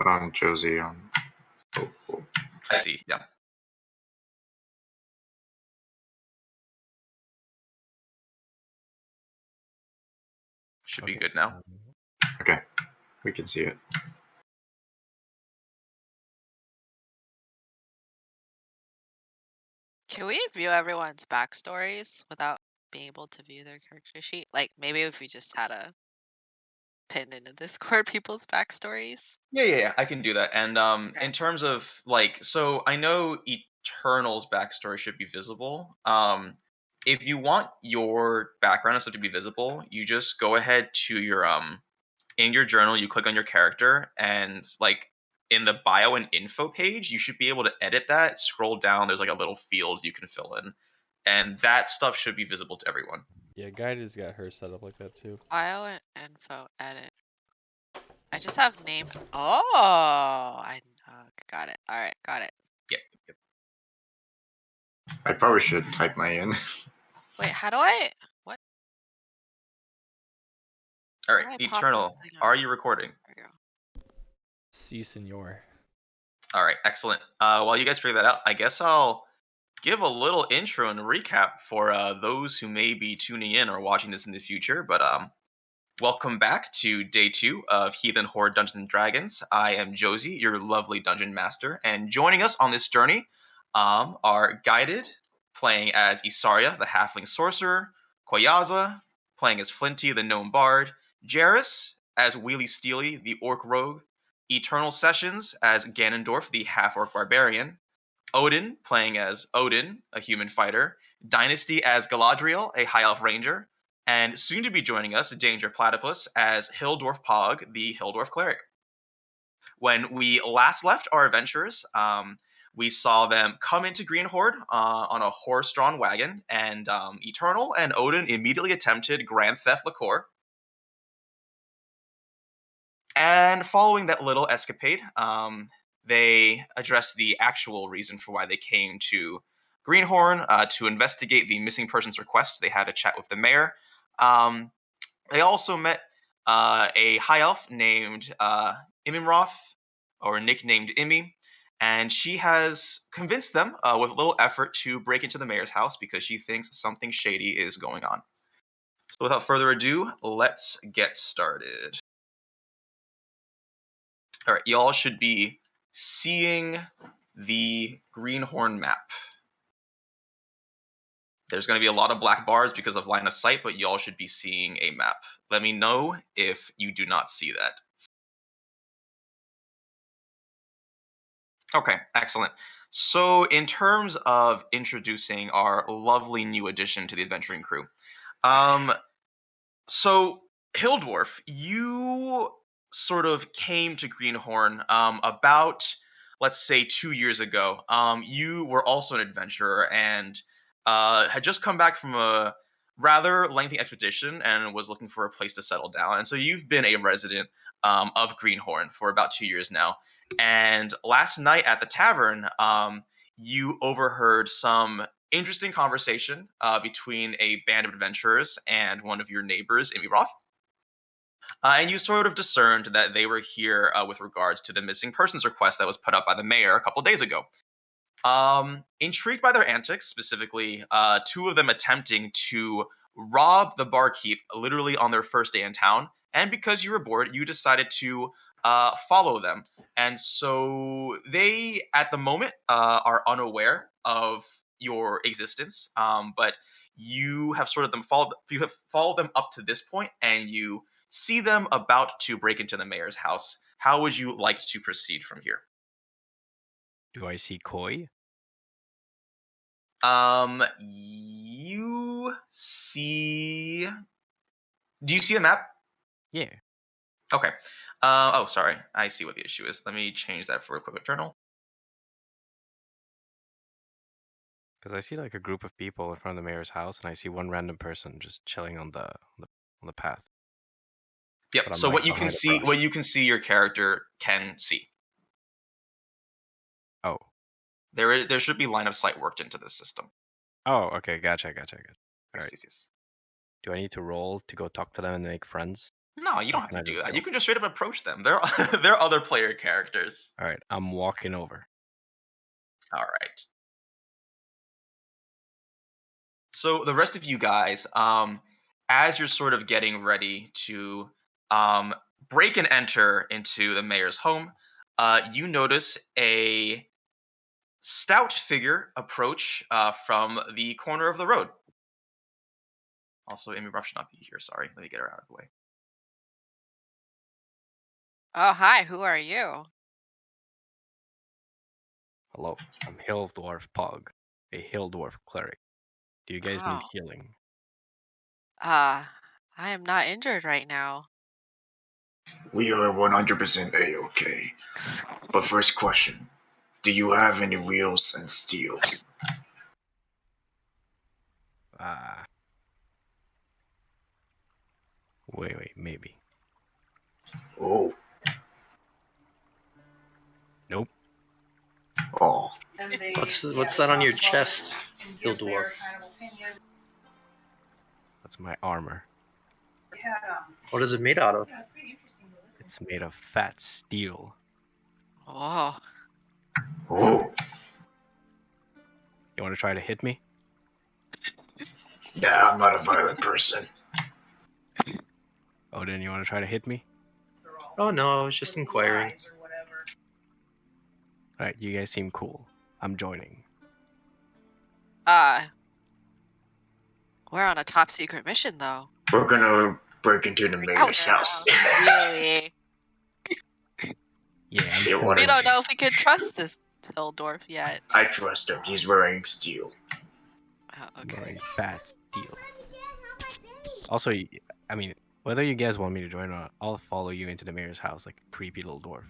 on Josie. I see. Yeah. Should be good now. Okay, we can see it. Can we view everyone's backstories without being able to view their character sheet? Like, maybe if we just had a pin in the Discord people's backstories? Yeah, I can do that. And Okay. in terms of, like, so I know Eternal's backstory should be visible. If you want your background and stuff to be visible, you just go ahead to your in your journal, you click on your character, and like in the bio and info page, you should be able to edit that. Scroll down, there's like a little field you can fill in, and that stuff should be visible to everyone. Yeah, Guided's got her set up like that too. Bio and info edit. I just have name. Oh, I got it. All right, got it. Yep. I probably should type my in. Wait, how do I? What? All How right, do I pop Eternal, this thing up? are you recording? There we go. Si, senor. All right, excellent. While you guys figure that out, I guess I'll give a little intro and recap for those who may be tuning in or watching this in the future. But welcome back to day 2 of Heathen Horde Dungeons and Dragons. I am Josie, your lovely dungeon master, and joining us on this journey are Guided, playing as Isarya, the Halfling Sorcerer, Koyaza, playing as Flinty, the Gnome Bard, Jarius as Wheelie Steely, the Orc Rogue, Eternal Sessions as Ganondorf, the Half-Orc Barbarian, Odin, playing as Odin, a human fighter, Dynasty as Galadriel, a High Elf Ranger, and soon to be joining us, Danger Platypus as Dwarf Pog, the Dwarf Cleric. When we last left our adventurers, we saw them come into Green Horde on a horse-drawn wagon, and Eternal and Odin immediately attempted Grand Theft Liqueur. And following that little escapade, they addressed the actual reason for why they came to Greenhorn to investigate the missing persons request. They had a chat with the mayor. They also met a high elf named Imimroth, or nicknamed Immy, and she has convinced them with little effort to break into the mayor's house because she thinks something shady is going on. So without further ado, let's get started. All right, y'all should be seeing the Greenhorn map. There's going to be a lot of black bars because of line of sight, but y'all should be seeing a map. Let me know if you do not see that. Okay, excellent. So in terms of introducing our lovely new addition to the adventuring crew, so Dwarf, you sort of came to Greenhorn about, let's say, 2 years ago. You were also an adventurer and had just come back from a rather lengthy expedition and was looking for a place to settle down. And so you've been a resident of Greenhorn for about 2 years now. And last night at the tavern, you overheard some interesting conversation between a band of adventurers and one of your neighbors, Amy Roth. And you sort of discerned that they were here with regards to the missing persons request that was put up by the mayor a couple days ago. Intrigued by their antics, specifically 2 of them attempting to rob the barkeep literally on their first day in town, and because you were bored, you decided to follow them. And so they, at the moment, are unaware of your existence, but you have followed them up to this point, and you see them about to break into the mayor's house. How would you like to proceed from here? Do I see Koi? You see... Do you see a map? Yeah. Okay. Oh, sorry. I see what the issue is. Let me change that for a quick journal. Because I see like a group of people in front of the mayor's house, and I see one random person just chilling on the path. Yep. So what you can see, your character can see. Oh. There should be line of sight worked into this system. Oh, okay. Gotcha. All right. Yes. Do I need to roll to go talk to them and make friends? No, you don't have Can I to do just that. go? You can just straight up approach them. They're they're other player characters. All right, I'm walking over. All right. So the rest of you guys, as you're sort of getting ready to break and enter into the mayor's home, you notice a stout figure approach from the corner of the road. Also, Amy Ruff should not be here. Sorry, let me get her out of the way. Oh, hi. Who are you? Hello, I'm Hill Dwarf Pog, a Hill Dwarf Cleric. Do you guys need Oh. healing? I am not injured right now. We are 100% A-okay. But first question, do you have any wheels and steels? Wait, maybe. Oh. Nope. Oh. What's that on your chest, Hill Dwarf? That's my armor. What is it made out of? It's made of fat steel. Oh. Oh. You want to try to hit me? Nah, I'm not a violent person. Odin, you want to try to hit me? Oh no, I was just inquiring. Alright, you guys seem cool. I'm joining. We're on a top secret mission though. We're gonna break into the mayor's house. Really? Yeah, I'm You cool. wanna- We don't know if we can trust this Hildorf yet. I trust him. He's wearing steel. Oh, I'm okay. wearing fat steel. Also, I mean, whether you guys want me to join or not, I'll follow you into the mayor's house like a creepy little dwarf.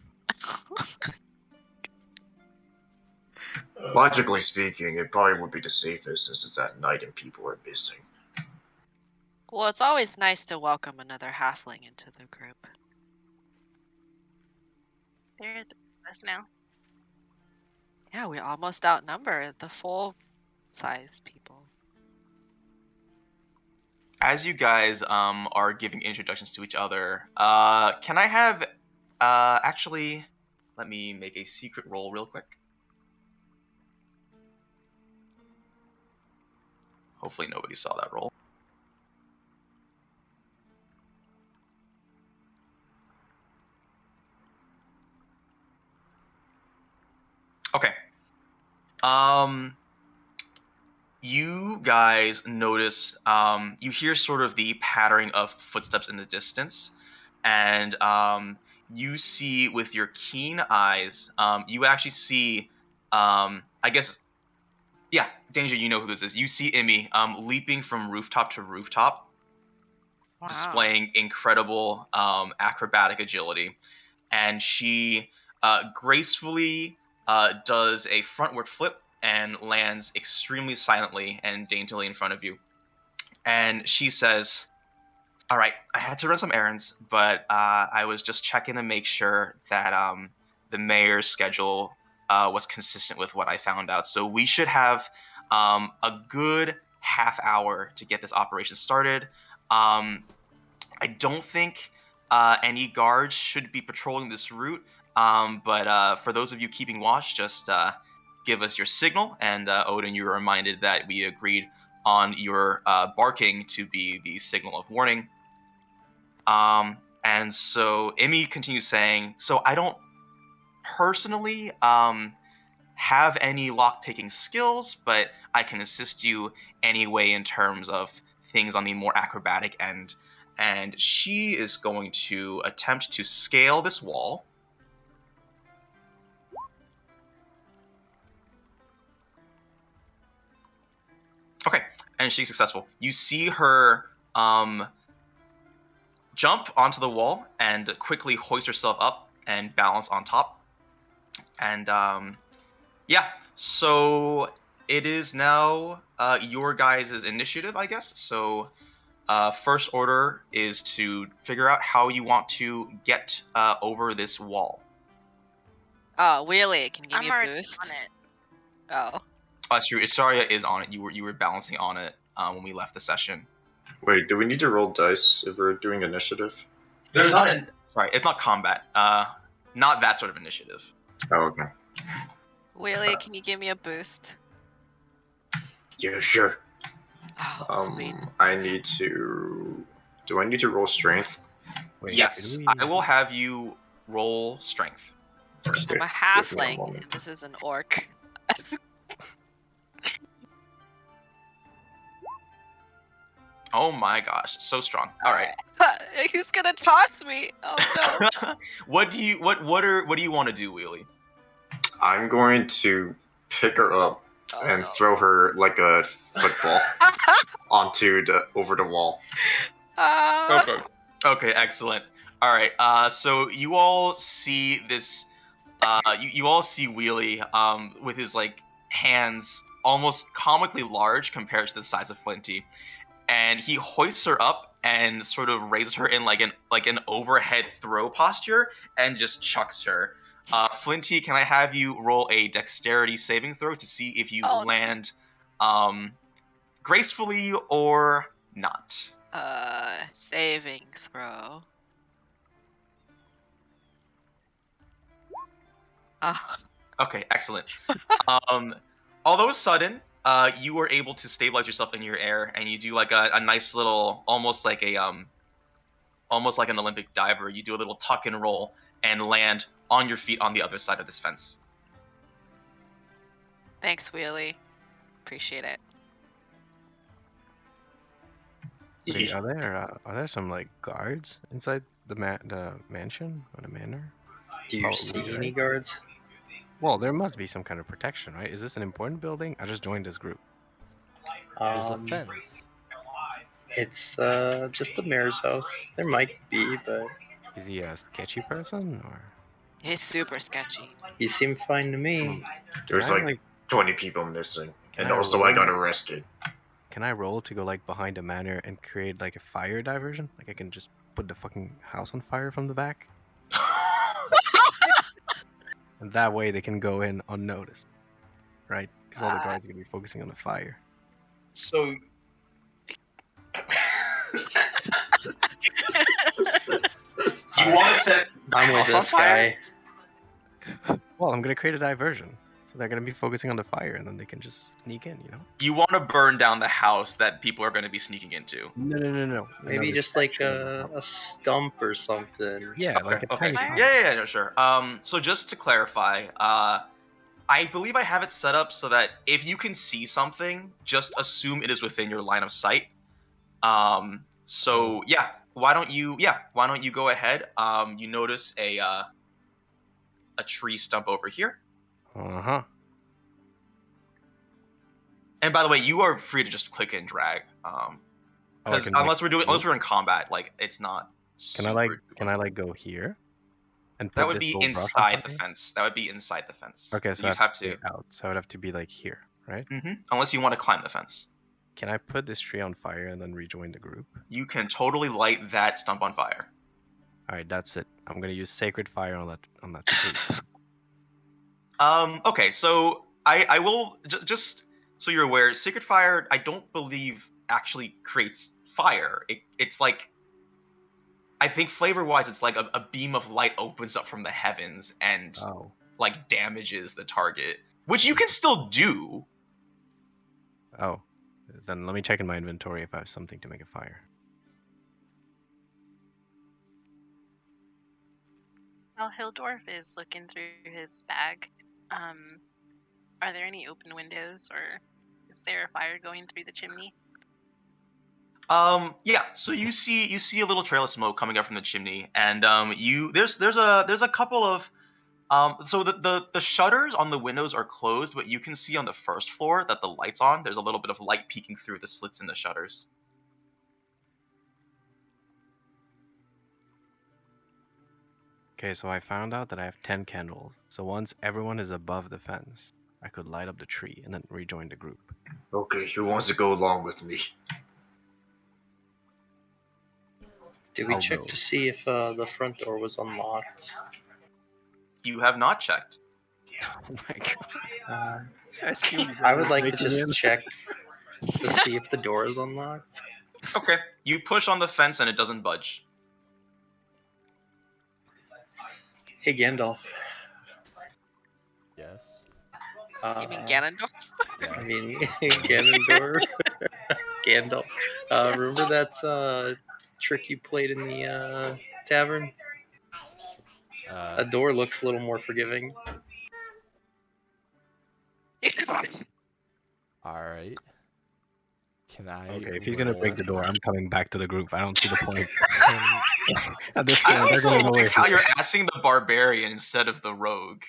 Logically speaking, it probably would be the safest since it's at night and people are missing. Well, it's always nice to welcome another halfling into the group. There's us now. Yeah, we almost outnumber the full size people. As you guys are giving introductions to each other, can I have actually let me make a secret roll real quick. Hopefully nobody saw that roll. Okay. You guys notice, you hear sort of the pattering of footsteps in the distance, and you see with your keen eyes, you actually see, I guess, yeah, Danger, you know who this is. You see Emmy leaping from rooftop to rooftop, Wow. displaying incredible acrobatic agility, and she gracefully does a frontward flip and lands extremely silently and daintily in front of you. And she says, "All right, I had to run some errands, but I was just checking to make sure that the mayor's schedule was consistent with what I found out. So we should have a good half hour to get this operation started. I don't think any guards should be patrolling this route, but for those of you keeping watch, just give us your signal. And Odin, you were reminded that we agreed on your barking to be the signal of warning. And so Emmy continues saying, so I don't personally have any lockpicking skills, but I can assist you anyway in terms of things on the more acrobatic end. And she is going to attempt to scale this wall. Okay, and she's successful. You see her jump onto the wall and quickly hoist herself up and balance on top. And yeah, so it is now your guys' initiative, I guess. So first order is to figure out how you want to get over this wall. Oh, really? It can give I'm you a already boost? on it. Oh. That's true. Isarya is on it. You were balancing on it when we left the session. Wait, do we need to roll dice if we're doing initiative? There's not an. Sorry, it's not combat. Not that sort of initiative. Oh, okay. Wheelie, can you give me a boost? Yeah, sure. Oh, sweet. I need to. Do I need to roll strength? Wait, Yes, did we- I will have you roll strength. I'm a Give me a halfling, moment. and this is an orc. Oh my gosh, so strong. All right. He's gonna toss me. Oh no. What do you want to do, Wheelie? I'm going to pick her up Oh, and no. throw her like a football over the wall. Okay, excellent. All right. So you all see this. You all see Wheelie with his like hands almost comically large compared to the size of Flinty, and he hoists her up and sort of raises her in like an overhead throw posture and just chucks her. Flinty, can I have you roll a dexterity saving throw to see if you land gracefully or not? Saving throw. Okay, excellent. Although sudden, you were able to stabilize yourself in your air, and you do like a nice little, almost like an Olympic diver. You do a little tuck and roll and land on your feet on the other side of this fence. Thanks, Wheelie. Appreciate it. Wait, are there some like guards inside the mansion or the manor? Do you Probably, see any right? guards? Well, there must be some kind of protection, right? Is this an important building? I just joined this group. There's a fence. It's just the mayor's house. There might be, but Is he a sketchy person or? He's super sketchy. he seemed fine to me. There's Can I, like 20 people missing, Can and I also I got roll? arrested. Can I roll to go like behind a manor and create like a fire diversion? Like I can just put the fucking house on fire from the back, and that way they can go in unnoticed, right? Because all the guards are gonna be focusing on the fire. So. You want to set I'm with house on this fire? guy. Well, I'm gonna create a diversion, so they're gonna be focusing on the fire, and then they can just sneak in. You know? You want to burn down the house that people are going to be sneaking into. No. Maybe Another just like section of the a house. stump or something. Yeah, like a Okay. tiny. Fire? house. Yeah, no, sure. So just to clarify, I believe I have it set up so that if you can see something, just assume it is within your line of sight. So yeah, why don't you go ahead? You notice a tree stump over here. Uh huh. And by the way, you are free to just click and drag. Because unless we're in combat, like it's not. Can I like go here? And That put would this be little brush on inside top the of it? fence. That would be inside the fence. Okay, so you'd have to. stay out. So I would have to be like here, right? Unless you want to climb the fence. Can I put this tree on fire and then rejoin the group? You can totally light that stump on fire. All right, that's it. I'm gonna use sacred fire on that tree. Okay, so I will just so you're aware, Sacred Fire I don't believe actually creates fire. It's like I think flavor-wise, it's like a beam of light opens up from the heavens and Oh. like damages the target, which you can still do. Oh. Then let me check in my inventory if I have something to make a fire. While Hildorf is looking through his bag, are there any open windows or is there a fire going through the chimney? Yeah. So you see a little trail of smoke coming up from the chimney, and there's a couple of so the shutters on the windows are closed, but you can see on the first floor that the light's on. There's a little bit of light peeking through the slits in the shutters. Okay, so I found out that I have 10 candles. So once everyone is above the fence, I could light up the tree and then rejoin the group. Okay, who wants to go along with me? Did we I'll check go. to see if the front door was unlocked? You have not checked. Oh my god. I would like to just check to see if the door is unlocked. Okay. You push on the fence and it doesn't budge. Hey, Gandalf. Yes. You mean Ganondorf? Yes. I mean, that's the one. Ganondorf. Gandalf. Remember that trick you played in the tavern? A door looks a little more forgiving. Alright. Can I Okay, if he's gonna break the door, I'm coming back to the group. I don't see the point. Can, At this I point, they're also gonna know like where how he you're is. asking the barbarian instead of the rogue.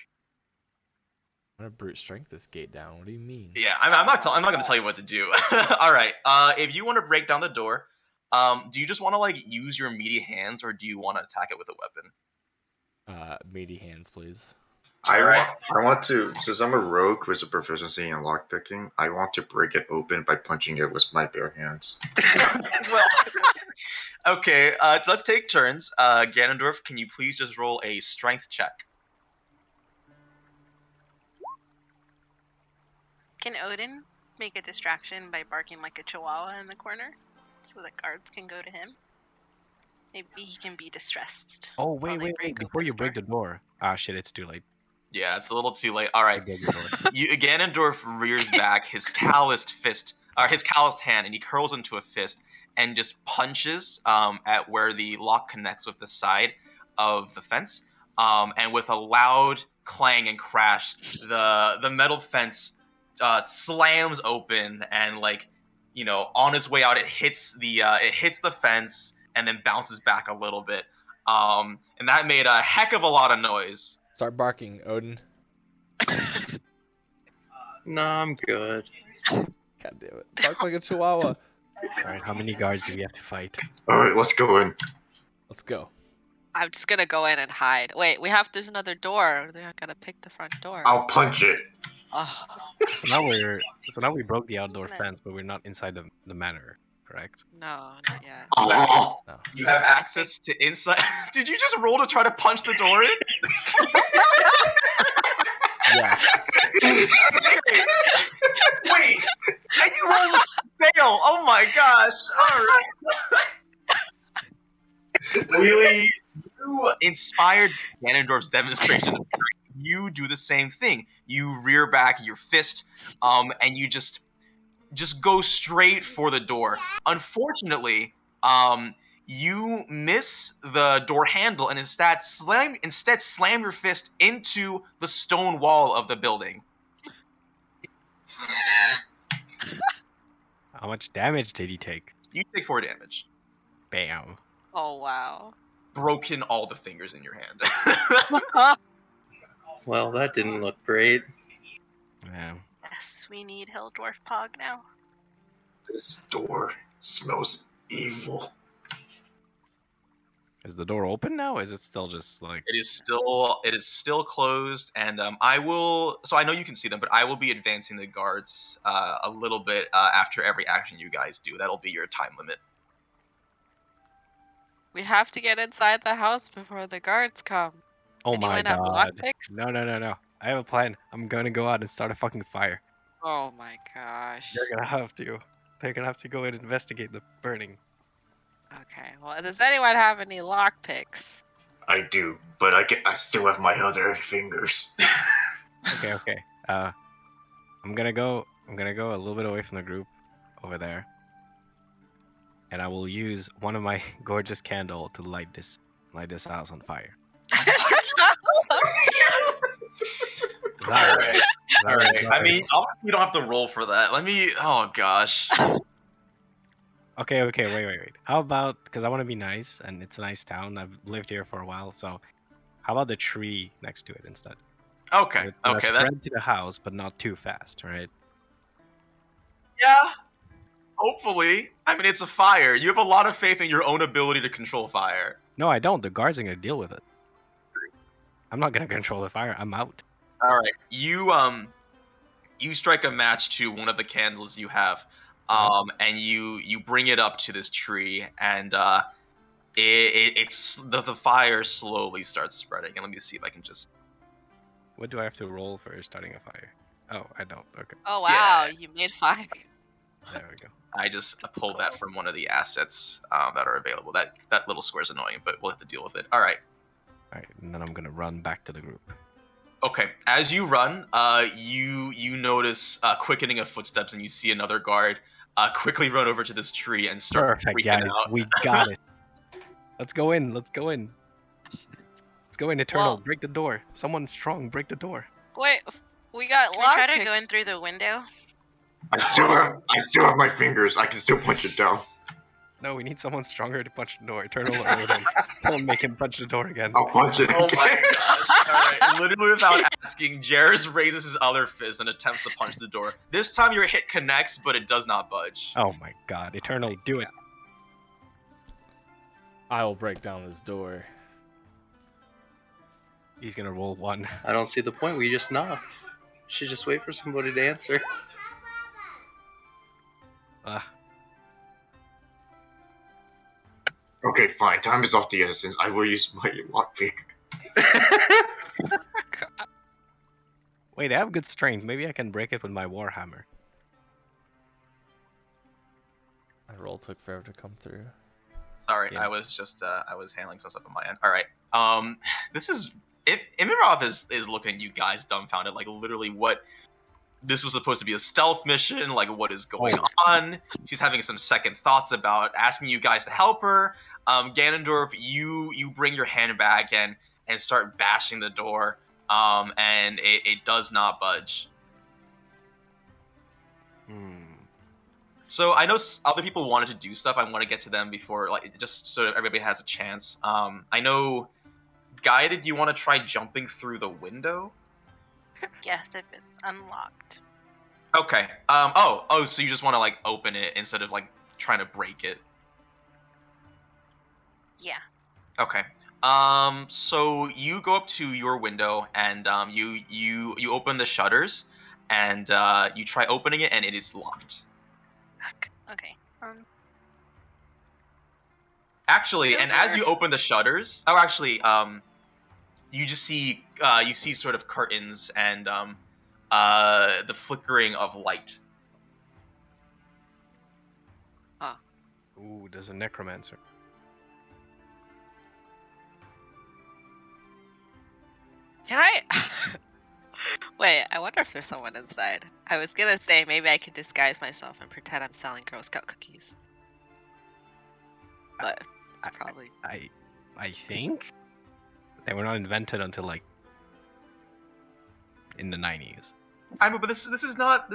I'm gonna brute strength this gate down. What do you mean? Yeah, I'm not going to tell you what to do. All right. If you want to break down the door, do you just want to like use your meaty hands, or do you want to attack it with a weapon? Meaty hands, please. I want to, since I'm a rogue with a proficiency in lockpicking, I want to break it open by punching it with my bare hands. Well, okay. Let's take turns. Ganondorf, can you please just roll a strength check? Can Odin make a distraction by barking like a chihuahua in the corner so the guards can go to him? Maybe he can be distressed. Oh, while wait. they break Before open you the break door. the door. Ah, shit, it's too late. Yeah, it's a little too late. All right. You broke the door. Ganondorf rears back his calloused fist, or his calloused hand, and he curls into a fist and just punches at where the lock connects with the side of the fence. And with a loud clang and crash, the metal fence slams open, and like, you know, on its way out, it hits the fence and then bounces back a little bit. And that made a heck of a lot of noise. Start barking, Odin. No, I'm good. God damn it. Bark like a chihuahua. Alright, how many guards do we have to fight? Alright, let's go in. Let's go. I'm just gonna go in and hide. Wait, there's another door. They're gonna pick the front door. I'll punch it. Oh. So now we broke the outdoor fence, but we're not inside the manor, correct? No, not yet. Oh, No. You have access to inside. Did you just roll to try to punch the door in? Yes. Wait, and you rolled a fail. Oh my gosh! All right. Really, you inspired Ganondorf's demonstration. You do the same thing. You rear back your fist, and you just go straight for the door. Unfortunately, you miss the door handle and instead slam your fist into the stone wall of the building. How much damage did he take? You take 4 damage. Bam. Oh wow. Broken all the fingers in your hand. Well, that didn't look great. Yeah. Yes, we need Hill Dwarf Pog now. this door smells evil. Is the door open now? Or is it still just like? It is still closed, and I will. So I know you can see them, but I will be advancing the guards a little bit after every action you guys do. That'll be your time limit. We have to get inside the house before the guards come. Oh Anyone my have god. lockpicks? No. I have a plan. I'm gonna go out and start a fucking fire. Oh my gosh. They're gonna have to. They're gonna have to go and investigate the burning. Okay. Well, does anyone have any lockpicks? I do, but I still have my other fingers. Okay. I'm gonna go a little bit away from the group over there. And I will use one of my gorgeous candle to light this house on fire. All right. I mean, obviously you don't have to roll for that. Oh gosh. Okay, wait. How about, because I want to be nice, and it's a nice town. I've lived here for a while, so how about the tree next to it instead? Okay. It's gonna Okay. That's spread to the house, but not too fast, right? yeah. Hopefully, I mean it's a fire. You have a lot of faith in your own ability to control fire. No, I don't. The guards are gonna deal with it. I'm not gonna control the fire. I'm out. All right. You strike a match to one of the candles you have, and you bring it up to this tree, and it's the fire slowly starts spreading. And let me see if I can just. What do I have to roll for starting a fire? Oh, I don't. Okay, Oh wow, you made fire. there we go. I just pulled that from one of the assets that are available. That little square is annoying, but we'll have to deal with it. All right. Alright, and then I'm gonna run back to the group. Okay, as you run, you notice quickening of footsteps, and you see another guard quickly run over to this tree and start Perfect, freaking guys. out. We got it. Let's go in. Let's go in. Let's go in, Eternal. Well- break the door. Someone strong, break the door. Wait, we got Can I try to lockpicked. go in through the window? I still have my fingers. I can still punch it down. No, we need someone stronger to punch the door. Eternal or Odin. Don't make him punch the door again. I'll punch it. Oh my again. gosh. Alright, literally without asking, Jarius raises his other fist and attempts to punch the door. This time your hit connects, but it does not budge. Oh my god. Eternal, do it. I will break down this door. He's gonna roll 1. I don't see the point. We just knocked. Should just wait for somebody to answer. Okay, fine. Time is of the essence. I will use my lockpick. Wait, I have good strength. Maybe I can break it with my Warhammer. My roll took forever to come through. Sorry, Yeah. I was just I was handling some stuff on my end. Alright. This is Imirov is looking at you guys dumbfounded, like literally what this was supposed to be a stealth mission, like what is going on. She's having some second thoughts about asking you guys to help her. Ganondorf, you bring your hand back and start bashing the door, and it does not budge. So I know other people wanted to do stuff. I want to get to them before, like, just so everybody has a chance. I know, Guy, did you want to try jumping through the window? Yes, if it's unlocked. Okay. So you just want to like open it instead of like trying to break it. Yeah. Okay. So you go up to your window and you open the shutters and you try opening it and it is locked. Okay. Actually, and as you open the shutters, you just see sort of curtains and the flickering of light. Ooh, there's a necromancer. Can I? Wait, I wonder if there's someone inside. I was gonna say maybe I could disguise myself and pretend I'm selling Girl Scout cookies. But probably. I think they were not invented until like in the 90s. I mean, but this is not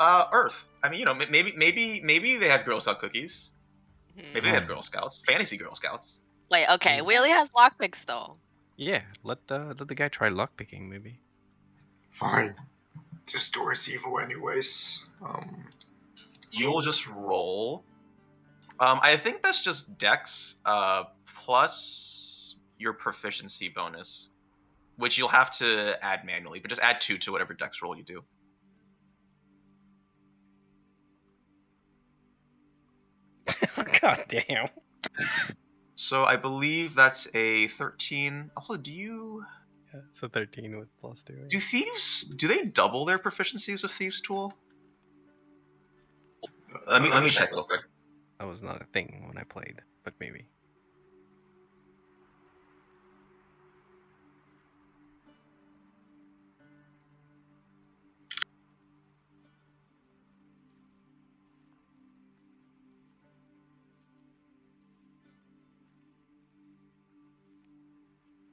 Earth. I mean, you know, maybe they have Girl Scout cookies. Maybe they have Girl Scouts, fantasy Girl Scouts. Wait, okay. Wheelie has lockpicks though. Yeah, let the guy try lockpicking maybe. Fine. This door is evil anyways. You'll just roll. I think that's just Dex plus your proficiency bonus, which you'll have to add manually, but just add 2 to whatever Dex roll you do. God damn. So I believe that's a 13. Also, Yeah, it's a 13 with plus 2. do thieves, do they double their proficiencies with Thieves' Tool? Let me check real quick. That was not a thing when I played, but maybe.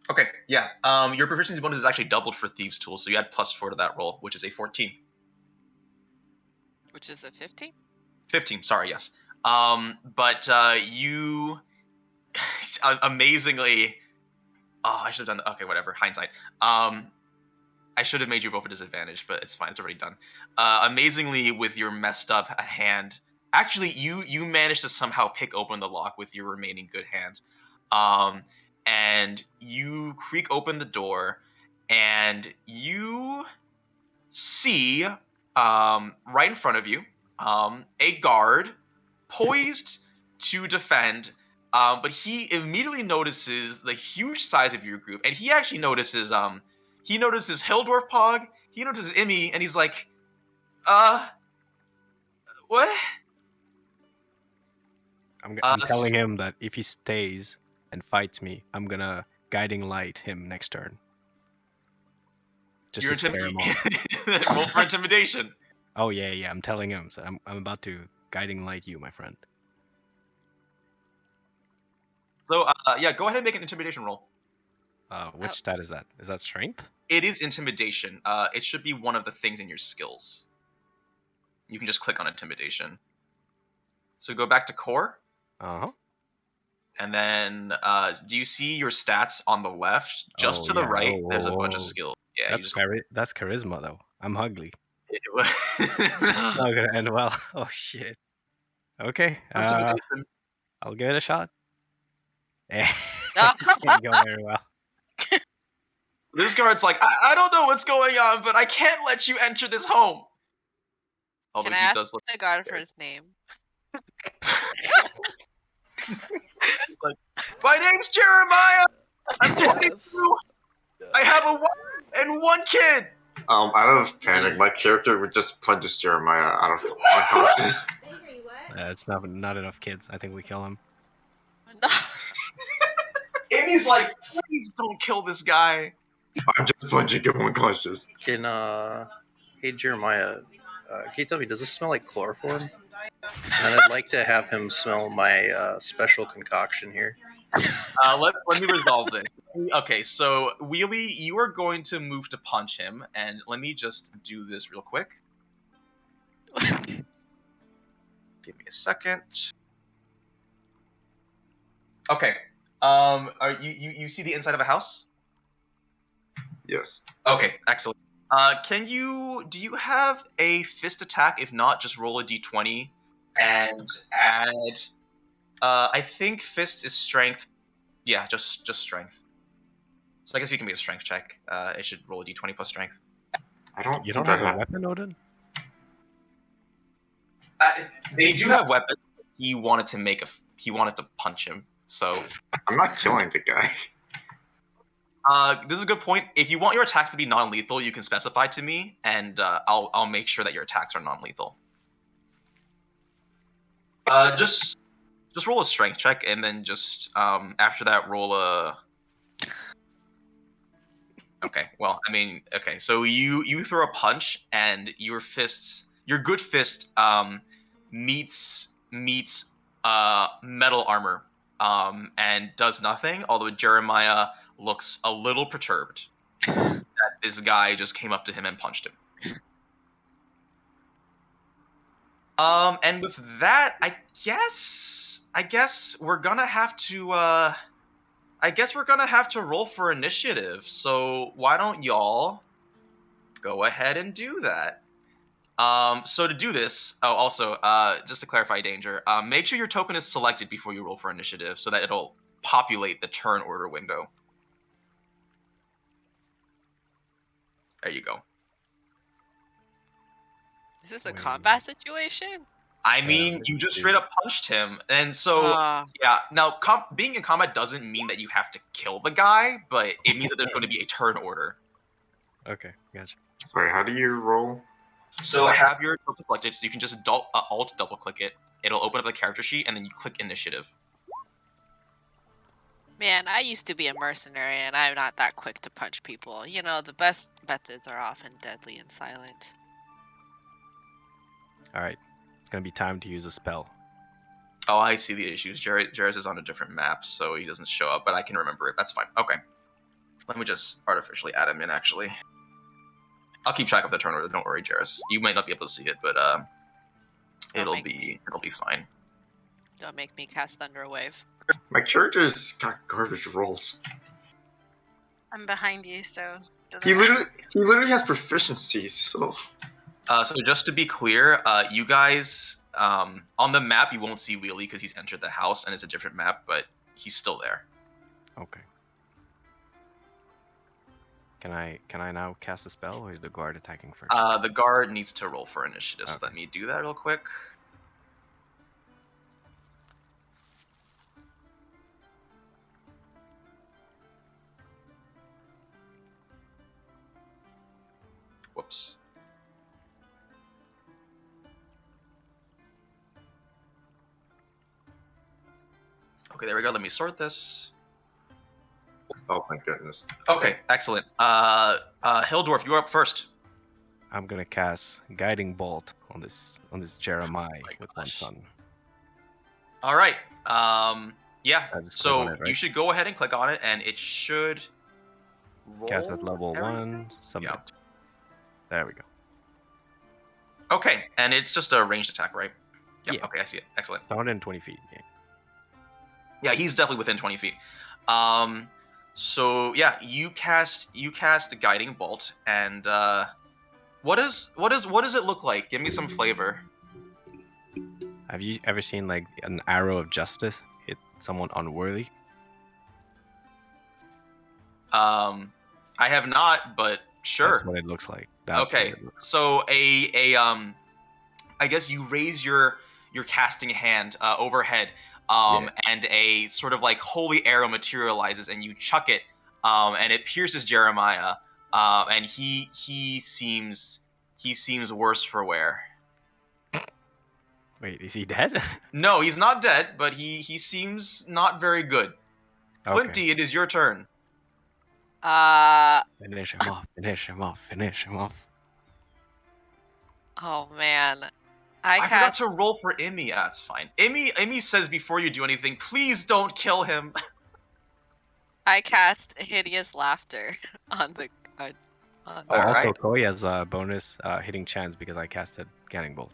Okay, yeah. Your proficiency bonus is actually doubled for Thieves' Tool, so you add plus 4 to that roll, which is a 14. Which is a 15? 15, sorry, yes. But you amazingly... Oh, I should have done... Okay, whatever, hindsight. I should have made you roll for disadvantage, but it's fine, it's already done. Amazingly, with your messed up hand... Actually, you managed to somehow pick open the lock with your remaining good hand. And you creak open the door, and you see right in front of you a guard poised to defend, but he immediately notices the huge size of your group, and he actually notices Hildorf Pog, he notices Immy, and he's like, what? I'm telling him that if he stays and fights me, I'm gonna guiding light him next turn. Just You're to scare him off. Roll for intimidation. Oh yeah. I'm telling him. So I'm about to guiding light you, my friend. So yeah, go ahead and make an intimidation roll. Which stat is that? Is that strength? It is intimidation. It should be one of the things in your skills. You can just click on intimidation. So go back to core. Uh-huh. And then, do you see your stats on the left? Just Oh, to the yeah. right, Oh, there's a oh, bunch of oh. skills. Yeah, That's charisma, though. I'm ugly. you It's not gonna end well. Oh, shit. Okay. Intimidation. I'll give it a shot. It didn't go very well. This guard's like, I don't know what's going on, but I can't let you enter this home. Although Can I he ask does look the guard for scared. his name? Like, my name's Jeremiah. I'm 22. I have a wife and one kid. Out of panic, my character would just punch Jeremiah out of unconscious. It's not enough kids. I think we kill him. No. Amy's like, please don't kill this guy. I'm just punching him unconscious. Can hey Jeremiah, can you tell me, does this smell like chloroform? And I'd like to have him smell my special concoction here. Let me resolve this. Okay, so Wheelie, you are going to move to punch him, and let me just do this real quick. Give me a second. Okay. Are you see the inside of a house? Yes. Okay, excellent. Do you have a fist attack? If not, just roll a d20 and add. I think fist is strength. Yeah, just strength. So I guess you can make a strength check. It should roll a d20 plus strength. I don't. You think don't I have a weapon, Odin? They do have weapons. He wanted to punch him. So I'm not killing the guy. this is a good point. If you want your attacks to be non-lethal, you can specify to me, and I'll make sure that your attacks are non-lethal. Just roll a strength check, and then just after that roll a. Okay, well, I mean, okay, so you throw a punch, and your good fist meets metal armor, and does nothing. Although Jeremiah looks a little perturbed that this guy just came up to him and punched him. And with that, I guess we're gonna have to roll for initiative. So why don't y'all go ahead and do that? So to do this, also, just to clarify danger, make sure your token is selected before you roll for initiative so that it'll populate the turn order window. There you go. Is this a combat situation? I mean, you just straight up punched him, and so yeah. Now, being in combat doesn't mean that you have to kill the guy, but it means that there's going to be a turn order. Okay, gotcha. Sorry, how do you roll? So have your token selected, so you can just alt double click it. It'll open up the character sheet, and then you click initiative. Man, I used to be a mercenary, and I'm not that quick to punch people. You know, the best methods are often deadly and silent. All right, it's gonna be time to use a spell. Oh, I see the issues. Jarius is on a different map, so he doesn't show up, but I can remember it. That's fine. Okay. Let me just artificially add him in, actually. I'll keep track of the turn order. Don't worry, Jarius. You might not be able to see it, but it'll be fine. Don't make me cast Thunder Wave. My character's got garbage rolls. I'm behind you, so He literally has proficiencies. So just to be clear, you guys on the map you won't see Wheelie because he's entered the house and it's a different map, but he's still there. Okay. Can I now cast a spell, or is the guard attacking first? The guard needs to roll for initiative. So let me do that real quick. Whoops. Okay, there we go. Let me sort this. Oh, thank goodness. Okay, excellent. Hildorf, you're up first. I'm gonna cast Guiding Bolt on this Jeremiah with one gosh. sun. All right. Yeah. I just click So on it, right? you should go ahead and click on it, and it should roll. Cast at level everything? 1, submit. Yeah. There we go. Okay, and it's just a ranged attack, right? Yep. Yeah. Okay, I see it. Excellent. It's 120 feet. Yeah. Yeah, he's definitely within 20 feet. So yeah, you cast a guiding bolt, and what does it look like? Give me some flavor. Have you ever seen like an arrow of justice hit someone unworthy? I have not, but sure. That's what it looks like. That's Okay, what it looks so I guess you raise your casting hand overhead, and a sort of like holy arrow materializes, and you chuck it, and it pierces Jeremiah, and he seems worse for wear. Wait, is he dead? No, he's not dead, but he seems not very good. Okay. Flinty, it is your turn. Finish him off, finish him off, finish him off. Oh man. I cast... forgot to roll for Imi. That's fine. Imi says before you do anything, please don't kill him. I cast hideous laughter on the. Also, Alright. Koi has a bonus hitting chance because I casted Guiding Bolt.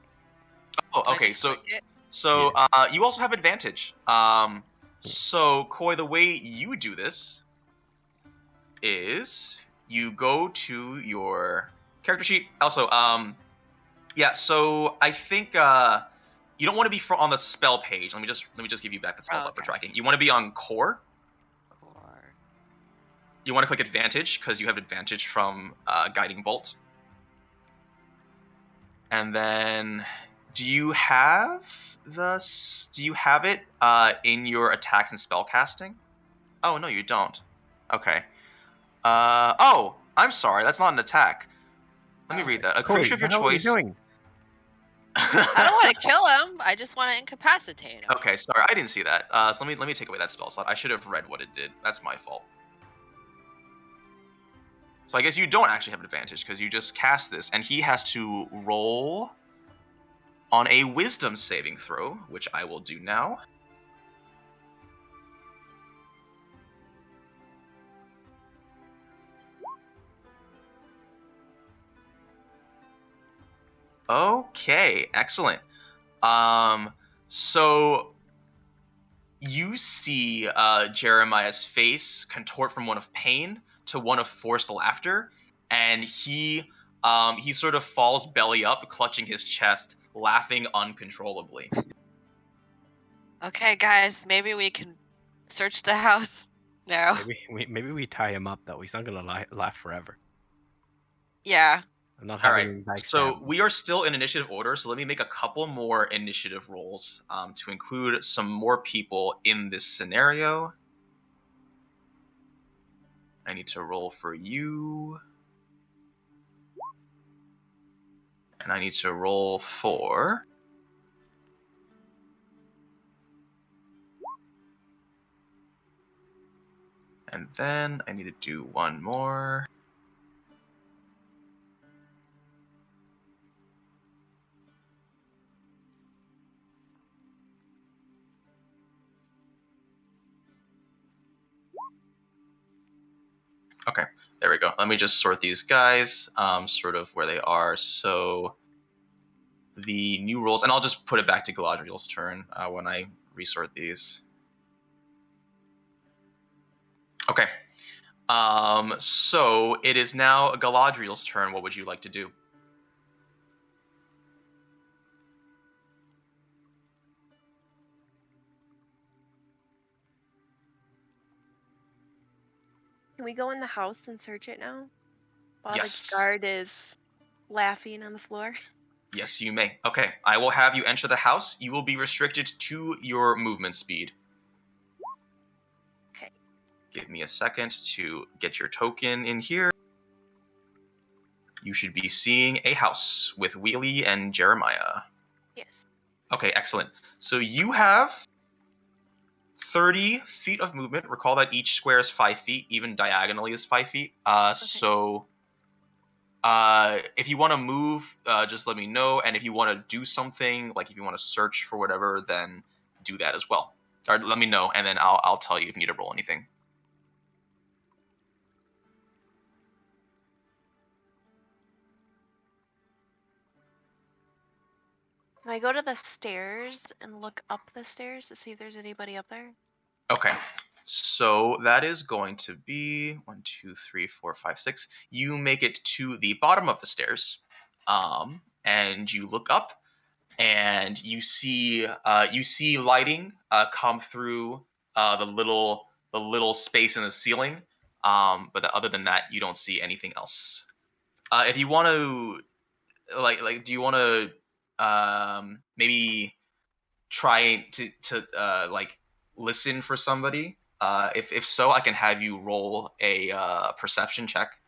Oh, I okay. just So click it? you also have advantage. So Koi, the way you do this is you go to your character sheet. Also, yeah. So I think you don't want to be on the spell page. Let me just give you back the spell slot for okay. tracking. You want to be on core. Or... You want to click advantage because you have advantage from guiding bolt. And then, do you have it in your attacks and spell casting? Oh no, you don't. Okay. Oh, I'm sorry. That's not an attack. Let me read that. A creature of your choice. What are you doing? I don't want to kill him. I just want to incapacitate him. Okay, sorry, I didn't see that. So let me take away that spell slot. I should have read what it did. That's my fault. So I guess you don't actually have an advantage because you just cast this, and he has to roll on a Wisdom saving throw, which I will do now. Okay, excellent. So you see Jeremiah's face contort from one of pain to one of forced laughter, and he sort of falls belly up, clutching his chest, laughing uncontrollably. Okay, guys, maybe we can search the house now. Maybe we tie him up though. He's not gonna laugh forever. Yeah. I'm not All having right, so we are still in initiative order, so let me make a couple more initiative rolls to include some more people in this scenario. I need to roll for you. And I need to roll for... And then I need to do one more. Okay, there we go. Let me just sort these guys, sort of where they are. So the new rules, and I'll just put it back to Galadriel's turn when I resort these. Okay. So it is now Galadriel's turn. What would you like to do? Can we go in the house and search it now? While Yes. the guard is laughing on the floor? Yes, you may. Okay, I will have you enter the house. You will be restricted to your movement speed. Okay. Give me a second to get your token in here. You should be seeing a house with Wheelie and Jeremiah. Yes. Okay, excellent. So you have 30 feet of movement. Recall that each square is 5 feet, even diagonally is 5 feet. So if you want to move, just let me know. And if you want to do something, like if you want to search for whatever, then do that as well. Or let me know, and then I'll tell you if you need to roll anything. Can I go to the stairs and look up the stairs to see if there's anybody up there? Okay. So that is going to be 1, 2, 3, 4, 5, 6. You make it to the bottom of the stairs, and you look up, and you see lighting come through the little space in the ceiling. But other than that, you don't see anything else. If you want to, do you want to maybe try to listen for somebody? If so, I can have you roll a perception check.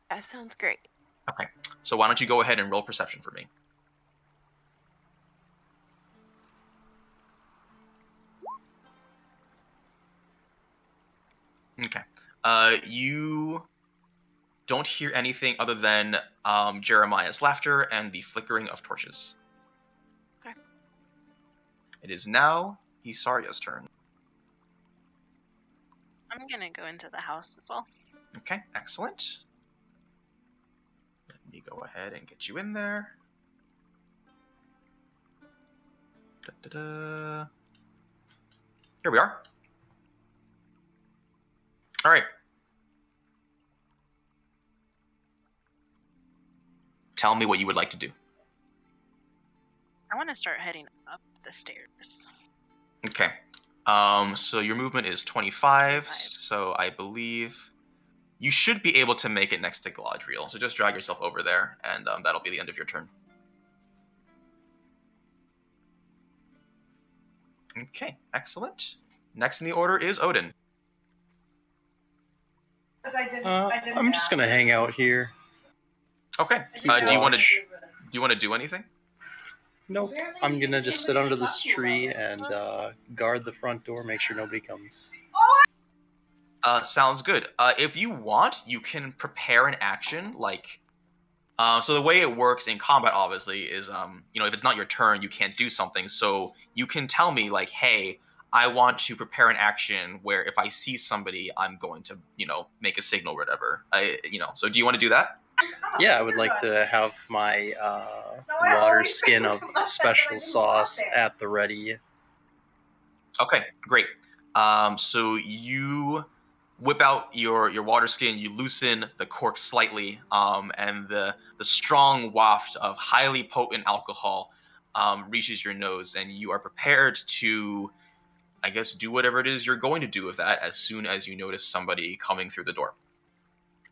That sounds great. Okay. So why don't you go ahead and roll perception for me? Okay. You don't hear anything other than Jeremiah's laughter and the flickering of torches. Okay. It is now Isarya's turn. I'm gonna go into the house as well. Okay, excellent. Let me go ahead and get you in there. Da-da-da. Here we are. All right. Tell me what you would like to do. I want to start heading up the stairs. Okay. So your movement is 25, 25. so I believe you should be able to make it next to Galadriel. So just drag yourself over there, and that'll be the end of your turn. Okay, excellent. Next in the order is Odin. I'm just gonna hang out here. Okay. Do you want to do anything? Nope. I'm gonna just sit under this tree and guard the front door, make sure nobody comes. Sounds good. If you want, you can prepare an action. So the way it works in combat, obviously, is if it's not your turn, you can't do something. So you can tell me hey, I want to prepare an action where if I see somebody, I'm going to make a signal or whatever. So do you want to do that? Yeah, I would like to have my water skin of special sauce at the ready. Okay, great. So you whip out your water skin, you loosen the cork slightly, and the strong waft of highly potent alcohol reaches your nose, and you are prepared to, I guess, do whatever it is you're going to do with that as soon as you notice somebody coming through the door.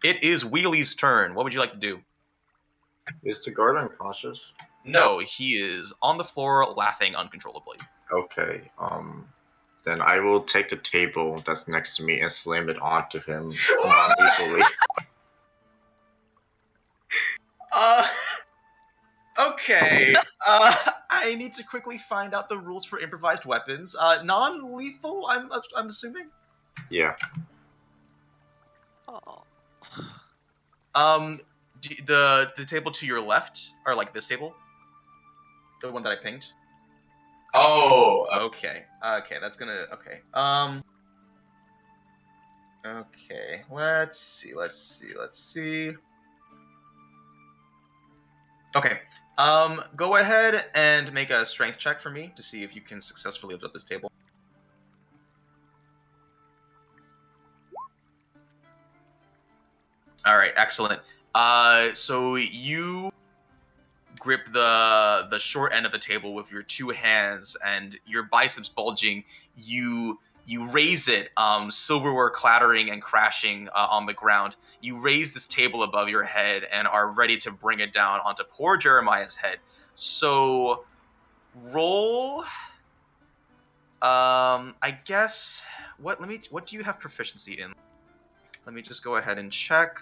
It is Wheely's turn. What would you like to do? Is the guard unconscious? No, he is on the floor laughing uncontrollably. Okay, then I will take the table that's next to me and slam it onto him non-lethally. Okay. I need to quickly find out the rules for improvised weapons. Non-lethal, I'm assuming? Yeah. Oh. The table to your left, or this table? The one that I pinged? Oh, okay. Okay, that's gonna... Okay. Okay, let's see. Okay. Go ahead and make a strength check for me to see if you can successfully lift up this table. All right, excellent. So you grip the short end of the table with your two hands, and your biceps bulging. You raise it, silverware clattering and crashing on the ground. You raise this table above your head and are ready to bring it down onto poor Jeremiah's head. So roll. I guess what do you have proficiency in? Let me just go ahead and check.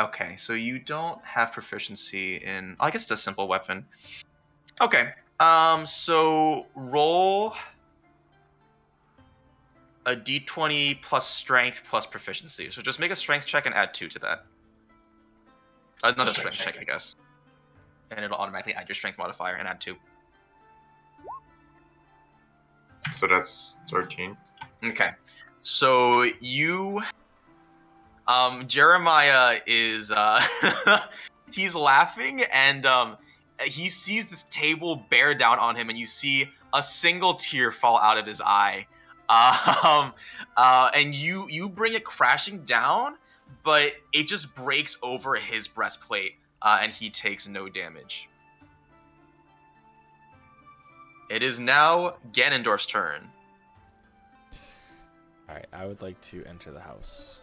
Okay, so you don't have proficiency in... I guess it's a simple weapon. Okay, So roll a d20 plus strength plus proficiency. So just make a strength check and add 2 to that. Another strength check, I guess. And it'll automatically add your strength modifier and add 2. So that's 13. Okay. So you... Jeremiah is... he's laughing, and he sees this table bear down on him, and you see a single tear fall out of his eye. And you bring it crashing down, but it just breaks over his breastplate, and he takes no damage. It is now Ganondorf's turn. Alright, I would like to enter the house.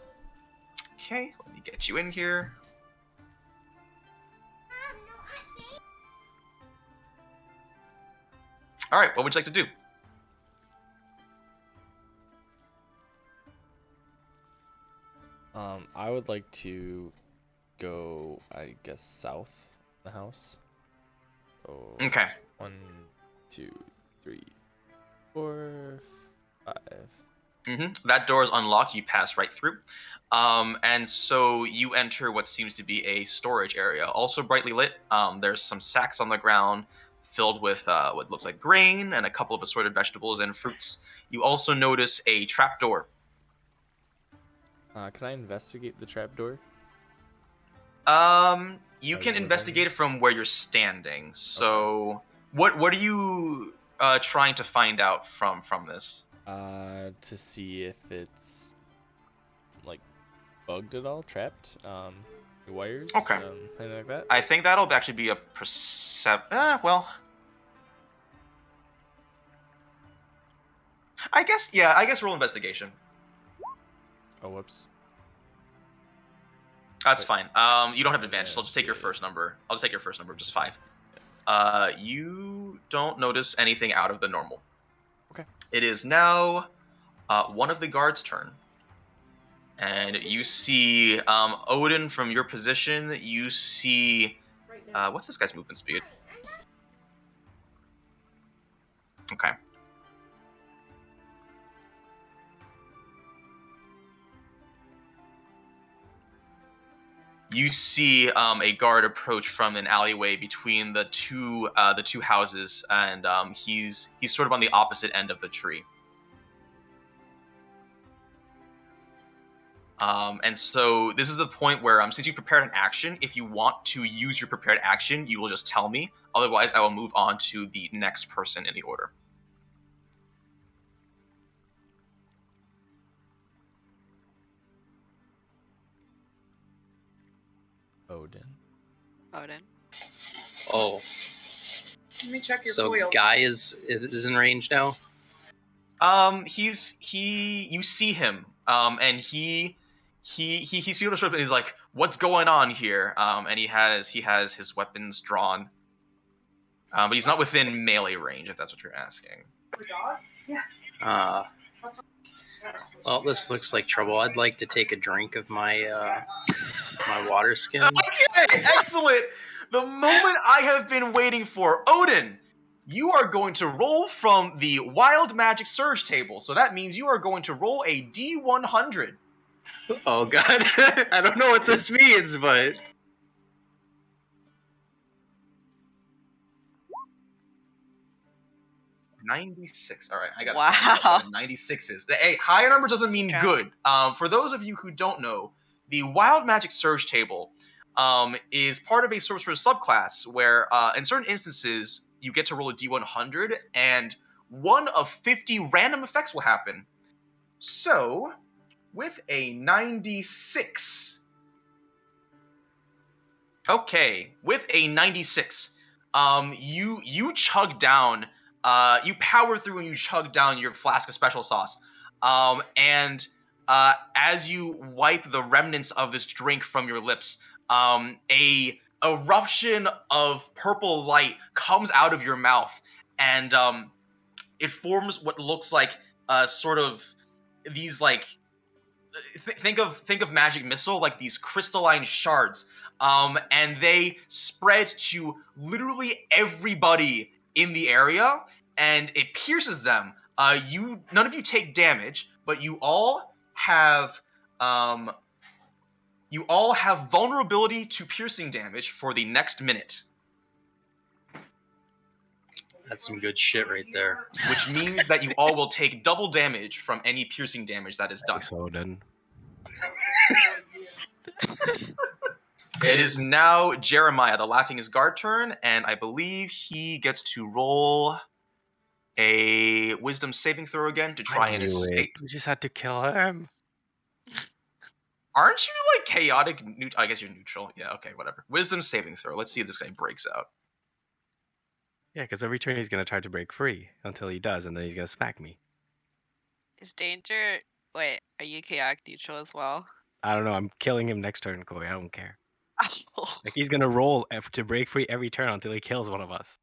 Okay, let me get you in here. Alright, what would you like to do? I would like to go, I guess, south of the house. So Okay. 1, 2, 3, 4, 5. That door is unlocked. You pass right through. And so you enter what seems to be a storage area, also brightly lit. There's some sacks on the ground filled with what looks like grain and a couple of assorted vegetables and fruits. You also notice a trapdoor. Can I investigate the trapdoor? You can investigate it from where you're standing. So, what are you trying to find out from this? To see if it's like bugged at all, trapped, wires, Okay. anything like that. I think that'll actually be a well, I guess roll investigation. Oh, whoops. That's fine. You don't have advantage, so I'll just take your first number. Just 5. You don't notice anything out of the normal. Okay. It is now one of the guards' turn. And you see Odin from your position. You see... what's this guy's movement speed? Okay. You see a guard approach from an alleyway between the two houses, and he's sort of on the opposite end of the tree. And so this is the point where, since you prepared an action, if you want to use your prepared action, you will just tell me. Otherwise, I will move on to the next person in the order. Odin. Oh. Let me check your So foil. Guy is in range now? You see him, and he sort of shows up and he's like, "What's going on here?" And he has his weapons drawn, but he's not within melee range, if that's what you're asking. Yeah. Well, this looks like trouble. I'd like to take a drink of my my water skin. Okay, excellent. The moment I have been waiting for. Odin, you are going to roll from the Wild Magic Surge table. So that means you are going to roll a D100. Oh, God. I don't know what this means, but... $96. All right, I got Wow. 96 is. Hey, higher number doesn't mean good. For those of you who don't know, the Wild Magic Surge table is part of a Sorcerer subclass where, in certain instances, you get to roll a D100, and one of 50 random effects will happen. So, with a 96... Okay, with a 96, you chug down... you power through and you chug down your flask of special sauce. And as you wipe the remnants of this drink from your lips, a eruption of purple light comes out of your mouth, and it forms what looks like sort of these like think of magic missile, like these crystalline shards, and they spread to literally everybody in the area, and it pierces them. None of you take damage, but you all have vulnerability to piercing damage for the next minute. That's some good shit right there. Which means that you all will take double damage from any piercing damage that is done. So then. It is now Jeremiah, the Laughing is guard turn, and I believe he gets to roll a wisdom saving throw again to try and escape. We just had to kill him. Aren't you like chaotic? I guess you're neutral. Yeah, okay, whatever. Wisdom saving throw. Let's see if this guy breaks out. Yeah, because every turn he's going to try to break free until he does, and then he's going to smack me. Is danger... Wait, are you chaotic neutral as well? I don't know. I'm killing him next turn, Koi. I don't care. Oh. Like, he's going to roll to break free every turn until he kills one of us.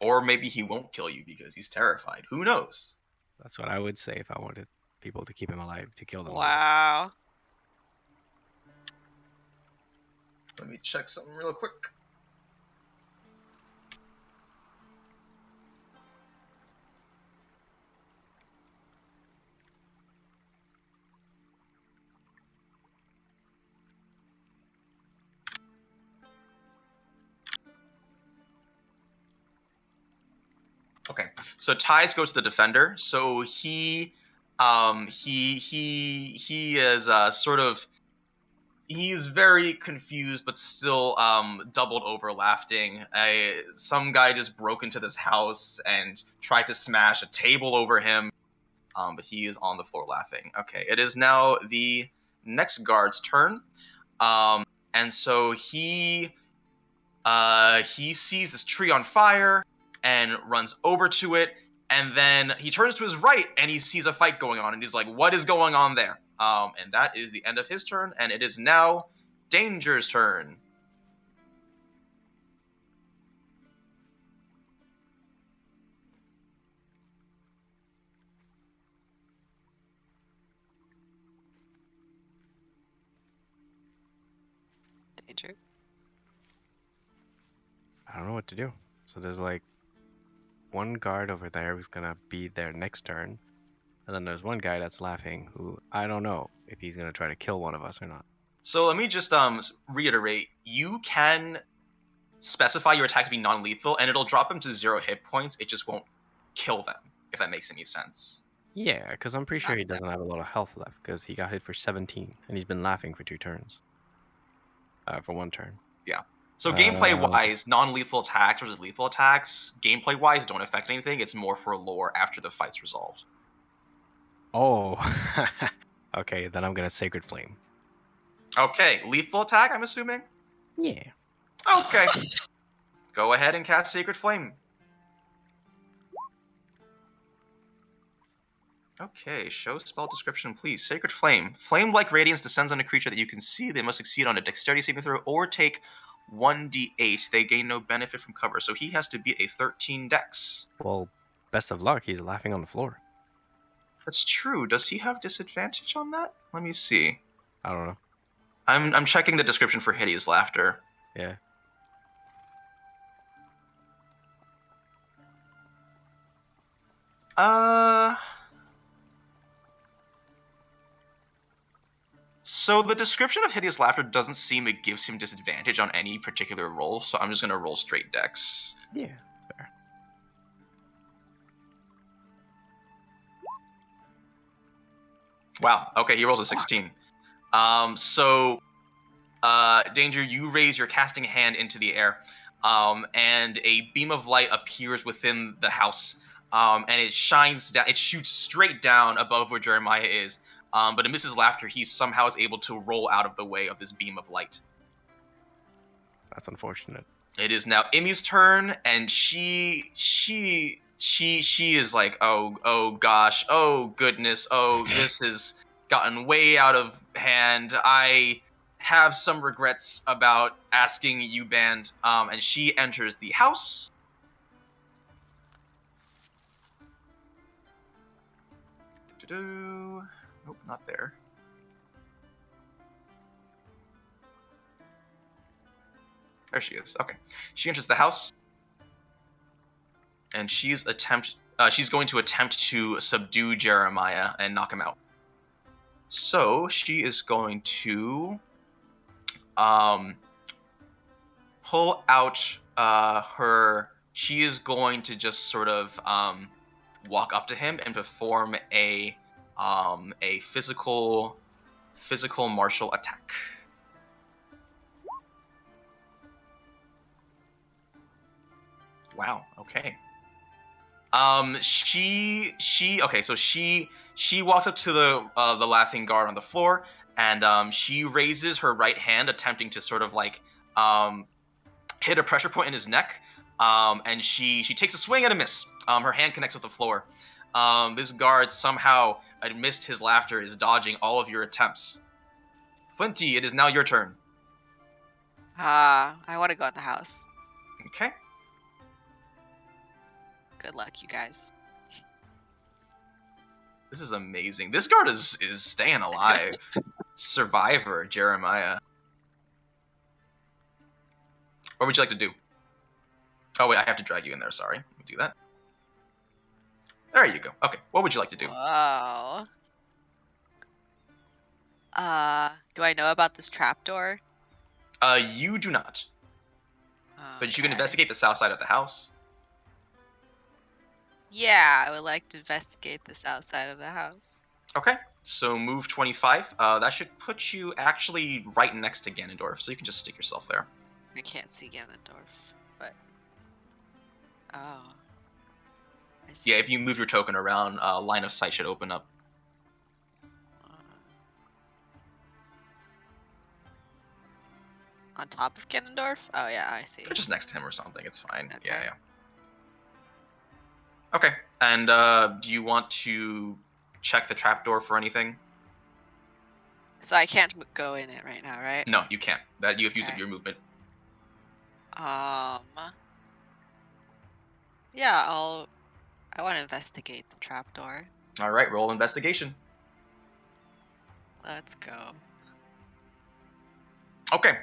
Or maybe he won't kill you because he's terrified. Who knows? That's what I would say if I wanted people to keep him alive, to kill them. Wow. Let me check something real quick. Okay, so ties go to the defender. So he is he's very confused, but still doubled over laughing. Some guy just broke into this house and tried to smash a table over him, but he is on the floor laughing. Okay, it is now the next guard's turn, and so he sees this tree on fire and runs over to it, and then he turns to his right and he sees a fight going on, and he's like, what is going on there? And that is the end of his turn, and it is now Danger's turn. Danger. I don't know what to do. So there's like one guard over there who's gonna be there next turn, and then there's one guy that's laughing who I don't know if he's gonna try to kill one of us or not. So let me just reiterate. You can specify your attack to be non-lethal, and it'll drop them to 0 hit points. It just won't kill them, if that makes any sense. Yeah, because I'm pretty sure he doesn't have a lot of health left because he got hit for 17, and he's been laughing for 2 turns. For 1 turn. Yeah. So gameplay-wise, non-lethal attacks versus lethal attacks, gameplay-wise, don't affect anything. It's more for lore after the fight's resolved. Oh. Okay, then I'm gonna Sacred Flame. Okay, lethal attack, I'm assuming? Yeah. Okay. Go ahead and cast Sacred Flame. Okay, show spell description, please. Sacred Flame. Flame-like radiance descends on a creature that you can see. They must succeed on a dexterity saving throw or take 1d8. They gain no benefit from cover, so he has to beat a 13 dex. Well, best of luck. He's laughing on the floor. That's true. Does he have disadvantage on that? Let me see. I don't know. I'm checking the description for hideous laughter. Yeah. So the description of hideous laughter doesn't seem it gives him disadvantage on any particular roll, so I'm just gonna roll straight dex. Yeah, fair. Wow. Okay, he rolls a 16. Danger, you raise your casting hand into the air, and a beam of light appears within the house, and it shines down. It shoots straight down above where Jeremiah is, but in Mrs. Laughter, he somehow is able to roll out of the way of this beam of light. That's unfortunate. It is now Emmy's turn, and she is like, oh gosh, oh goodness, oh this has gotten way out of hand. I have some regrets about asking you banned. And she enters the house. Nope, not there. There she is. Okay. She enters the house. and she's going to attempt to subdue Jeremiah and knock him out. So she is going to pull out her. She is going to just sort of walk up to him and perform a physical martial attack. Wow. Okay. She walks up to the laughing guard on the floor, and she raises her right hand, attempting to sort of like hit a pressure point in his neck. And she takes a swing and a miss. Her hand connects with the floor. This guard somehow, amidst his laughter, is dodging all of your attempts. Flinty, it is now your turn. I want to go in the house. Okay. Good luck, you guys. This is amazing. This guard is staying alive. Survivor, Jeremiah. What would you like to do? Oh, wait, I have to drag you in there. Sorry. Let me do that. There you go. Okay, what would you like to do? Whoa. Do I know about this trapdoor? You do not. But you can investigate the south side of the house. Yeah, I would like to investigate the south side of the house. Okay, so move 25. That should put you actually right next to Ganondorf, so you can just stick yourself there. I can't see Ganondorf, but... Oh. I see. Yeah, if you move your token around, line of sight should open up. On top of Ganondorf? Oh, yeah, I see. Or just next to him or something, it's fine. Okay. Yeah. Okay, and do you want to check the trapdoor for anything? So I can't go in it right now, right? No, you can't. That you have used Okay. up your movement. Yeah, I want to investigate the trapdoor. All right, roll investigation. Let's go. Okay.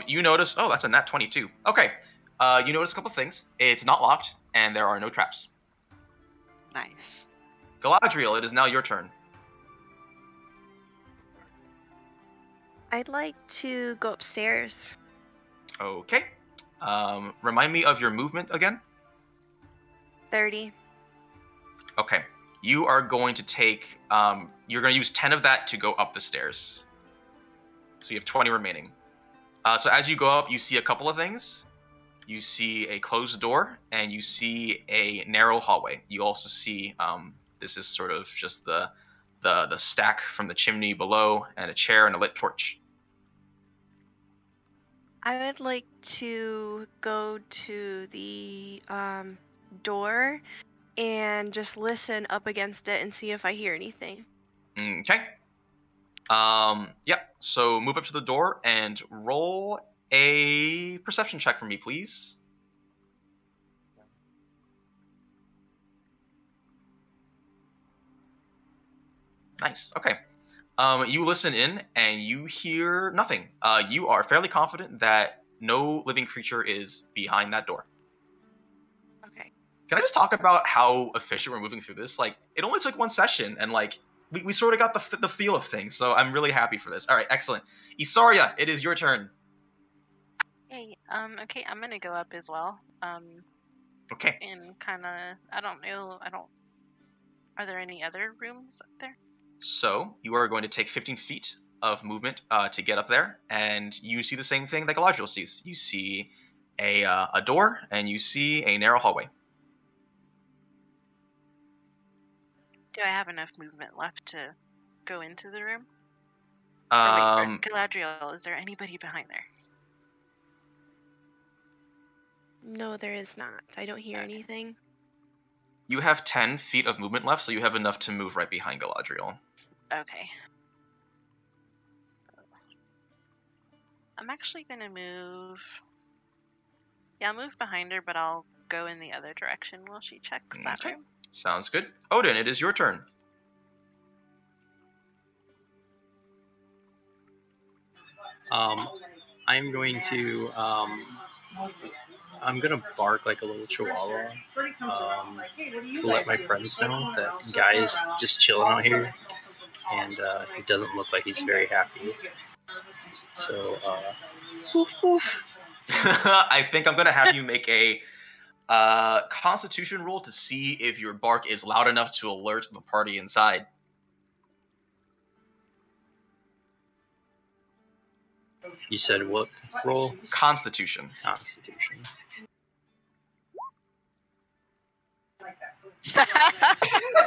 You notice... Oh, that's a nat 22. Okay. You notice a couple things. It's not locked, and there are no traps. Nice. Galadriel, it is now your turn. I'd like to go upstairs. Okay. Remind me of your movement again. 30. Okay. You are going to take... you're going to use 10 of that to go up the stairs. So you have 20 remaining. So as you go up, you see a couple of things. You see a closed door, and you see a narrow hallway. You also see... this is sort of just the stack from the chimney below, and a chair and a lit torch. I would like to go to the door and just listen up against it and see if I hear anything. Okay. Yep. So move up to the door and roll a perception check for me, please. Nice. Okay. You listen in and you hear nothing. You are fairly confident that no living creature is behind that door. Okay. Can I just talk about how efficient we're moving through this? Like, it only took one session, and like we sort of got the feel of things. So I'm really happy for this. All right, excellent. Isarya, it is your turn. Hey, okay, I'm gonna go up as well. Okay. And kind of, are there any other rooms up there? So you are going to take 15 feet of movement to get up there, and you see the same thing that Galadriel sees. You see a door, and you see a narrow hallway. Do I have enough movement left to go into the room? Galadriel, is there anybody behind there? No, there is not. I don't hear anything. You have 10 feet of movement left, so you have enough to move right behind Galadriel. Okay. So, I'm actually going to move... Yeah, I'll move behind her, but I'll go in the other direction while she checks that room. Sounds good. Odin, it is your turn. I'm going to I'm gonna bark like a little chihuahua to let my friends know that Guy is just chilling out here, and he doesn't look like he's very happy. So, I think I'm gonna have you make a Constitution roll to see if your bark is loud enough to alert the party inside. You said what roll? Constitution. Constitution.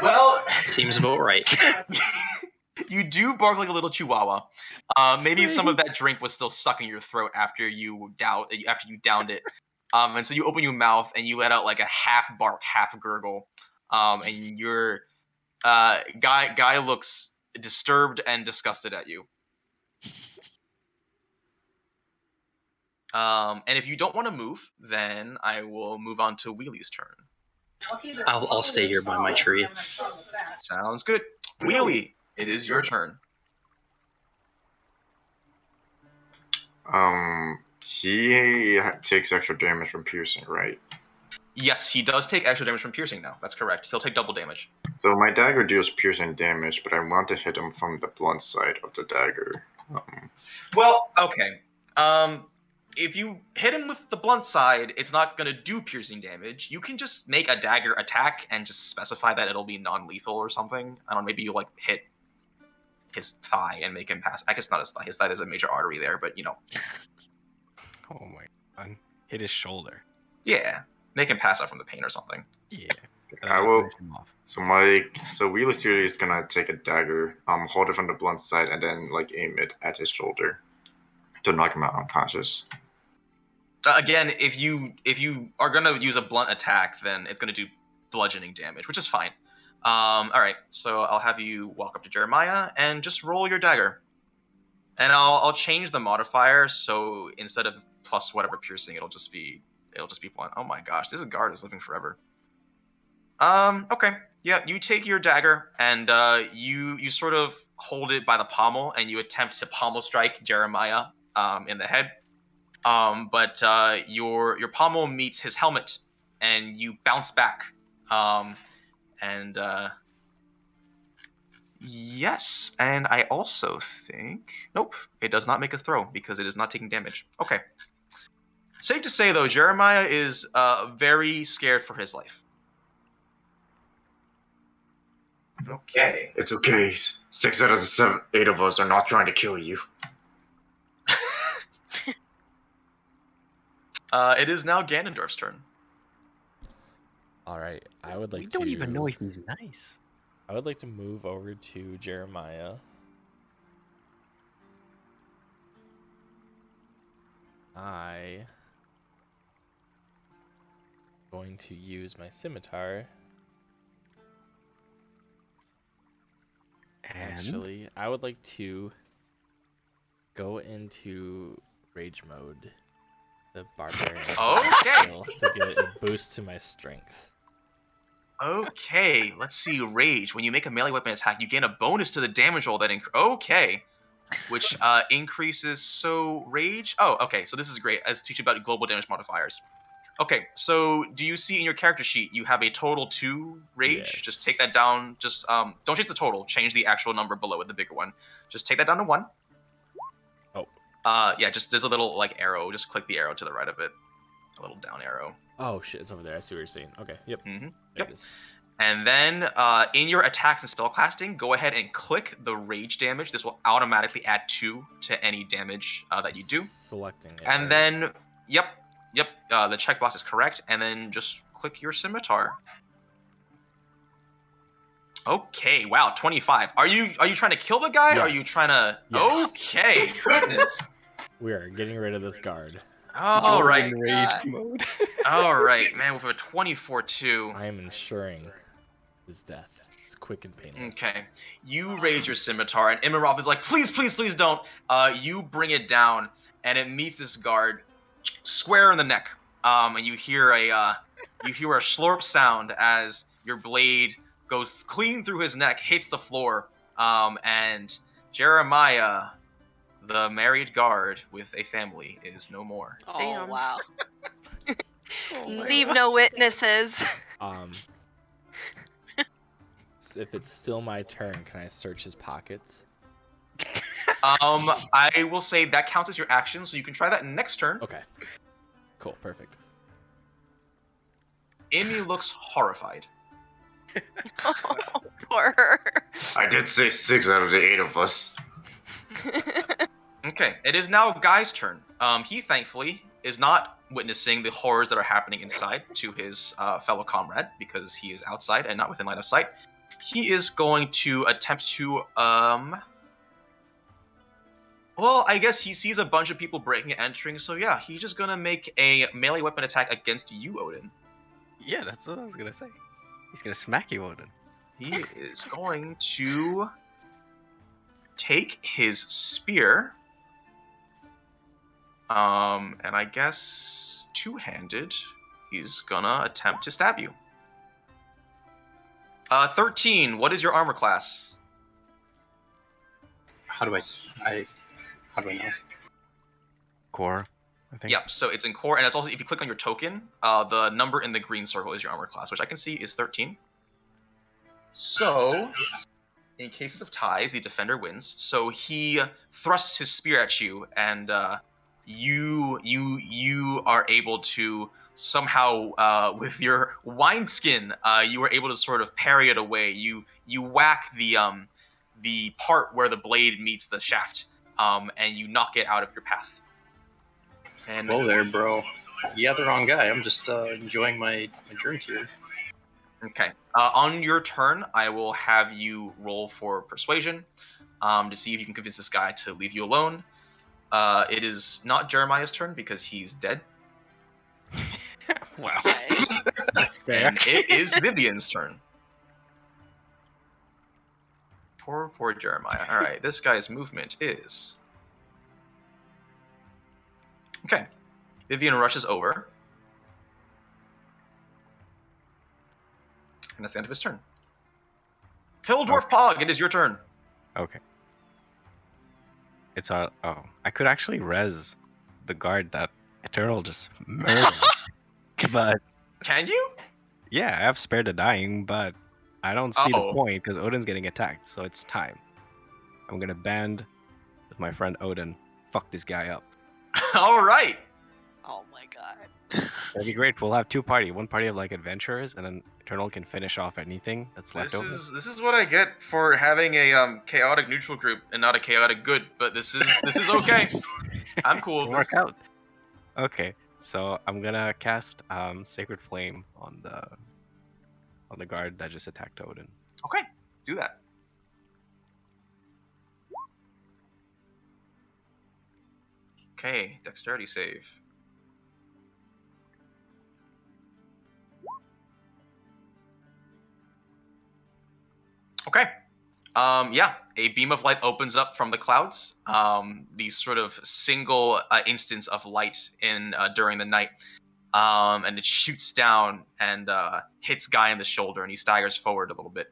Well, seems about right. You do bark like a little chihuahua. Maybe some of that drink was still stuck in your throat after you downed it. And so you open your mouth and you let out like a half bark, half gurgle. And your guy looks disturbed and disgusted at you. And if you don't want to move, then I will move on to Wheely's turn. I'll stay here by my tree. Sounds good. Wheelie, it is your turn. He takes extra damage from piercing, right? Yes, he does take extra damage from piercing now. That's correct. He'll take double damage. So my dagger deals piercing damage, but I want to hit him from the blunt side of the dagger. Well, okay. If you hit him with the blunt side, it's not going to do piercing damage. You can just make a dagger attack and just specify that it'll be non-lethal or something. I don't know, maybe you like hit his thigh and make him pass. I guess not his thigh. His thigh is a major artery there, but you know. Oh my god. Hit his shoulder. Yeah. Make him pass out from the pain or something. Yeah. I will. So Wheeler's Theory is gonna take a dagger, hold it from the blunt side, and then like aim it at his shoulder to knock him out unconscious. Again, if you are gonna use a blunt attack, then it's gonna do bludgeoning damage, which is fine. All right, so I'll have you walk up to Jeremiah and just roll your dagger, and I'll change the modifier so instead of plus whatever piercing, it'll just be blunt. Oh my gosh, this guard is living forever. Okay, yeah, you take your dagger and you sort of hold it by the pommel and you attempt to pommel strike Jeremiah in the head. But your pommel meets his helmet, and you bounce back. Yes, and I also think... Nope, it does not make a throw, because it is not taking damage. Okay. Safe to say, though, Jeremiah is very scared for his life. Okay. It's okay. 6 out of the 8 of us are not trying to kill you. It is now Ganondorf's turn. All right, I would like We don't even know if he's nice. I would like to move over to Jeremiah. I going to use my scimitar. And Actually, I would like to go into rage mode. The Barbarian. Okay. To get a boost to my strength. Okay, let's see. Rage. When you make a melee weapon attack, you gain a bonus to the damage roll that okay. Which increases, so rage? Oh, okay, so this is great. Let's teach you about global damage modifiers. Okay, so do you see in your character sheet you have a total 2 rage? Yes. Just take that down. Just don't change the total. Change the actual number below it, the bigger one. Just take that down to 1. Oh. Yeah, just there's a little like arrow. Just click the arrow to the right of it. A little down arrow. Oh shit, it's over there. I see what you're saying. Okay, yep. Mm-hmm. There it is. And then in your attacks and spellcasting, go ahead and click the rage damage. This will automatically add 2 to any damage that you do. Selecting it. And right? then, yep, the checkbox is correct. And then just click your scimitar. Okay, wow, 25. Are you trying to kill the guy? Or are you Yes. trying to? Yes. Okay, goodness. We are getting rid of this guard. All right, rage mode. all right, man. With a 24-2. I am ensuring his death. It's quick and painless. Okay, you raise your scimitar, and Imirov is like, please, please, please don't. You bring it down, and it meets this guard square in the neck. And you hear a slurp sound as your blade goes clean through his neck, hits the floor. And Jeremiah, The married guard with a family is no more. Oh, Damn. wow. Leave no witnesses. If it's still my turn, can I search his pockets? I will say that counts as your action, so you can try that next turn. Okay. Cool. Perfect. Amy looks horrified. Oh, poor her. I did say 6 out of the 8 of us. Okay, it is now Guy's turn. He thankfully is not witnessing the horrors that are happening inside to his fellow comrade because he is outside and not within line of sight. He is going to attempt to well, I guess he sees a bunch of people breaking and entering, so yeah, he's just gonna make a melee weapon attack against you, Odin. Yeah, that's what I was gonna say. He's gonna smack you, Odin. He is going to take his spear, and I guess two-handed, he's gonna attempt to stab you. 13, what is your armor class? How do I know? Core, I think. Yep, so it's in core, and it's also, if you click on your token, the number in the green circle is your armor class, which I can see is 13. So, in cases of ties, the defender wins. So he thrusts his spear at you, and you are able to somehow, with your wineskin, you were able to sort of parry it away. You whack the part where the blade meets the shaft, and you knock it out of your path. And Whoa there, bro. Yeah, the wrong guy. I'm just enjoying my drink here. Okay. On your turn, I will have you roll for persuasion to see if you can convince this guy to leave you alone. It is not Jeremiah's turn because he's dead. Wow. Okay. That's fair. And it is Vivian's turn. Poor Jeremiah. All right, this guy's movement is... Okay. Vivian rushes over. And that's the end of his turn. Dwarf Pog, it is your turn. Okay. It's all. Oh, I could actually res the guard that Eternal just murdered. But Can you? yeah, I have spared the dying, but I don't see Oh. the point because Odin's getting attacked, so it's time. I'm gonna band with my friend Odin. Fuck this guy up. All right. Oh my god. That'd be great. We'll have two party. One party of like adventurers, and then Eternal can finish off anything that's left over. This is what I get for having a chaotic neutral group and not a chaotic good. But this is okay. I'm cool with Work this. out. Okay, so I'm gonna cast Sacred Flame on the guard that just attacked Odin. Okay, do that. Okay, dexterity save. Okay. Yeah, a beam of light opens up from the clouds. These sort of single instance of light in during the night, and it shoots down and hits Guy in the shoulder, and he staggers forward a little bit.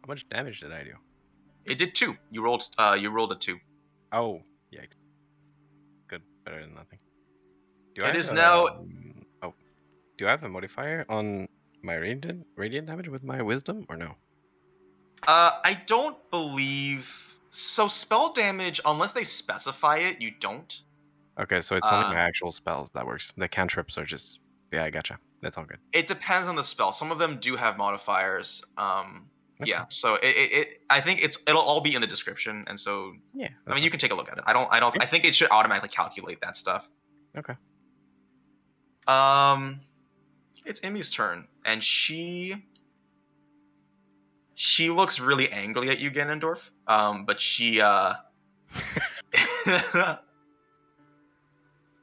How much damage did I do? It did 2. You rolled a 2. Oh, yikes. Good, better than nothing. Do It I is have now- Oh, do I have a modifier on my radiant damage with my wisdom or no? I don't believe so. Spell damage, unless they specify it, you don't. Okay, so it's only my actual spells that works. The cantrips are just yeah, I gotcha. That's all good. It depends on the spell. Some of them do have modifiers. Okay. Yeah. So I think it'll all be in the description, and so Yeah. I mean you can take a look at it. I think it should automatically calculate that stuff. Okay. It's Emmy's turn, and she looks really angrily at you, Ganondorf. But she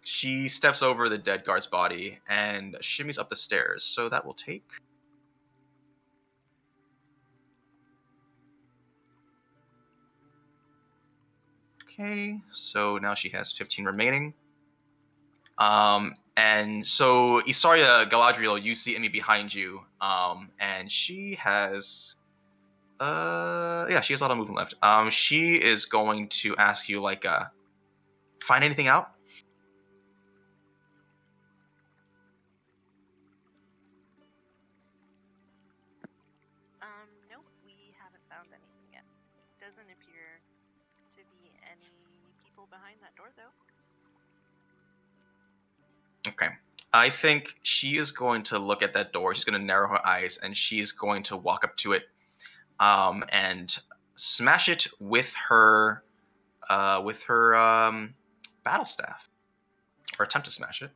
she steps over the dead guard's body and shimmies up the stairs. So that will take. Okay, so now she has 15 remaining. And so Isarya, Galadriel, you see Emmy behind you, and she has Yeah, she has a lot of movement left. She is going to ask you, like, find anything out? Nope, we haven't found anything yet. Doesn't appear to be any people behind that door, though. Okay. I think she is going to look at that door. She's going to narrow her eyes, and she's going to walk up to it, and smash it with her battle staff, or attempt to smash it.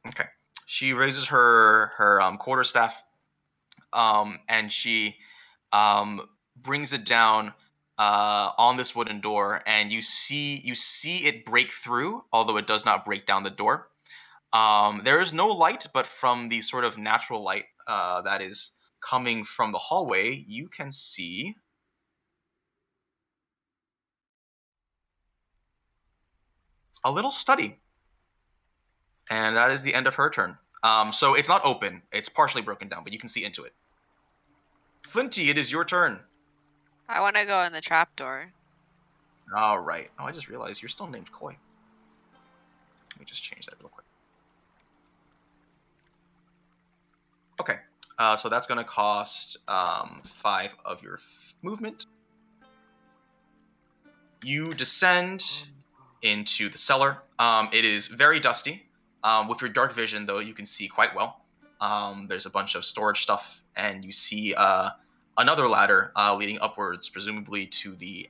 Okay. She raises her quarterstaff, and she brings it down on this wooden door, and you see it break through, although it does not break down the door. There is no light, but from the sort of natural light that is coming from the hallway, you can see a little study. And that is the end of her turn. So it's not open. It's partially broken down, but you can see into it. Flinty, it is your turn. I want to go in the trapdoor. All right. Oh, I just realized you're still named Koi. Let me just change that real quick. Okay. So that's going to cost 5 of your movement. You descend into the cellar. It is very dusty. With your dark vision, though, you can see quite well. There's a bunch of storage stuff, and you see another ladder leading upwards, presumably to the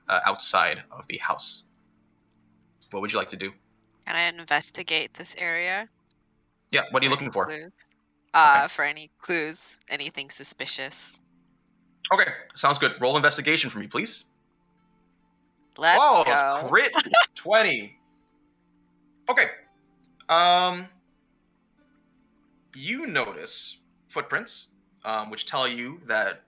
outside of the house. What would you like to do? Can I investigate this area? Yeah, what are you looking for? Clues? Okay. For any clues, anything suspicious. Okay, sounds good. Roll investigation for me, please. Let's go. Crit 20. Okay. You notice footprints, which tell you that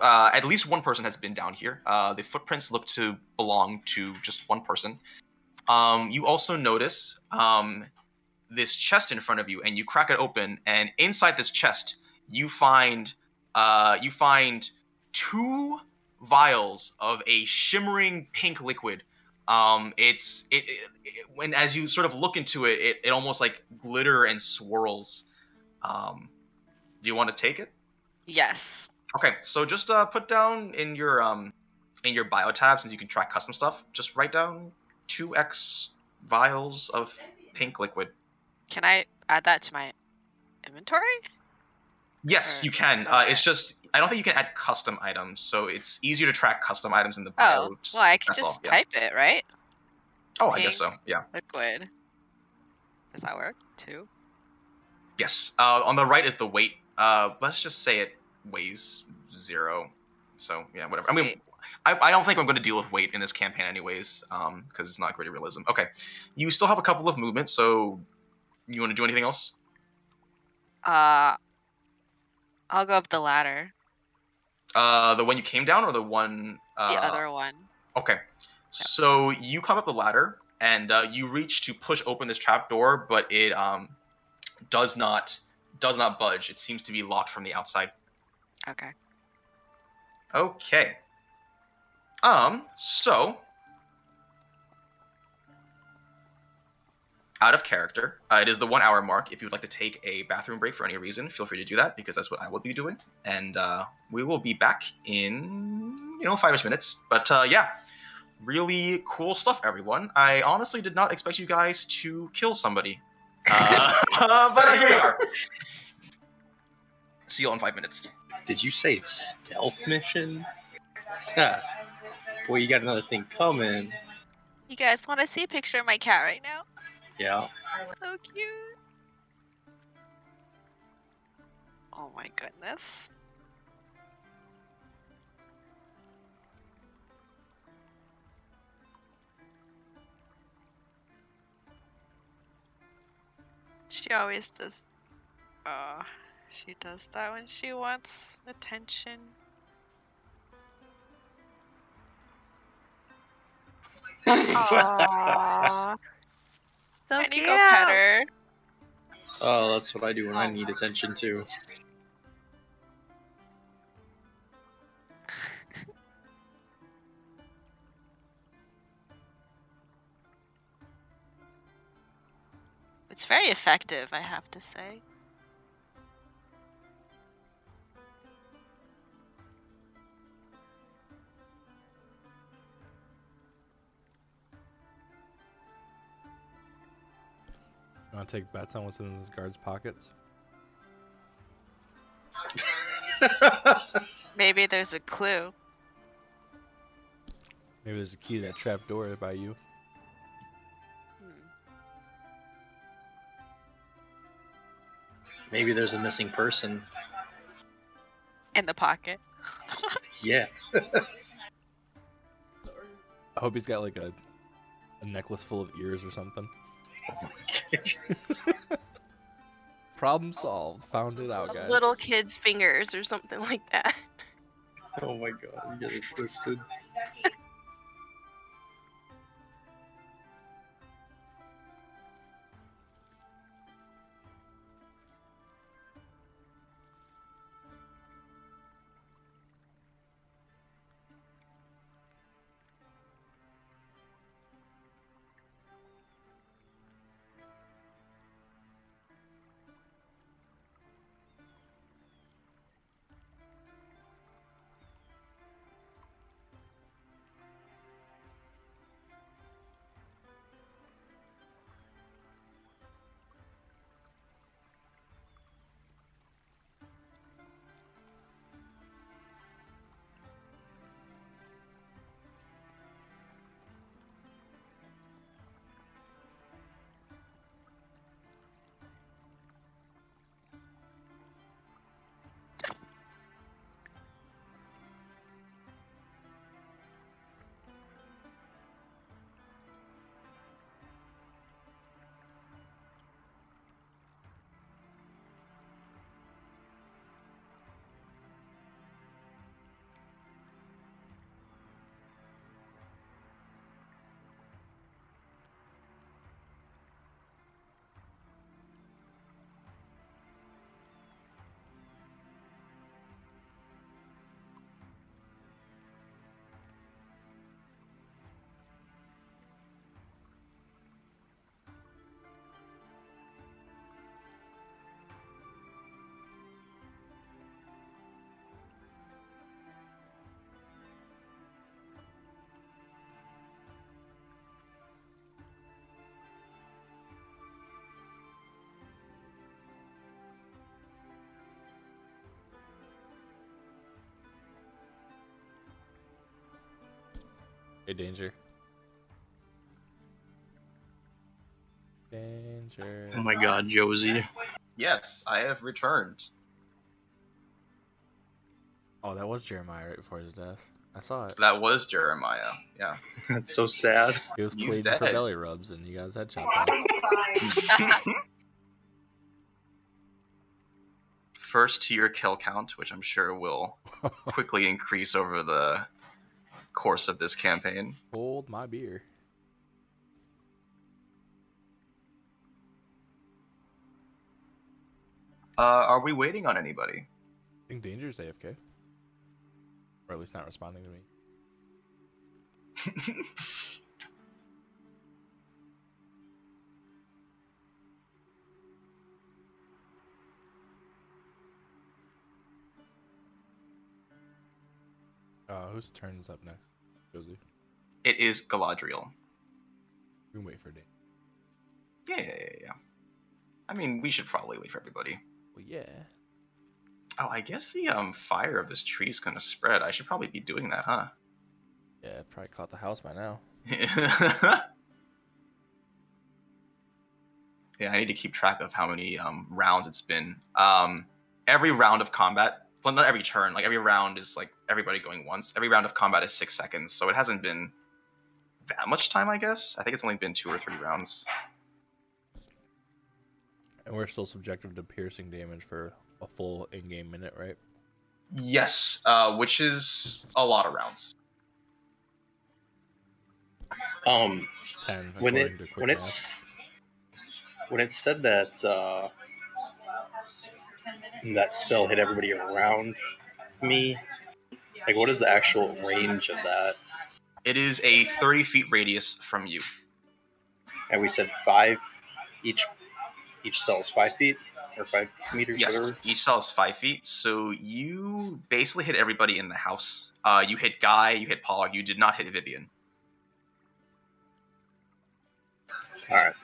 at least one person has been down here. The footprints look to belong to just one person. You also notice this chest in front of you, and you crack it open, and inside this chest, you find 2 vials of a shimmering pink liquid. When as you sort of look into it, it almost like glitter and swirls. Do you want to take it? Yes. Okay, so just put down in your bio tab, since you can track custom stuff, just write down 2x vials of pink liquid. Can I add that to my inventory? Yes, you can. Okay. It's just I don't think you can add custom items, so it's easier to track custom items in the bio. Oh, well, I can That's just all, yeah. type it, right? Oh, I guess so. Yeah. Liquid. Does that work too? Yes. On the right is the weight. Let's just say it weighs 0. So yeah, whatever. Sweet. I mean, I don't think I'm going to deal with weight in this campaign anyways, because it's not great realism. Okay, you still have a couple of movements, so you want to do anything else? I'll go up the ladder. The one you came down, or the one? The other one. Okay, so you come up the ladder, and you reach to push open this trap door, but it does not budge. It seems to be locked from the outside. Okay. Okay. So out of character, it is the 1 hour mark. If you would like to take a bathroom break for any reason, feel free to do that, because that's what I will be doing. And we will be back in 5-ish minutes. But yeah, really cool stuff, everyone. I honestly did not expect you guys to kill somebody. But here we are. See you all in 5 minutes. Did you say stealth mission? Yeah. Boy, you got another thing coming. You guys want to see a picture of my cat right now? Yeah. So cute. Oh my goodness. She always does. She does that when she wants attention. Aww. So I need to cute. go pet her. Oh, that's what I do when I need attention too. It's very effective, I have to say. You want to take bets on what's in this guard's pockets? Maybe there's a clue. Maybe there's a key to that trap door by you. Maybe there's a missing person. In the pocket. Yeah. I hope he's got like a necklace full of ears or something. Problem solved. Found it out, guys. Little kid's fingers or something like that. Oh my god, you get it twisted. Hey, Danger. Danger. Oh my god, Josie. Yes, I have returned. Oh, that was Jeremiah right before his death. I saw it. That was Jeremiah. Yeah. That's so sad. He was He's pleading for dead. belly rubs, and you got his head chopped off. First to your kill count, which I'm sure will quickly increase over the course of this campaign. Hold my beer. Are we waiting on anybody? I think Danger's AFK. Or at least not responding to me. Whose turn is up next? Josie. It is Galadriel. We can wait for Danger. Yeah. I mean, we should probably wait for everybody. Well, yeah. Oh, I guess the fire of this tree is gonna spread. I should probably be doing that, huh? Yeah, probably caught the house by now. Yeah, I need to keep track of how many rounds it's been. Every round of combat, well, not every turn, like every round is like everybody going once. Every round of combat is 6 seconds, so it hasn't been that much time, I guess. I think it's only been 2 or 3 rounds. And we're still subjected to piercing damage for a full in-game minute, right? Yes, which is a lot of rounds. 10. When according to quick math. it said that that spell hit everybody around me? Like, what is the actual range of that? It is a 30 feet radius from you. And we said 5 each cell is 5 feet or 5 meters, Yes, whatever. each cell is 5 feet. So you basically hit everybody in the house. You hit Guy, you hit Pollock. You did not hit Vivian. All right.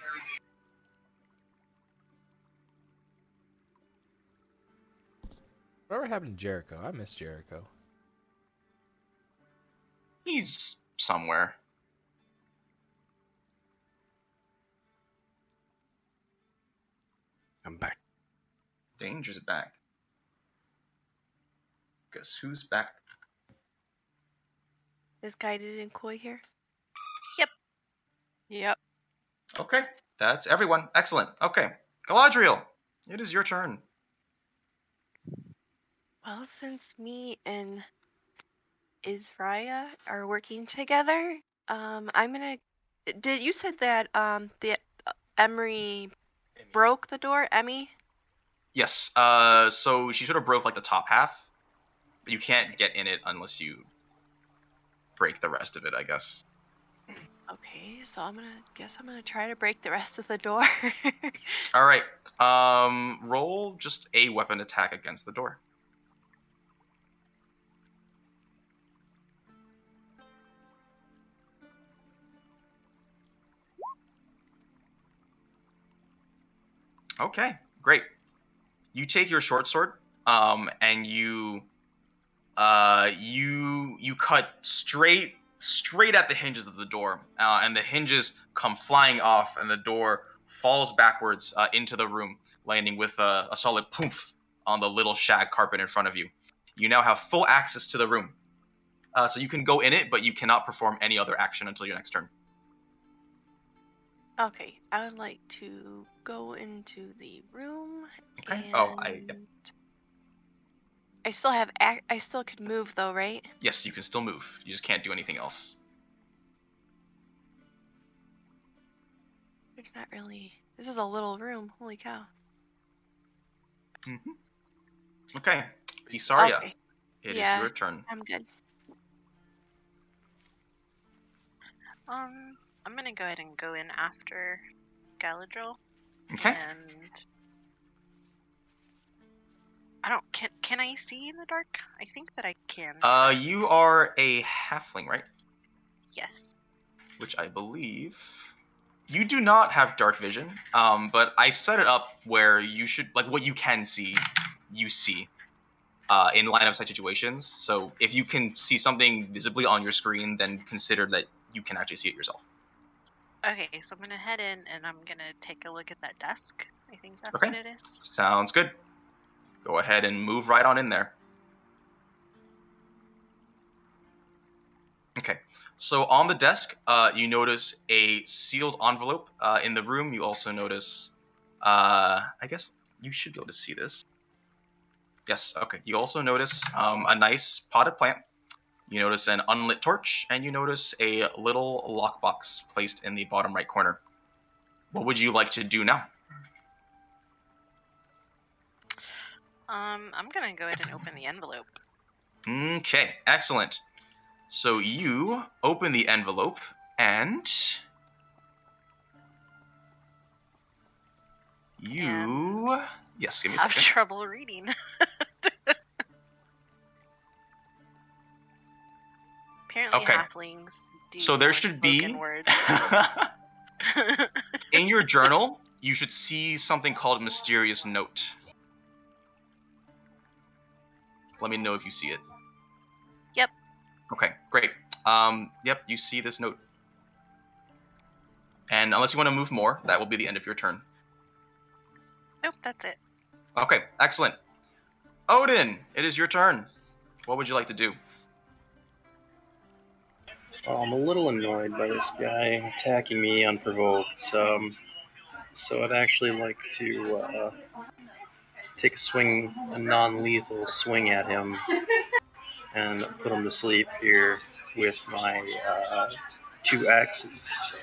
Whatever happened to Jericho? I miss Jericho. He's somewhere. I'm back. Danger's back. Guess who's back? Is Guided and Koi here? Yep. Okay, that's everyone. Excellent. Okay, Galadriel, it is your turn. Well, since me and Isarya are working together, I'm gonna. Did you said that the Emery broke the door, Emmy? Yes. So she sort of broke like the top half, but you can't get in it unless you break the rest of it, I guess. Okay, so I'm gonna try to break the rest of the door. All right. Roll just a weapon attack against the door. Okay, great. You take your short sword, and you cut straight at the hinges of the door, and the hinges come flying off, and the door falls backwards into the room, landing with a solid poof on the little shag carpet in front of you. You now have full access to the room, so you can go in it, but you cannot perform any other action until your next turn. Okay, I would like to go into the room. Okay. And I still have. I still could move though, right? Yes, you can still move. You just can't do anything else. There's not really. This is a little room. Holy cow. Mm-hmm. Okay, Isarya, Okay. it is your turn. I'm good. I'm gonna go ahead and go in after Galadriel. Okay. And I don't. Can I see in the dark? I think that I can. You are a halfling, right? Yes. Which I believe you do not have dark vision. But I set it up where you should, like, what you can see, you see in line of sight situations. So if you can see something visibly on your screen, then consider that you can actually see it yourself. Okay, so I'm gonna head in and I'm gonna take a look at that desk. I think that's Okay. what it is. Sounds good. Go ahead and move right on in there. Okay. So on the desk, you notice a sealed envelope. In the room, you also notice, I guess you should be able to see this. Yes, okay. You also notice a nice potted plant. You notice an unlit torch, and you notice a little lockbox placed in the bottom right corner. What would you like to do now? I'm gonna go ahead and open the envelope. Okay, excellent. So you open the envelope, and you... Yes, give me a have second. trouble reading. Apparently, Okay. halflings do. So there more should spoken be... words. In your journal, you should see something called Mysterious Note. Let me know if you see it. Yep. Okay, great. Yep, you see this note. And unless you want to move more, that will be the end of your turn. Nope, that's it. Okay, excellent. Odin, it is your turn. What would you like to do? Well, I'm a little annoyed by this guy attacking me unprovoked. So I'd actually like to take a non-lethal swing at him and put him to sleep here with my 2 axes.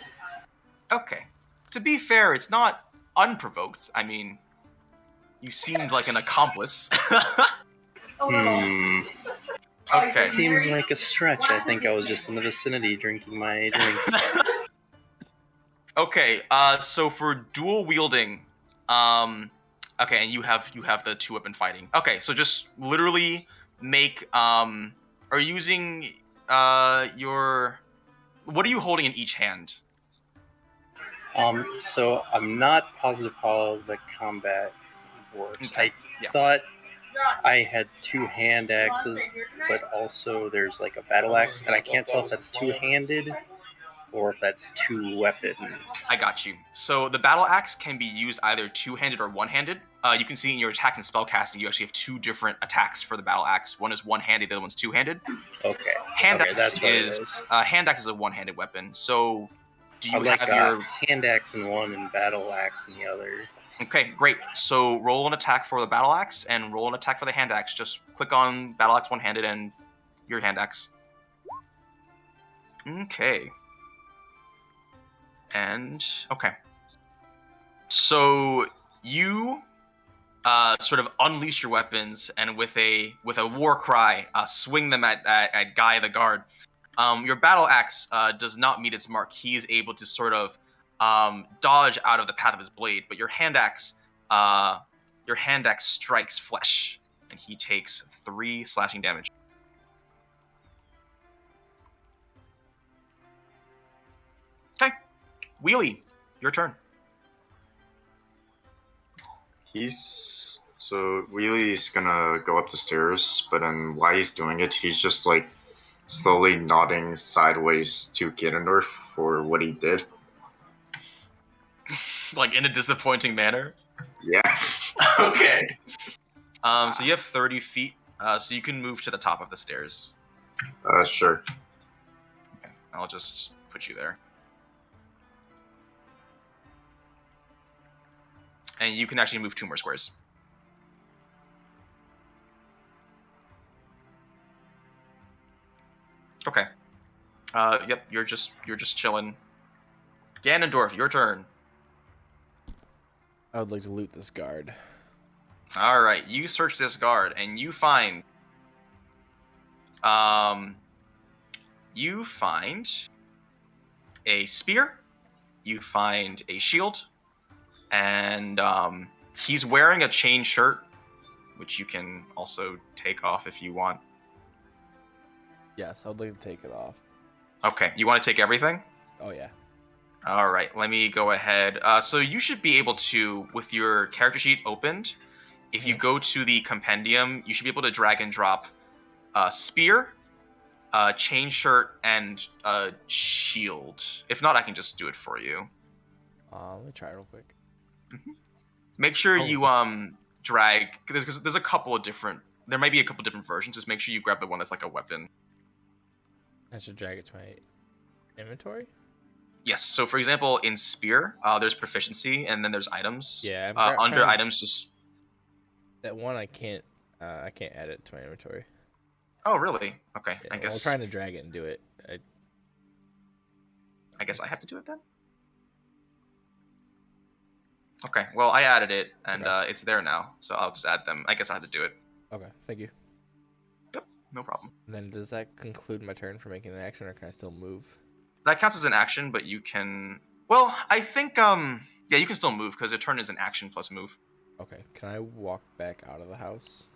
Okay. To be fair, it's not unprovoked. I mean, You seemed like an accomplice. Hmm. Okay. Seems like a stretch. I think I was just in the vicinity drinking my drinks. Okay. So for dual wielding, okay, and you have the 2-weapon fighting. Okay, so just literally make are you using your what are you holding in each hand? So I'm not positive how the combat works. Okay, I yeah. thought I had 2 hand axes, but also there's like a battle axe, and I can't tell if that's 2-handed or if that's 2-weapon. I got you. So the battle axe can be used either 2-handed or 1-handed. You can see in your attack and spell casting, you actually have 2 different attacks for the battle axe. One is 1-handed, the other one's 2-handed. Okay. Hand Okay, axe that's what it is is. hand axe is a 1-handed weapon. So do you I like have your hand axe in one and battle axe in the other. Okay, great. So roll an attack for the battle axe and roll an attack for the hand axe. Just click on battle axe 1-handed and your hand axe. Okay. And okay. So you sort of unleash your weapons and with a war cry, swing them at Guy the guard. Your battle axe does not meet its mark. He is able to sort of dodge out of the path of his blade, but your hand axe strikes flesh, and he takes 3 slashing damage. Okay, Wheelie, your turn. So Wheelie's gonna go up the stairs, but then while he's doing it, he's just like slowly nodding sideways to Ganondorf for what he did. Like in a disappointing manner. Yeah. Okay. So you have 30 feet, so you can move to the top of the stairs. Sure. Okay, I'll just put you there. And you can actually move 2 more squares. Okay. Yep, you're just chilling. Ganondorf, your turn. I would like to loot this guard. All right, you search this guard and you find a spear, you find a shield, and he's wearing a chain shirt, which you can also take off if you want. Yes, I would like to take it off. Okay, you want to take everything? Oh yeah. All right, let me go ahead. So you should be able to, with your character sheet opened, if you go to the compendium, you should be able to drag and drop spear, chain shirt, and shield. If not, I can just do it for you. Let me try real quick. Mm-hmm. Make sure you drag, because there's a couple of different, there might be a couple different versions. Just make sure you grab the one that's like a weapon. I should drag it to my inventory? Yes. So, for example, in spear, there's proficiency, and then there's items. Yeah. Under items, just that one I can't add it to my inventory. Oh, really? Okay. Yeah, I guess I'm trying to drag it and do it. I guess I have to do it then. Okay. Well, I added it, and it's there now, so I'll just add them. I guess I have to do it. Okay. Thank you. Yep. No problem. And then does that conclude my turn for making an action, or can I still move? That counts as an action, but you can. Well, I think yeah, you can still move because a turn is an action plus move. Okay. Can I walk back out of the house?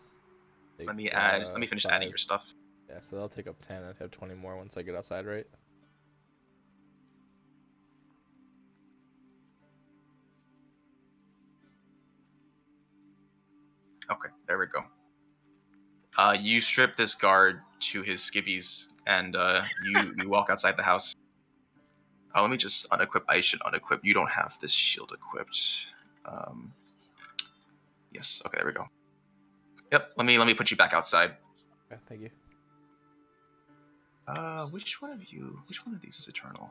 Let me add. Let me finish adding your stuff. Yeah, so that'll take up 10. I'd have 20 more once I get outside, right? Okay, there we go. You strip this guard to his skivvies, and you walk outside the house. Let me just unequip. I should unequip. You don't have this shield equipped. Yes. Okay, there we go. Yep. Let me put you back outside. Okay, thank you. Which one of these is eternal?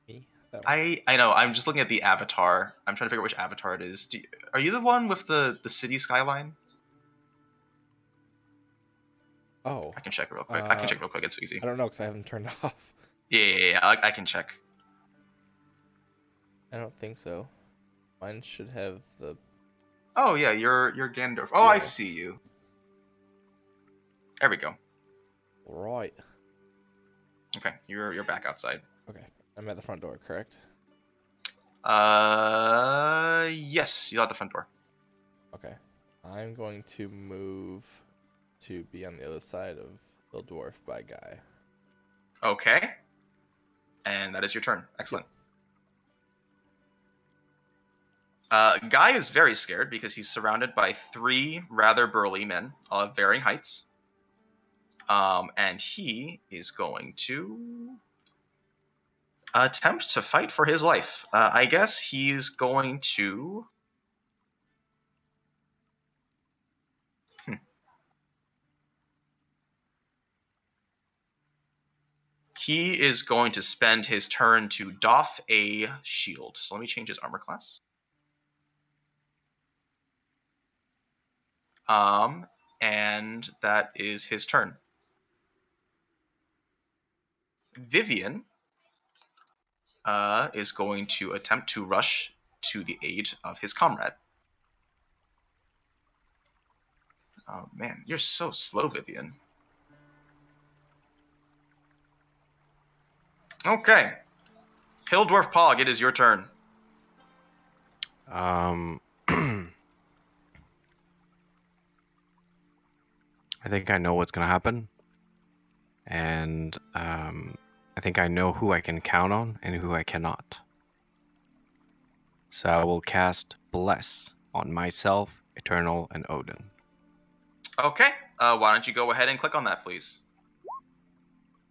Me? I know. I'm just looking at the avatar. I'm trying to figure out which avatar it is. Are you the one with the city skyline? Oh. I can check real quick. It's easy. I don't know because I haven't turned off. Yeah. I can check. I don't think so. Mine should have the Oh yeah, you're Ganondorf. Oh, I Yeah. see you. There we go. Right. Okay, you're back outside. Okay. I'm at the front door, correct? Yes, you're at the front door. Okay. I'm going to move to be on the other side of the dwarf by Guy. Okay. And that is your turn. Excellent. Guy is very scared because he's surrounded by 3 rather burly men of varying heights. And he is going to attempt to fight for his life. I guess he's going to... He is going to spend his turn to doff a shield. So let me change his armor class. And that is his turn. Vivian is going to attempt to rush to the aid of his comrade. Oh man, you're so slow, Vivian. Okay. Hill Dwarf Pog, it is your turn. I think I know what's gonna happen, and I think I know who I can count on and who I cannot. So I will cast Bless on myself, Eternal, and Odin. Okay. Why don't you go ahead and click on that, please?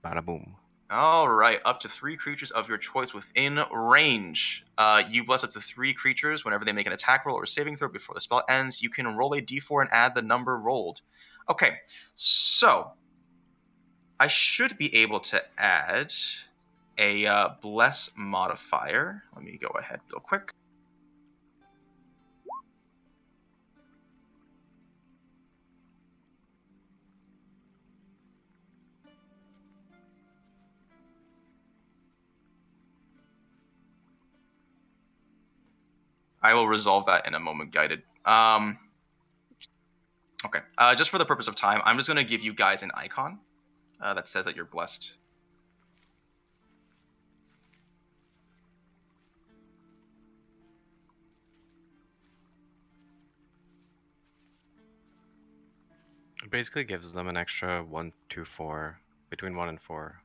Bada boom. All right, up to 3 creatures of your choice within range. You bless up to 3 creatures whenever they make an attack roll or saving throw before the spell ends. You can roll a d4 and add the number rolled. Okay, so I should be able to add a bless modifier. Let me go ahead real quick. I will resolve that in a moment, guided. Okay, just for the purpose of time, I'm just going to give you guys an icon that says that you're blessed. It basically gives them an extra 1, 2, 4, between 1 and 4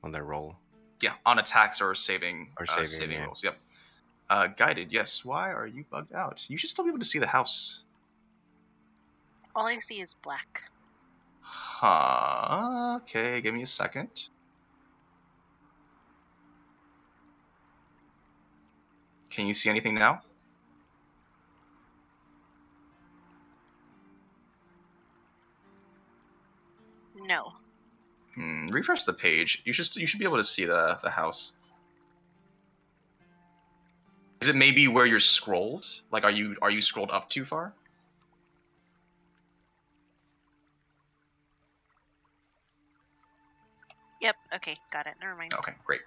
on their roll. Yeah, on attacks or saving Yeah. rolls. Yep. Guided, yes. Why are you bugged out? You should still be able to see the house. All I see is black. Huh. Okay, give me a second. Can you see anything now? No. Refresh the page. You should be able to see the house. Is it maybe where you're scrolled? Like, are you scrolled up too far? Yep. Okay. Got it. Never mind. Okay, great.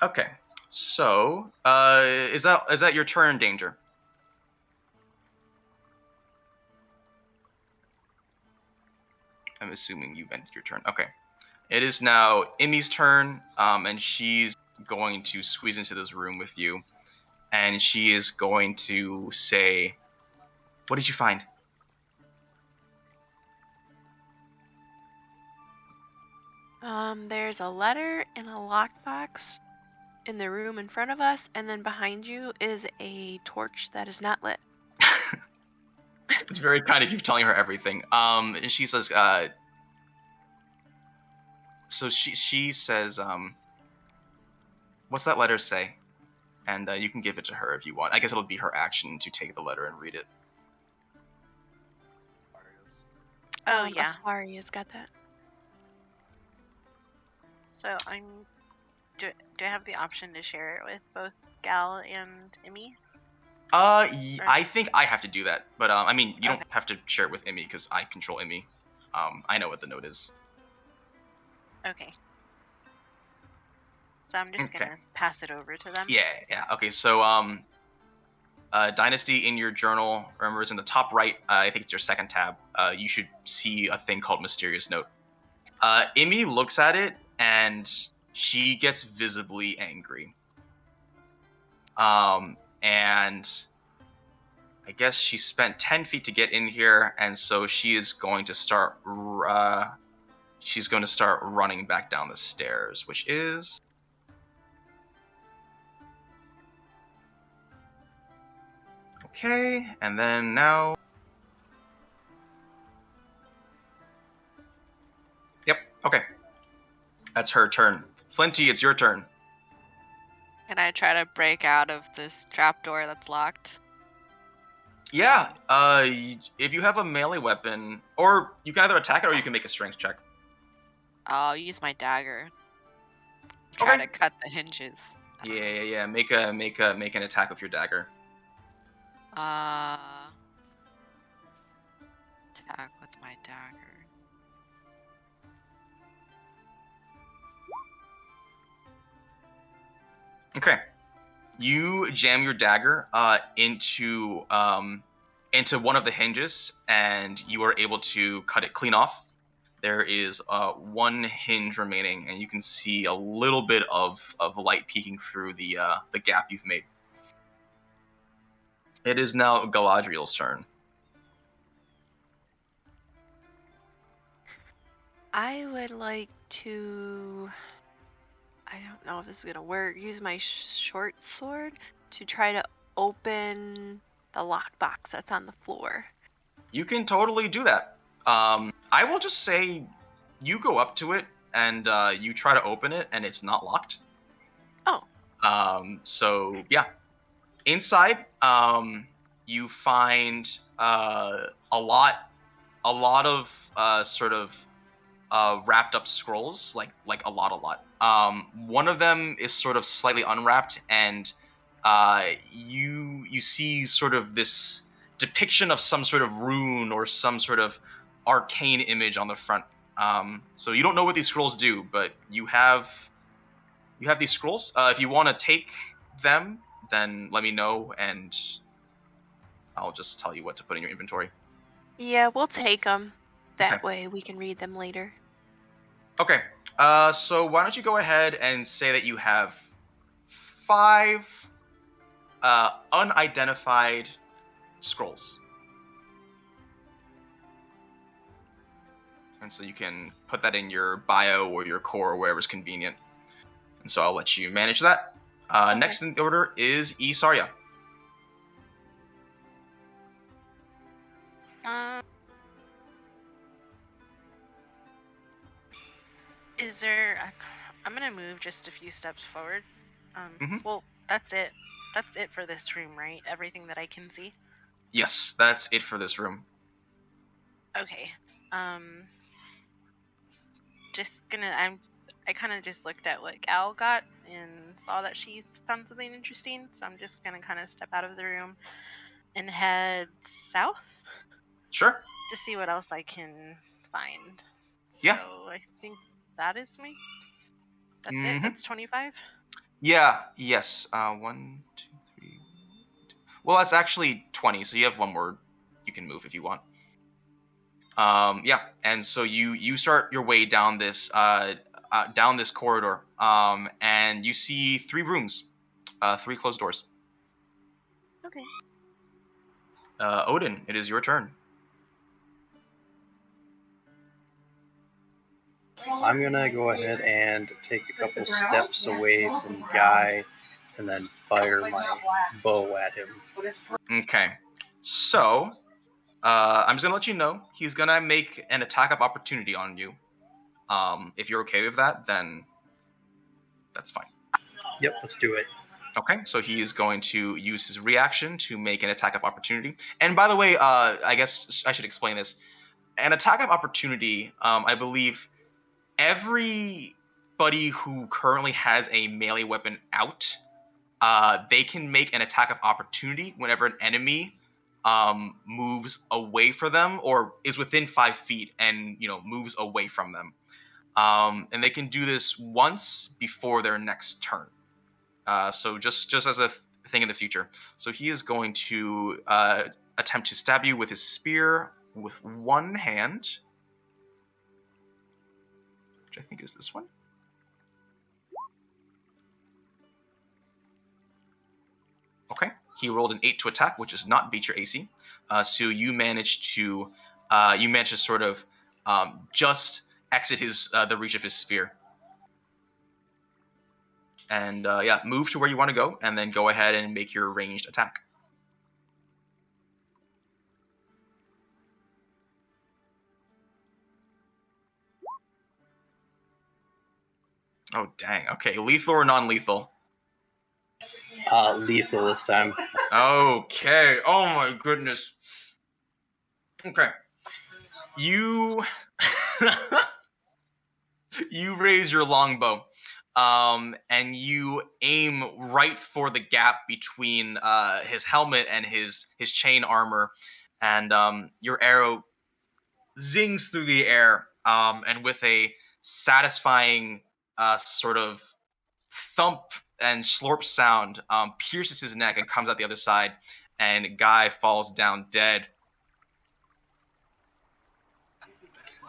Okay, so is that your turn, Danger? I'm assuming you've ended your turn. Okay, it is now Emmy's turn, and she's going to squeeze into this room with you, and she is going to say, "What did you find?" There's a letter in a lockbox in the room in front of us, and then behind you is a torch that is not lit. It's very kind of you telling her everything. And she says, so she says, what's that letter say? And you can give it to her if you want. I guess it'll be her action to take the letter and read it. Oh yeah. Isarya's got that. So do I have the option to share it with both Gal and Emmy? I think I have to do that, but I mean, you don't have to share it with Emmy because I control Emmy. I know what the note is. Okay. So I'm just gonna pass it over to them. Yeah. Okay, so Dynasty in your journal, remember, it's in the top right. I think it's your second tab. You should see a thing called Mysterious Note. Imi looks at it, and she gets visibly angry. And I guess she spent 10 feet to get in here, and so she is going to start. She's going to start running back down the stairs, which is. Okay, and then now. Yep, okay. That's her turn. Flinty, it's your turn. Can I try to break out of this trapdoor that's locked? Yeah, if you have a melee weapon, or you can either attack it or you can make a strength check. I'll use my dagger. Try to cut the hinges. Yeah. Make an attack with your dagger. Attack with my dagger. Okay. You jam your dagger into one of the hinges, and you are able to cut it clean off. There is one hinge remaining, and you can see a little bit of light peeking through the gap you've made. It is now Galadriel's turn. I would like to... I don't know if this is gonna work. Use my short sword to try to open the lockbox that's on the floor. You can totally do that. I will just say you go up to it and you try to open it, and it's not locked. Oh. So yeah, inside you find a lot of sort of wrapped up scrolls, like a lot. One of them is sort of slightly unwrapped, and you see sort of this depiction of some sort of rune or some sort of arcane image on the front. So you don't know what these scrolls do, but you have these scrolls. If you want to take them, then let me know, and I'll just tell you what to put in your inventory. Yeah, we'll take them. That way we can read them later. Okay. So why don't you go ahead and say that you have 5 unidentified scrolls. And so you can put that in your bio or your core or wherever's convenient. And so I'll let you manage that. Okay. Next in the order is Isarya. Is there... I'm going to move just a few steps forward. Well, that's it. That's it for this room, right? Everything that I can see? Yes, that's it for this room. Okay. Just gonna... I kind of just looked at what Gal got and saw that she found something interesting, so I'm just going to kind of step out of the room and head south. Sure. To see what else I can find. So yeah. I think that is me. That's it? That's 25? Yeah, yes. 1, 2, 3... 2. Well, that's actually 20, so you have one more you can move if you want. Yeah, and so you start your way down this corridor, and you see 3 rooms, 3 closed doors. Okay. Odin, it is your turn. I'm gonna go ahead and take a couple steps away from the guy and then fire my bow at him. Okay, so I'm just gonna let you know he's gonna make an attack of opportunity on you. If you're okay with that, then that's fine. Yep, let's do it. Okay, so he is going to use his reaction to make an attack of opportunity. And by the way, I guess I should explain this. An attack of opportunity, I believe everybody who currently has a melee weapon out, they can make an attack of opportunity whenever an enemy moves away from them or is within 5 feet and moves away from them. And they can do this once before their next turn. So just as a thing in the future. So he is going to attempt to stab you with his spear with one hand, which I think is this one. Okay, he rolled an 8 to attack, which does not beat your AC. So you managed to sort of just exit the reach of his spear. And yeah, move to where you want to go, and then go ahead and make your ranged attack. Oh, dang. Okay, lethal or non-lethal? Lethal this time. Okay. Oh my goodness. Okay. You raise your longbow, and you aim right for the gap between his helmet and his chain armor, and your arrow zings through the air, and with a satisfying sort of thump and slurp sound, pierces his neck and comes out the other side, and Guy falls down dead.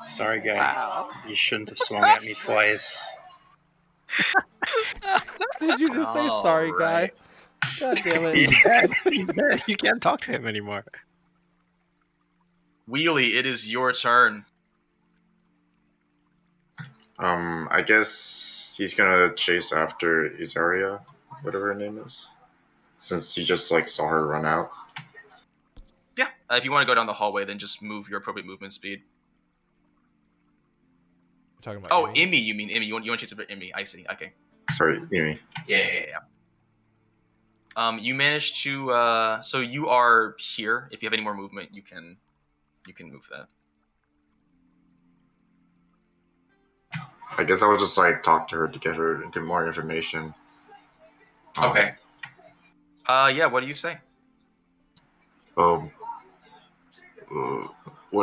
Sorry, guy. Wow. You shouldn't have swung at me twice. Did you just say sorry, guy? God damn it. He's dead. He's dead. You can't talk to him anymore. Wheelie, it is your turn. I guess he's gonna chase after Isarya, whatever her name is, since he just like saw her run out. Yeah, if you want to go down the hallway, then just move your appropriate movement speed. You're talking about Oh, Amy? Immy, you mean Immy. You want to chase after Immy. I see. Okay. Sorry, Amy. Yeah. You managed to so you are here. If you have any more movement, you can move that. I guess I would just like talk to her to get more information. Okay. Yeah, what do you say? What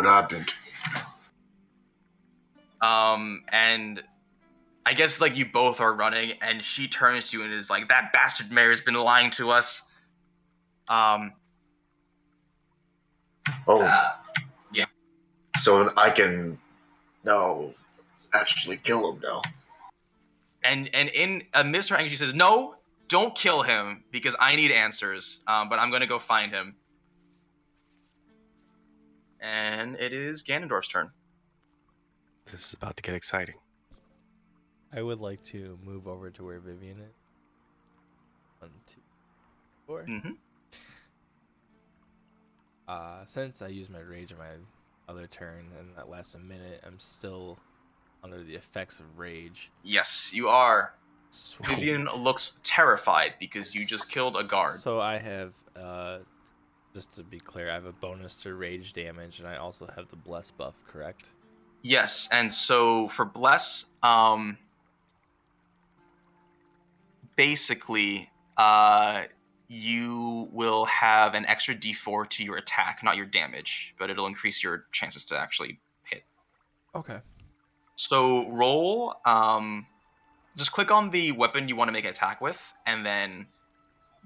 happened? And I guess like you both are running, and she turns to you and is like, "That bastard mayor has been lying to us." Yeah. So I can now actually kill him now. And in amidst her anger, she says, "No, don't kill him because I need answers. But I'm gonna go find him." And it is Ganondorf's turn. This is about to get exciting. I would like to move over to where Vivian is. 1, 2, 4. Since I used my rage in my other turn and that lasts a minute, I'm still under the effects of rage. Yes, you are. Sweet. Vivian looks terrified because you just killed a guard. So I have, just to be clear, I have a bonus to rage damage, and I also have the bless buff, correct? Yes, and so for bless, basically, you will have an extra d4 to your attack, not your damage, but it'll increase your chances to actually hit. Okay. So roll, just click on the weapon you want to make an attack with, and then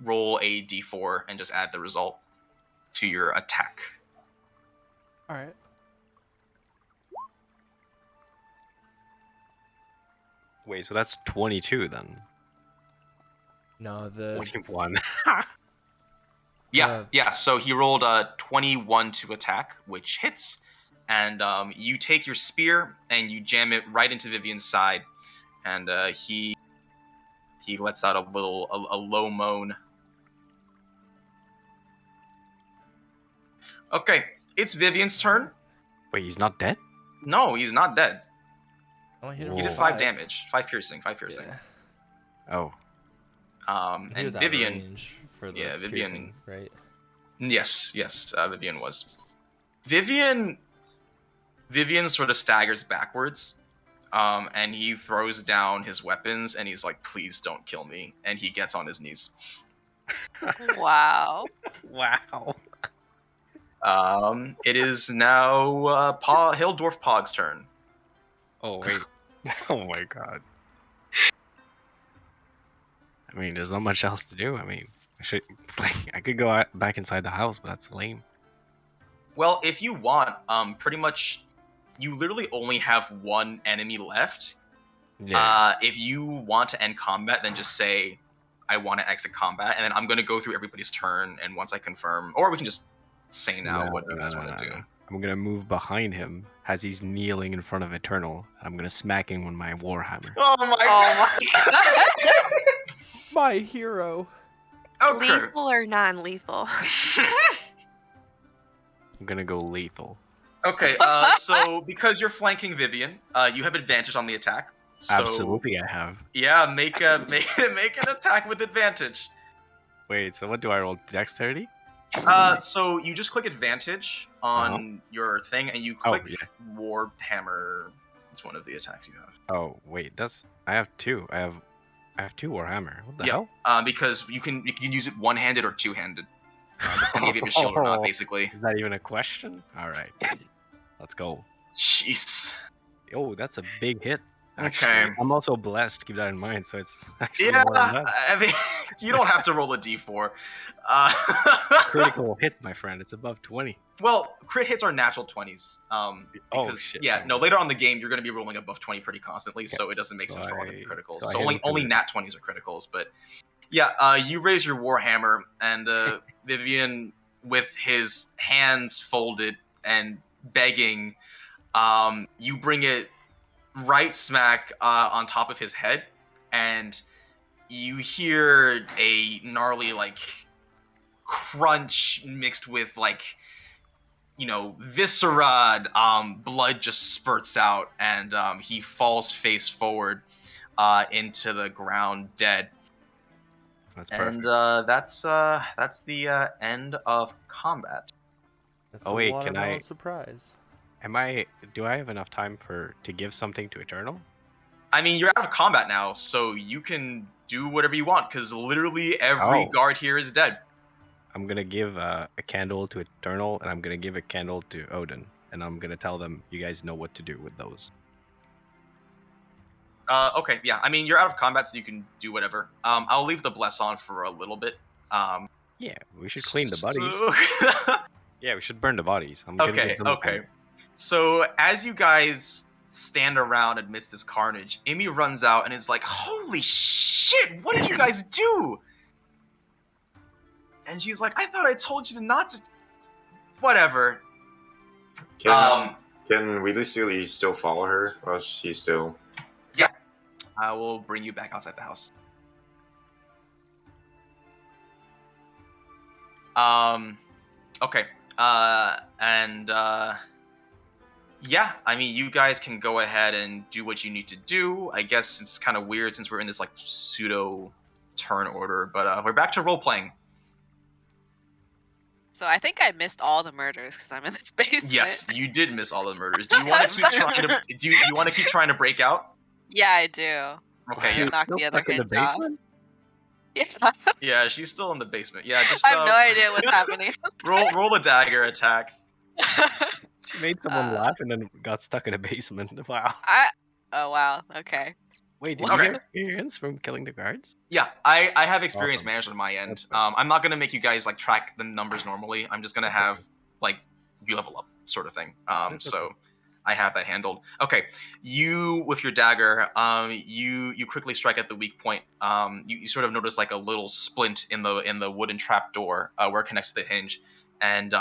roll a d4 and just add the result to your attack. Alright. Wait, so that's 22 then? No, the 21. Yeah, so he rolled a 21 to attack, which hits. And you take your spear and you jam it right into Vivian's side. And he lets out a low moan. Okay, it's Vivian's turn. Wait, he's not dead? No, he's not dead. only hit him He for did 5 damage. 5 piercing. Yeah. Oh. And He was out of Vivian. range for the Vivian. piercing, right? Yes, Vivian was. Vivian sort of staggers backwards, and he throws down his weapons, and he's like, "Please don't kill me," and he gets on his knees. Wow. Wow. It is now Hill Dwarf Pog's turn. Oh, wait. Oh my god. I mean, there's not much else to do. I mean, I could go back inside the house, but that's lame. Well, if you want, pretty much, you literally only have one enemy left. Yeah. If you want to end combat, then just say, I want to exit combat, and then I'm going to go through everybody's turn, and once I confirm, or we can just say now what you guys want to do. I'm gonna move behind him as he's kneeling in front of Eternal. I'm gonna smack him with my Warhammer. Oh my god! My hero. Okay. Lethal or non-lethal? I'm gonna go lethal. Okay, so because you're flanking Vivian, you have advantage on the attack. So, Absolutely, I have. Yeah, make an attack with advantage. Wait, so what do I roll? Dexterity? So you just click advantage on your thing, and you click Warhammer. It's one of the attacks you have. Oh wait, I have two. I have two Warhammer. What the hell? Because you can use it one-handed or two-handed, depending if you have a shield or not. Basically. Is that even a question? All right, let's go. Jeez. Oh, that's a big hit. Actually. Okay. I'm also blessed. Keep that in mind. So it's actually more than that. I mean, you don't have to roll a d4. Critical hit, my friend. It's above 20. Well, crit hits are natural 20s. Because, shit. later on in the game, you're going to be rolling above 20 pretty constantly, so it doesn't make sense for all the criticals. So only nat 20s are criticals. But yeah, you raise your Warhammer, and Vivian, with his hands folded and begging, you bring it right smack on top of his head, and you hear a gnarly crunch mixed with viscera. Blood just spurts out, and he falls face forward into the ground dead. That's perfect. And that's the end of combat. That's Oh wait, watermelon surprise. Do I have enough time to give something to Eternal? I mean, you're out of combat now, so you can do whatever you want, because literally every guard here is dead. I'm gonna give a candle to Eternal, and I'm gonna give a candle to Odin, and I'm gonna tell them you guys know what to do with those. Okay, yeah. I mean, you're out of combat, so you can do whatever. I'll leave the bless on for a little bit. Yeah, we should clean the bodies. Yeah, we should burn the bodies. Okay. So as you guys stand around amidst this carnage, Amy runs out and is like, "Holy shit! What did you guys do?" And she's like, "I thought I told you to not to." Whatever. Can we Steely still follow her, or is she still? Yeah. I will bring you back outside the house. Okay. Yeah, I mean, you guys can go ahead and do what you need to do. I guess it's kind of weird since we're in this pseudo turn order, but we're back to role playing. So I think I missed all the murders because I'm in this basement. Yes, you did miss all the murders. Do you want to keep trying to? Do you want to keep trying to break out? Yeah, I do. Okay, Knock the other in the basement. Yeah. Yeah, she's still in the basement. Yeah, just. I have no idea what's happening. Roll a dagger attack. She made someone laugh and then got stuck in a basement. Wow. Oh wow. Okay. Wait, did you get experience from killing the guards? Yeah, I have experience managed on my end. I'm not gonna make you guys track the numbers normally. I'm just gonna have you level up sort of thing. So I have that handled. Okay, you with your dagger, you quickly strike at the weak point. You sort of notice a little splint in the wooden trap door where it connects to the hinge, and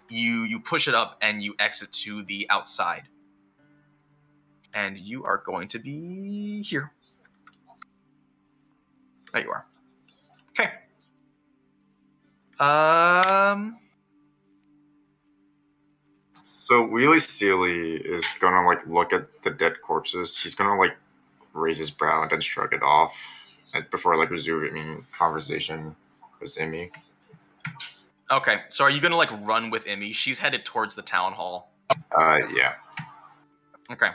you push it up and you exit to the outside. And you are going to be here. There you are. Okay. So Wheelie Steely is gonna look at the dead corpses. He's gonna raise his brow and then shrug it off, before resuming conversation with Amy. Okay. So are you gonna run with Amy? She's headed towards the town hall. Yeah. Okay.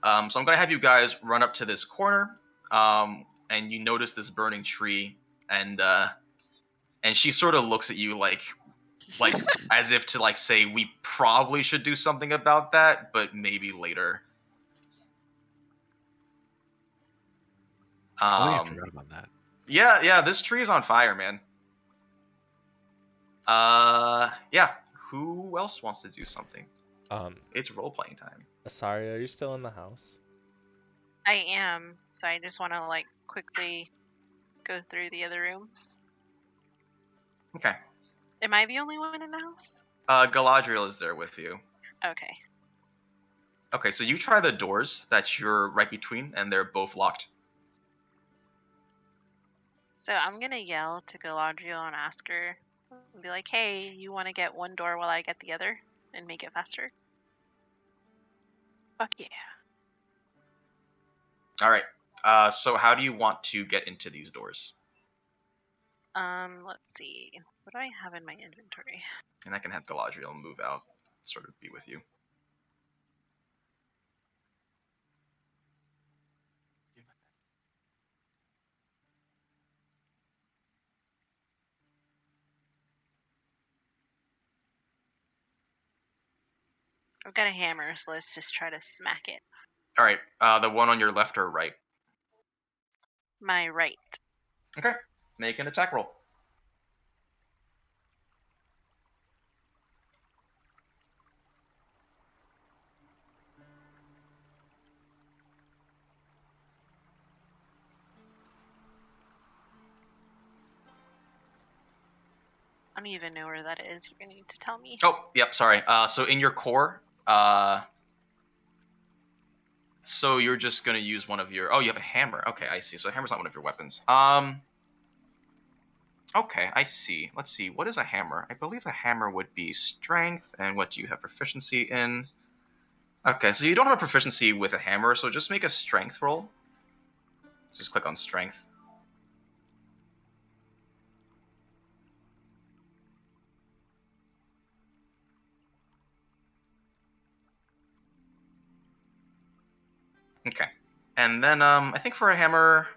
So I'm gonna have you guys run up to this corner, and you notice this burning tree, and she sort of looks at you like as if to say we probably should do something about that, but maybe later. I forgot about that. Yeah, this tree is on fire, man. Yeah. Who else wants to do something? It's role-playing time. Isarya, are you still in the house? I am, so I just want to like quickly go through the other rooms. Okay. Am I the only one in the house? Galadriel is there with you. Okay. Okay, so you try the doors that you're right between, and they're both locked. So I'm gonna yell to Galadriel and ask her, and be like, "Hey, you want to get one door while I get the other, and make it faster?" Fuck yeah. All right. So how do you want to get into these doors? Let's see. What do I have in my inventory? And I can have Galadriel move out, sort of be with you. I've got a hammer, so let's just try to smack it. All right. The one on your left or right? My right. Okay. Make an attack roll. I don't even know where that is. You're gonna need to tell me. Oh, yep. Sorry. So in your core, so you're just gonna use one of your. Oh, you have a hammer. Okay, I see. So a hammer's not one of your weapons. Okay, I see. Let's see. What is a hammer? I believe a hammer would be strength, and what do you have proficiency in? Okay, so you don't have a proficiency with a hammer, so just make a strength roll. Just click on strength. Okay. And then I think for a hammer,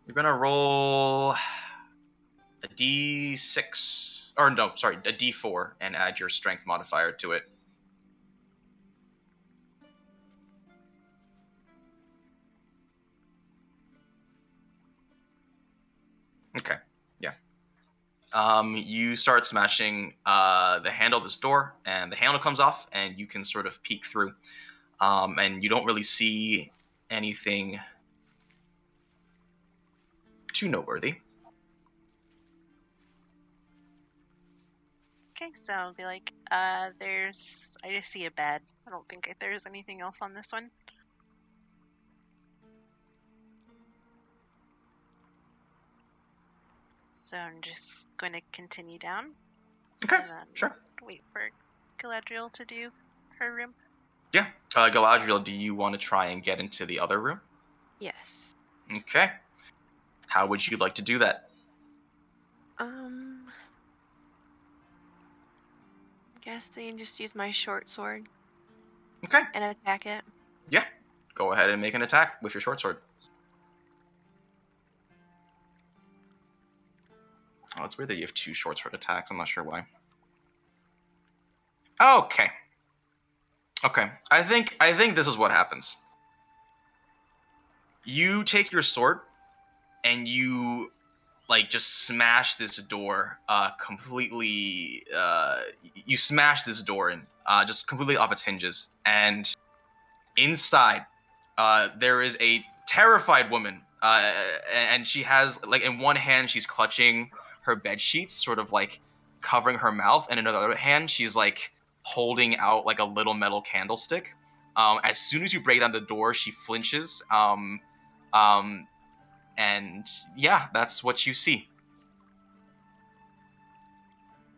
you're gonna roll a d6, or no, sorry, a d4, and add your strength modifier to it. Okay, yeah. You start smashing the handle of this door, and the handle comes off, and you can sort of peek through. And you don't really see anything too noteworthy. Okay, so I'll be like, I just see a bed. I don't think there's anything else on this one. So I'm just going to continue down. Okay, and then sure. Wait for Galadriel to do her room. Yeah. Galadriel, do you want to try and get into the other room? Yes. Okay. How would you like to do that? Guessing just use my short sword. Okay. And attack it. Yeah. Go ahead and make an attack with your short sword. Oh, it's weird that you have two short sword attacks. I'm not sure why. Okay. Okay. I think this is what happens. You take your sword and you just smash this door completely. You smash this door in just completely off its hinges, and inside there is a terrified woman, and she has in one hand she's clutching her bed sheets, sort of covering her mouth, and in another hand she's holding out a little metal candlestick. As soon as you break down the door, she flinches. And yeah, that's what you see.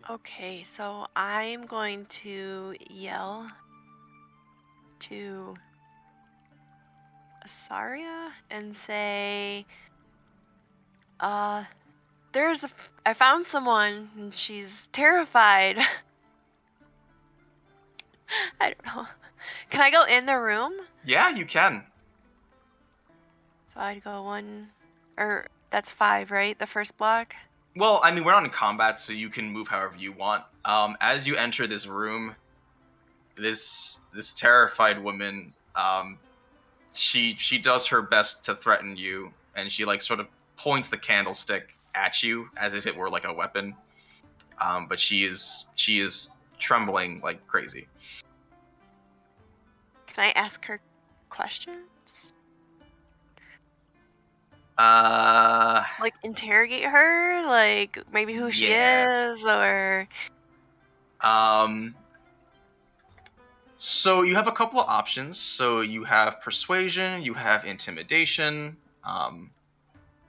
Okay, so I'm going to yell to Isarya and say, I found someone and she's terrified. I don't know. Can I go in the room? Yeah, you can. So I'd go that's 5, right? The first block? Well, I mean, we're not in combat, so you can move however you want. As you enter this room, this terrified woman, she does her best to threaten you. and she like sort of points the candlestick at you as if it were like a weapon. But she is trembling like crazy. Can I ask her questions? Like interrogate her, like maybe who she Yes. is, or So you have a couple of options. So you have persuasion, you have intimidation.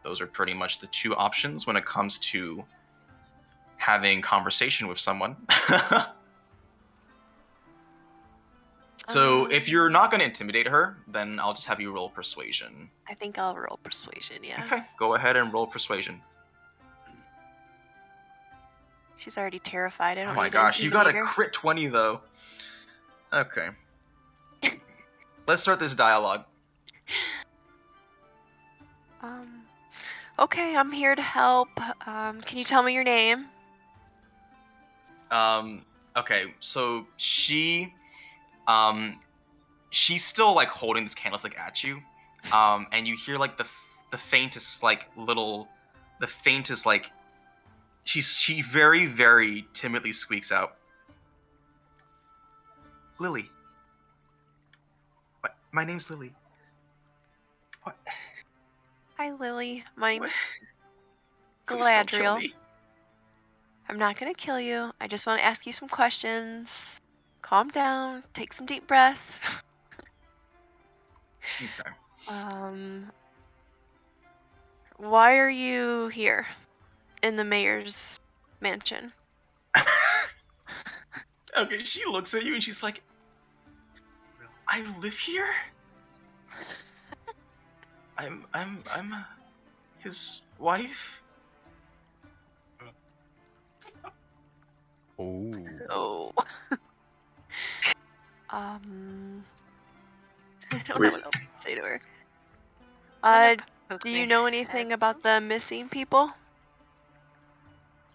Those are pretty much the two options when it comes to having conversation with someone. So if you're not going to intimidate her, then I'll just have you roll persuasion. I think I'll roll persuasion. Yeah. Okay, go ahead and roll persuasion. She's already terrified. I don't Oh my need to gosh, you got a intimidate her. crit 20 though. Okay. Let's start this dialogue. Okay, I'm here to help. Can you tell me your name? Okay, so she's still like holding this candlestick at you, and you hear like the faintest like she very very timidly squeaks out, Lily. What? My name's Lily. What? Hi, Lily. My name's Please don't kill Galadriel. me. I'm not gonna kill you. I just want to ask you some questions. Calm down. Take some deep breaths. Okay. Why are you here in the mayor's mansion? Okay, she looks at you and she's like, I live here? I'm his wife? Oh. I don't know Wait. what else to say to her. Poke Do me you know in the anything head. about the missing people?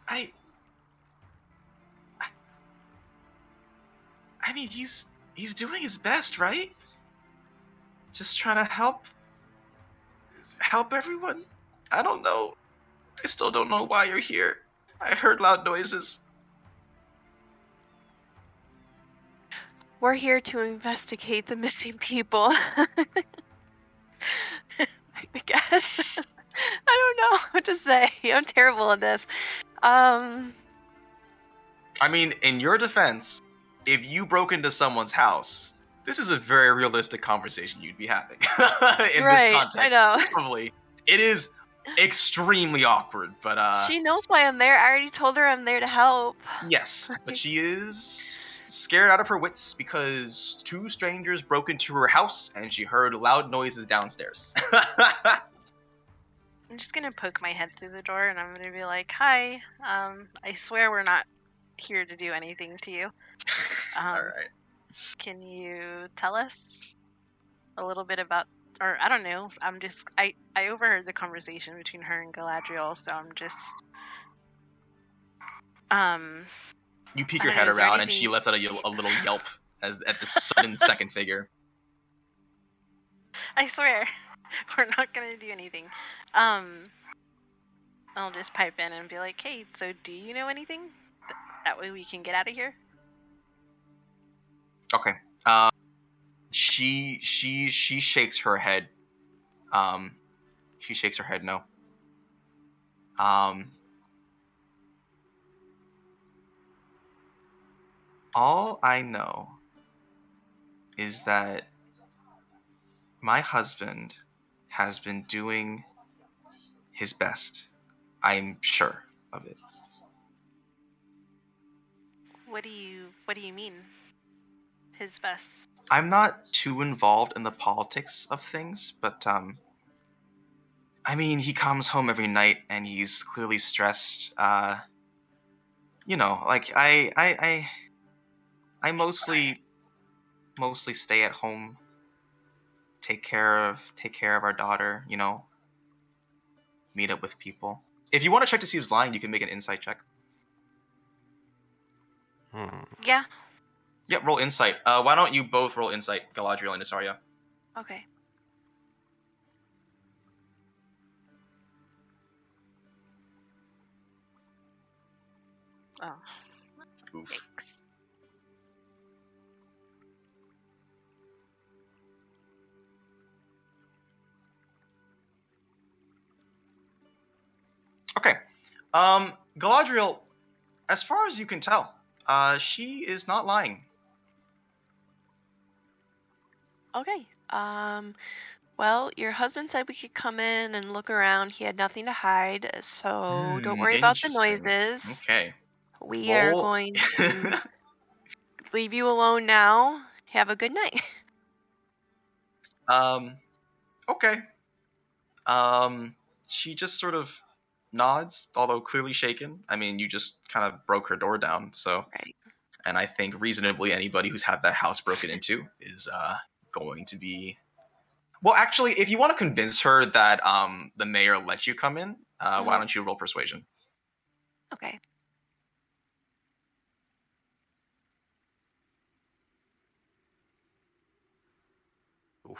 I mean, he's doing his best, right? Just trying to help everyone. I don't know. I still don't know why you're here. I heard loud noises. We're here to investigate the missing people. I guess. I don't know what to say. I'm terrible at this. I mean, in your defense, if you broke into someone's house, this is a very realistic conversation you'd be having. In Right, this context, I know. probably. It is extremely awkward, but She knows why I'm there. I already told her I'm there to help. yes, but she is scared out of her wits because two strangers broke into her house and she heard loud noises downstairs. I'm just gonna poke my head through the door and I'm gonna be like, "Hi, I swear we're not here to do anything to you. All right. Can you tell us a little bit about, or I don't know. I overheard the conversation between her and Galadriel, so I'm just You peek I your don't know, head is there around and she anything- lets out a little yelp at the sudden second figure. I swear, we're not gonna do anything. I'll just pipe in and be like, "Hey, so do you know anything? That way we can get out of here." Okay. She shakes her head. She shakes her head no. All I know is that my husband has been doing his best. I'm sure of it. What do you mean? His best. I'm not too involved in the politics of things, but I mean, he comes home every night and he's clearly stressed. You know, like I mostly stay at home, take care of our daughter, you know, meet up with people. If you want to check to see who's lying, you can make an insight check. Yeah. Yep, roll insight. Why don't you both roll insight, Galadriel and Isarya? Okay. Oh, Oof. thanks. Okay. Galadriel, as far as you can tell, she is not lying. Okay. Well, your husband said we could come in and look around. He had nothing to hide, so don't worry about the Interesting. noises. Okay. We are Roll- going to leave you alone now. Have a good night. Okay. She just sort of nods, although clearly shaken. I mean, you just kind of broke her door down, so. Right. And I think reasonably anybody who's had that house broken into is going to be. Well, actually, if you want to convince her that the mayor let you come in, why don't you roll persuasion? Okay.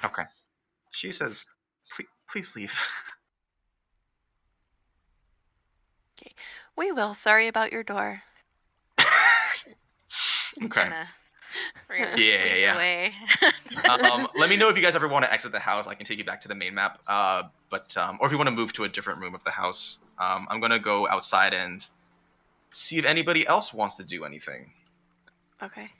Okay. She says, please leave. Okay. We will. Sorry about your door. Okay. We're gonna Yeah, flee yeah. away. Let me know if you guys ever want to exit the house. I can take you back to the main map. Or if you want to move to a different room of the house. I'm gonna go outside and see if anybody else wants to do anything. Okay.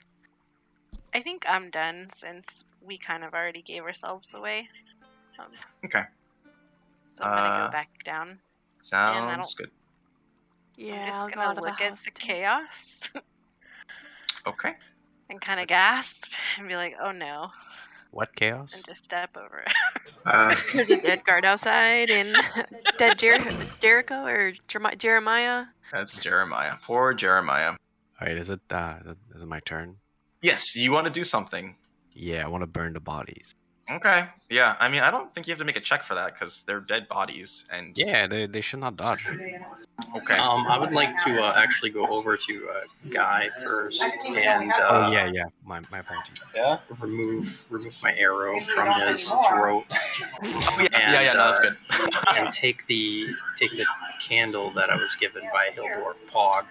I think I'm done since we kind of already gave ourselves away. Okay. So I'm gonna go back down. Sounds good. Yeah, I'm just I'll go gonna out of the look at house the too. chaos Okay. and kind of gasp and be like, "Oh no!" What chaos? and just step over. There's a dead guard outside and dead Jericho or Jeremiah. That's Jeremiah. Poor Jeremiah. All right, is it my turn? Yes, you want to do something. Yeah, I want to burn the bodies. Okay. Yeah, I mean, I don't think you have to make a check for that because they're dead bodies and. Yeah, they should not dodge. Okay. I would like to actually go over to Guy first and Oh yeah, my apologies. remove my arrow from his throat. Oh, yeah, no, that's good. And take the candle that I was given by Dwarf Pog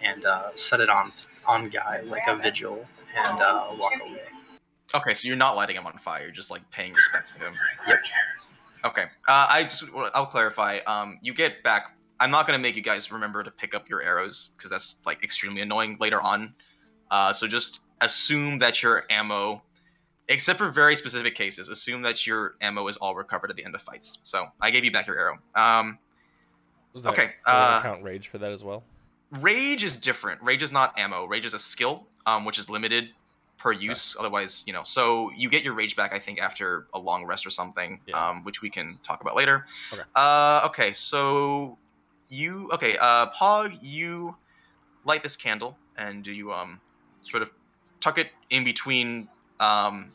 and set it on Guy like a vigil and walk away. Okay, so you're not lighting him on fire. You're just like paying respects to him. Yep. Okay. I'll clarify. You get back. I'm not gonna make you guys remember to pick up your arrows because that's like extremely annoying later on. So just assume that your ammo, except for very specific cases, assume that your ammo is all recovered at the end of fights. So I gave you back your arrow. Okay. Count rage for that as well. Rage is different. Rage is not ammo. Rage is a skill, which is limited per use. Okay. Otherwise, so you get your rage back, I think, after a long rest or something, which we can talk about later. Okay. Okay, so Pog, you light this candle and you sort of tuck it in between. I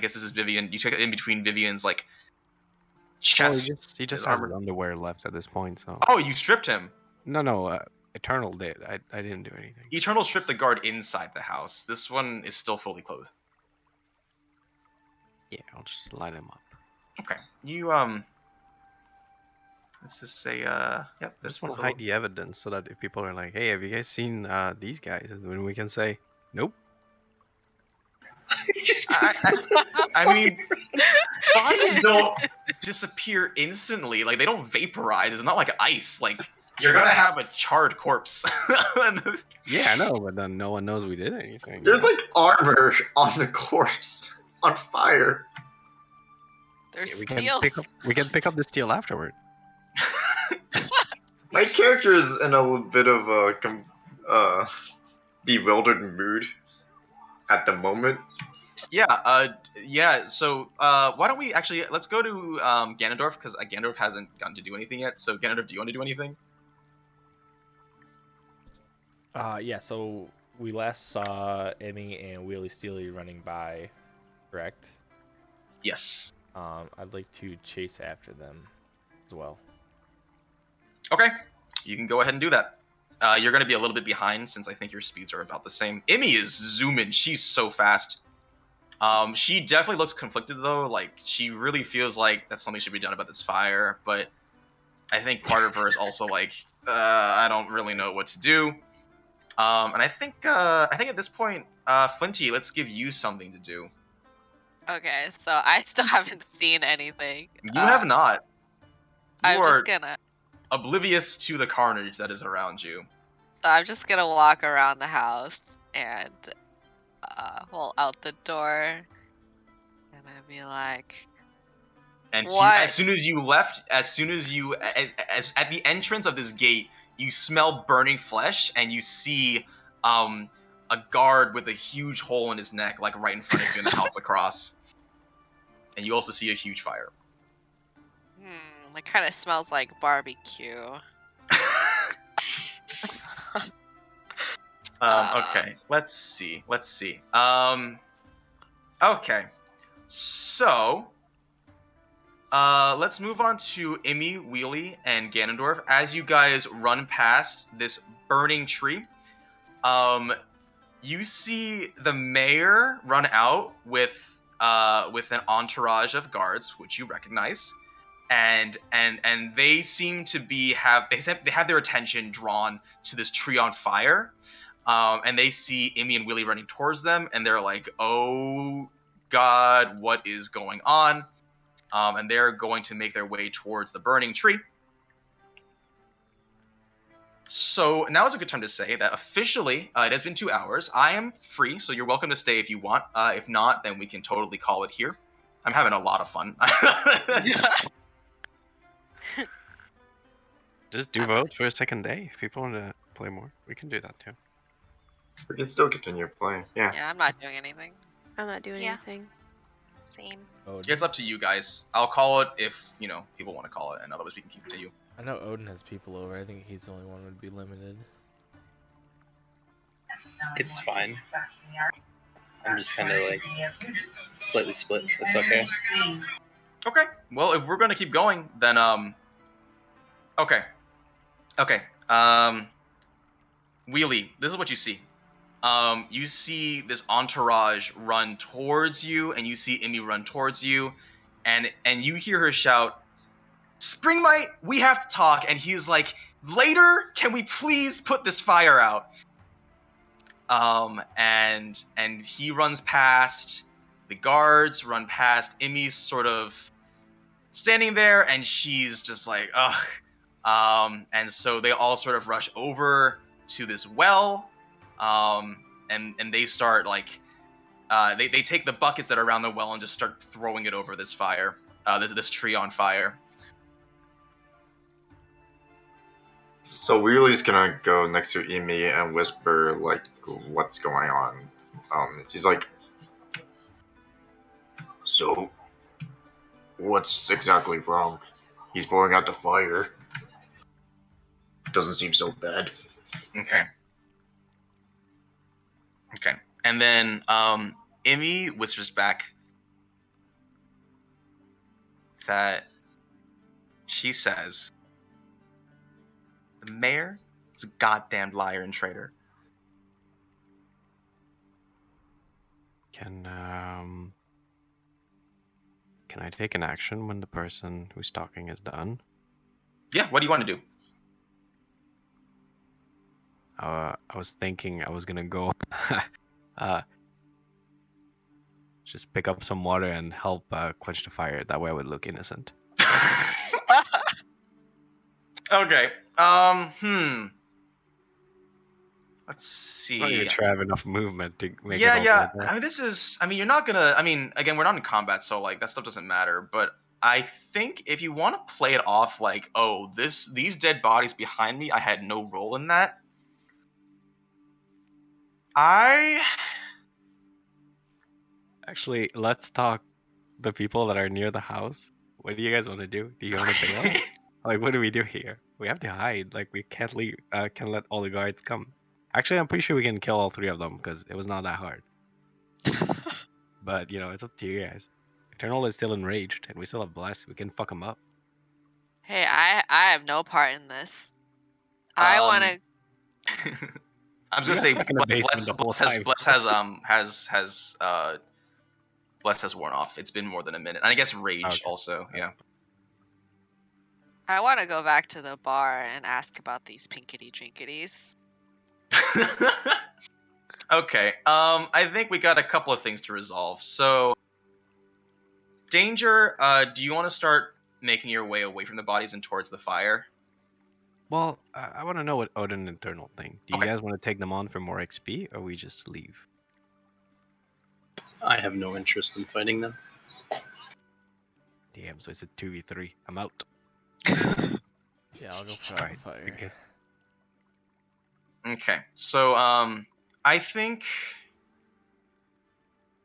guess this is Vivian. You tuck it in between Vivian's like chest. Oh, he just has his underwear left at this point. So. Oh, you stripped him. No. Eternal did. I didn't do anything. Eternal stripped the guard inside the house. This one is still fully clothed. Yeah, I'll just light him up. Okay. You let's just say I just want to hide the evidence so that if people are like, "Hey, have you guys seen these guys?" and then we can say, "Nope." I mean, bodies don't disappear instantly. Like they don't vaporize. It's not like ice. Like you're gonna have a charred corpse. Yeah, I know, but then no one knows we did anything. There's like armor on the corpse on fire. There's we steels. can pick up the steel afterward. My character is in a bit of a bewildered mood at the moment. Yeah. So why don't we actually let's go to Ganondorf because Ganondorf hasn't gotten to do anything yet. So Ganondorf, do you want to do anything? Yeah. So we last saw Emmy and Wheelie Steely running by, correct? Yes. I'd like to chase after them as well. Okay, you can go ahead and do that. You're going to be a little bit behind since I think your speeds are about the same. Emmy is zooming. She's so fast. She definitely looks conflicted, though. Like, she really feels like that something should be done about this fire. But I think part of her is also like, I don't really know what to do. And I think at this point, Flinty, let's give you something to do. Okay, so I still haven't seen anything. You have not. You I'm are just gonna. oblivious to the carnage that is around you. So I'm just gonna walk around the house and hold out the door, and I'd be like, And "What?" as soon as you as at the entrance of this gate, you smell burning flesh, and you see a guard with a huge hole in his neck, like right in front of you in the house across. And you also see a huge fire. It kind of smells like barbecue. Okay, let's see. Okay, so let's move on to Imi, Wheelie, and Ganondorf. As you guys run past this burning tree, you see the mayor run out with an entourage of guards, which you recognize, and they seem to have their attention drawn to this tree on fire, and they see Imi and Wheelie running towards them, and they're like, "Oh God, what is going on?" And they're going to make their way towards the burning tree. So now is a good time to say that officially it has been 2 hours. I am free, so you're welcome to stay if you want. If not, then we can totally call it here. I'm having a lot of fun. Just do votes for a second day. If people want to play more, we can do that too. We can still continue playing. Yeah. Yeah, I'm not doing anything. I'm not doing anything. Same. It's up to you guys. I'll call it if people want to call it, and otherwise we can continue. I know Odin has people over. I think he's the only one who would be limited. It's fine. I'm just kind of like slightly split. That's okay. Okay. Well, if we're gonna keep going, then okay. Wheelie, this is what you see. You see this entourage run towards you, and you see Imi run towards you, and you hear her shout, "Springmite, we have to talk." And he's like, "Later, can we please put this fire out?" And he runs past, the guards run past, Imi's sort of standing there, and she's just like, ugh. And so they all sort of rush over to this well, and they start like, they take the buckets that are around the well and just start throwing it over this fire, this tree on fire. So Wheelie's gonna go next to Emi and whisper like, "What's going on?" She's like, "So, what's exactly wrong? He's blowing out the fire. Doesn't seem so bad." Okay. And then Imi whispers back that she says, "The mayor is a goddamn liar and traitor." Can I take an action when the person who's talking is done? Yeah, what do you want to do? I was thinking I was gonna go just pick up some water and help quench the fire. That way I would look innocent. Okay. Let's see. I'm not gonna try to have enough movement to make it. Yeah. I mean, you're not gonna. I mean, again, we're not in combat, so like that stuff doesn't matter. But I think if you want to play it off like, oh, these dead bodies behind me, I had no role in that. Actually, let's talk the people that are near the house. What do you guys want to do? Do you want to bail? Like, what do we do here? We have to hide. Like, we can't leave. Can't let all the guards come. Actually, I'm pretty sure we can kill all 3 of them because it was not that hard. But it's up to you guys. Eternal is still enraged, and we still have Bless. We can fuck him up. Hey, I have no part in this. I want to. I was gonna say Bless has worn off. It's been more than a minute, and I guess Rage also. Yeah. I want to go back to the bar and ask about these pinkity drinkities. Okay. I think we got a couple of things to resolve. So, Danger, do you want to start making your way away from the bodies and towards the fire? Well, I want to know what Odin and Eternal think. Do you Okay. guys want to take them on for more XP, or we just leave? I have no interest in fighting them. Damn, so it's a 2v3. I'm out. Yeah, I'll go for Alright, fire. because- Okay. So, I think.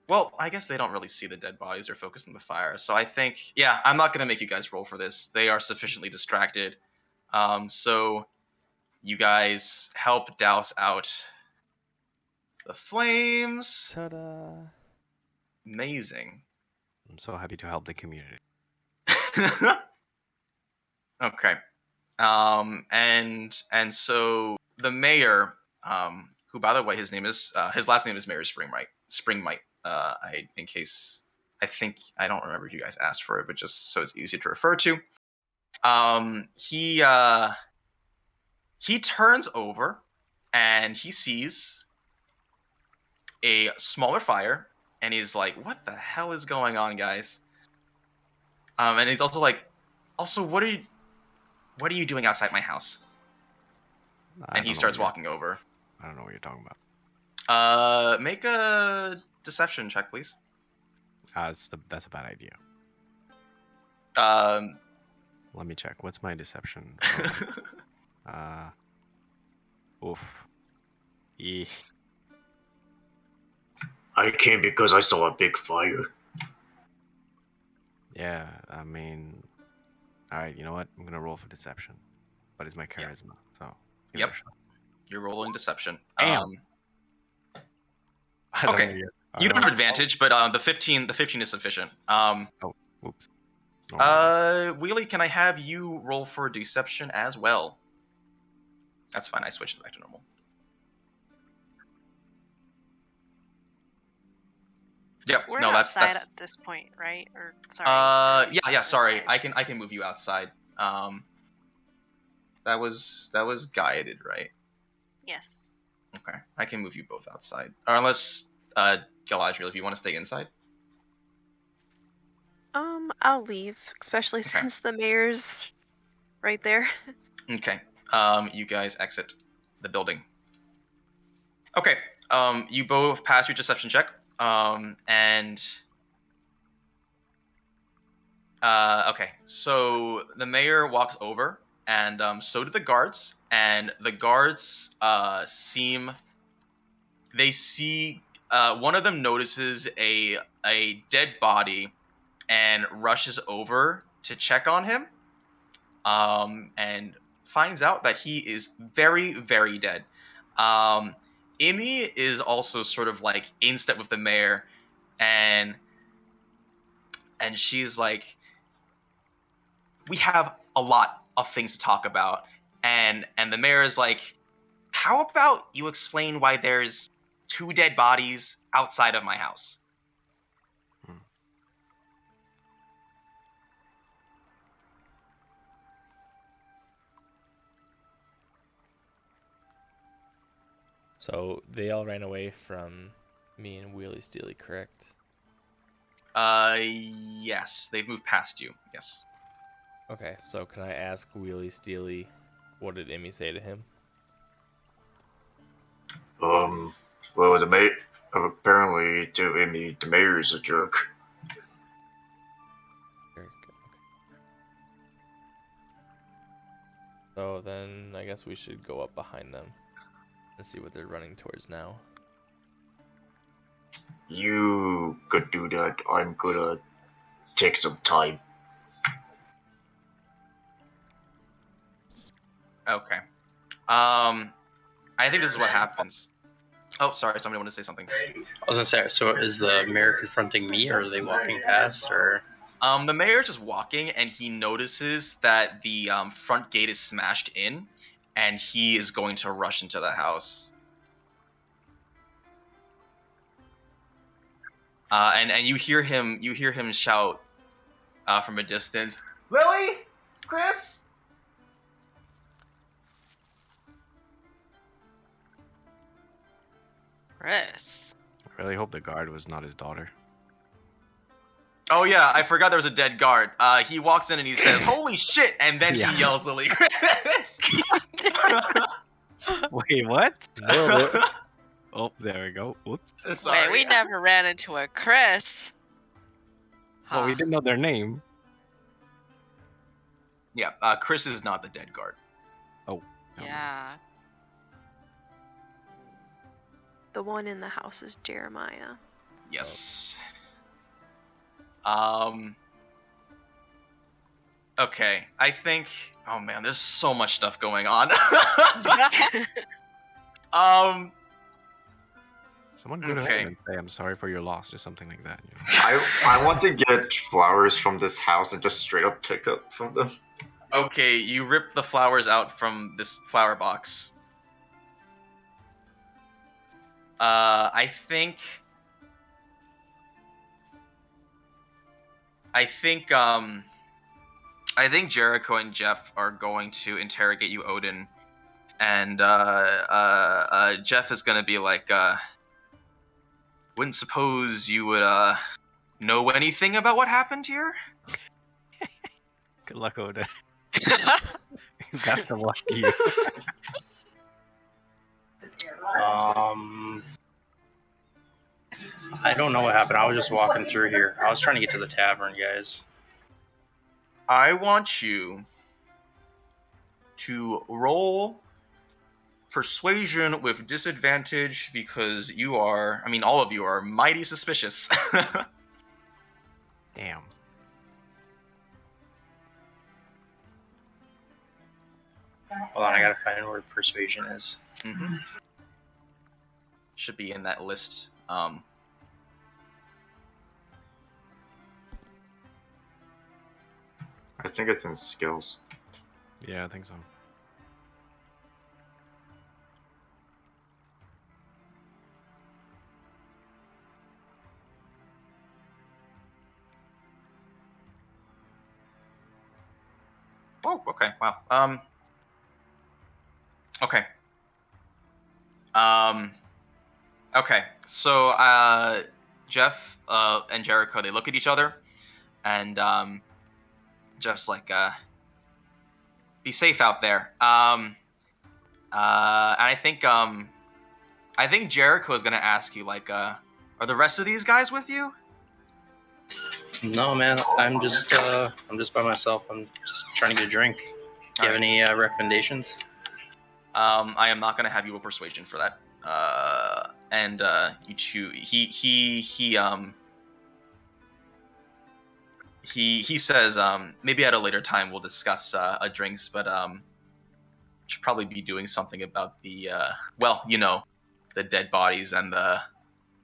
Well, I guess they don't really see the dead bodies; they're focused on the fire. So I think, yeah, I'm not gonna make you guys roll for this. They are sufficiently distracted. So you guys help douse out the flames. Ta-da! Amazing. I'm so happy to help the community. Okay. And so the mayor, who by the way his last name is Mayor Springmite. I don't remember if you guys asked for it, but just so it's easy to refer to. He turns over and he sees a smaller fire, and he's like, "What the hell is going on, guys?" And he's also like, "Also, what are you doing outside my house?" And he starts walking over. I don't know what you're talking about. Make a deception check, please. That's a bad idea. Let me check. What's my deception? Oof. Eeh. I came because I saw a big fire. Yeah, I mean... Alright, you know what? I'm gonna roll for deception. But it's my charisma, so... give it a Yep. shot. You're rolling deception. Damn. I don't Okay. know yet. You don't have advantage, but the 15 is sufficient. Oops. Wheelie, can I have you roll for deception as well? That's fine. I switched it back to normal. Yep. We're no, outside that's. at this point, right? Or sorry. Yeah. Sorry. Outside. I can move you outside. That was guided, right? Yes. Okay. I can move you both outside, or unless Galadriel, if you want to stay inside. I'll leave, especially Okay. since the mayor's right there. Okay. You guys exit the building. Okay. You both pass your deception check. And okay. So the mayor walks over, and so do the guards. And the guards see one of them notices a dead body and rushes over to check on him. And finds out that he is very, very dead. Imi is also sort of like in step with the mayor, and she's like, "We have a lot of things to talk about," and the mayor is like, "How about you explain why there's 2 dead bodies outside of my house?" So they all ran away from me and Wheelie Steely, correct? Yes, they've moved past you. Yes. Okay, so can I ask Wheelie Steely, what did Emmy say to him? Well, apparently to Amy, the mayor's a jerk. Okay. So then I guess we should go up behind them and see what they're running towards now. You could do that. I'm gonna take some time. Okay. I think this is what happens. Oh, sorry. Somebody wanted to say something. I was gonna say, so is the mayor confronting me, or are they walking past, or? The mayor's just walking, and he notices that the front gate is smashed in, and he is going to rush into the house. And you hear him shout from a distance, "Lily, Chris, Chris. I really hope the guard was not his daughter. Oh yeah, I forgot there was a dead guard. He walks in and he says, "Holy shit!" and then Yeah. he yells Lily Chris. Wait, what? Nailed it. Oh, there we go. Whoops. Sorry. Wait, we never ran into a Chris. Well, we Huh. didn't know their name. Yeah, Chris is not the dead guard. Oh. Yeah. The one in the house is Jeremiah. Yes. Okay, I think. Oh man, there's so much stuff going on. Someone go to Okay. him and say, "I'm sorry for your loss," or something like that. You know? I want to get flowers from this house and just straight up pick up from them. Okay, you rip the flowers out from this flower box. I think Jericho and Jeff are going to interrogate you, Odin, and Jeff is gonna be like, wouldn't suppose you would know anything about what happened here? Good luck, Odin. Best of luck to you. I don't know what happened. I was just walking through here. I was trying to get to the tavern, guys. I want you to roll persuasion with disadvantage because you are, I mean, all of you are mighty suspicious. Damn. Hold on, I gotta find where persuasion is. Mm-hmm. Should be in that list. I think it's in skills. Yeah, I think so. Oh, okay. Wow. Okay. Okay. So, Jeff, and Jericho, they look at each other, and, Jeff's like, be safe out there. And I think Jericho is gonna ask you, like, are the rest of these guys with you? No, man, I'm just by myself. I'm just trying to get a drink. Do you have any recommendations? I am not gonna have you roll persuasion for that. And you two, he says, maybe at a later time we'll discuss drinks, but should probably be doing something about the well, you know, the dead bodies and the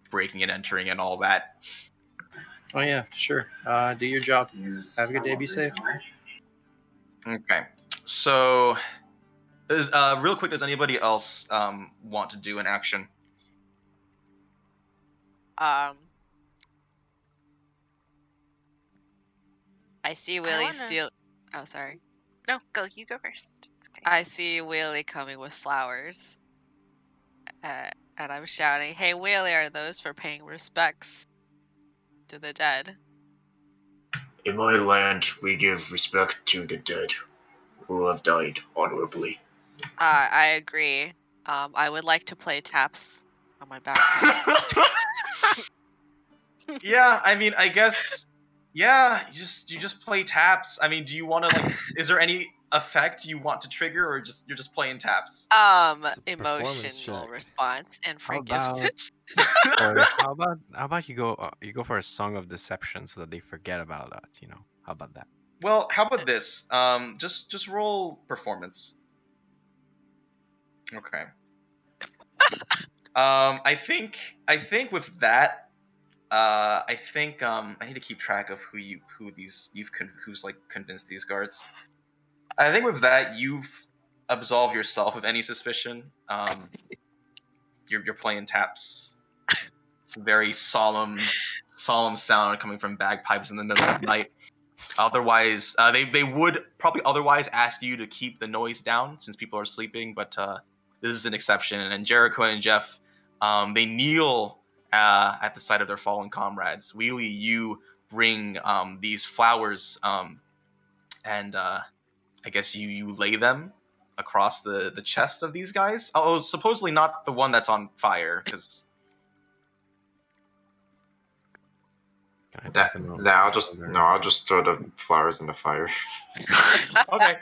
breaking and entering and all that. Oh yeah, sure. Do your job. Have a good day. Be safe. Okay. So, real quick, does anybody else want to do an action? I see Willie wanna- steal. Oh, sorry. No, go. You go first. It's okay. I see Willie coming with flowers. And I'm shouting, "Hey, Willie, are those for paying respects to the dead?" In my land, we give respect to the dead who have died honorably. I agree. I would like to play taps on my bagpipes. Yeah, I mean, I guess. Yeah, you just play taps. I mean, do you want to like? Is there any effect you want to trigger, or you're just playing taps? performance Emotional check. response and How about- forgiveness. Or how about you go for a song of deception so that they forget about us? You know, how about that? Well, how about this? Just roll performance. Okay. I think with that, I think I need to keep track of who's like convinced these guards. I think with that you've absolved yourself of any suspicion. You're playing taps. It's a very solemn sound coming from bagpipes in the middle of the night. Otherwise, they would probably otherwise ask you to keep the noise down since people are sleeping, but this is an exception. And Jericho and Jeff, They kneel at the side of their fallen comrades. Wheelie, you bring these flowers, and I guess you lay them across the chest of these guys. Oh, supposedly not the one that's on fire, because I'll just throw the flowers in the fire. okay.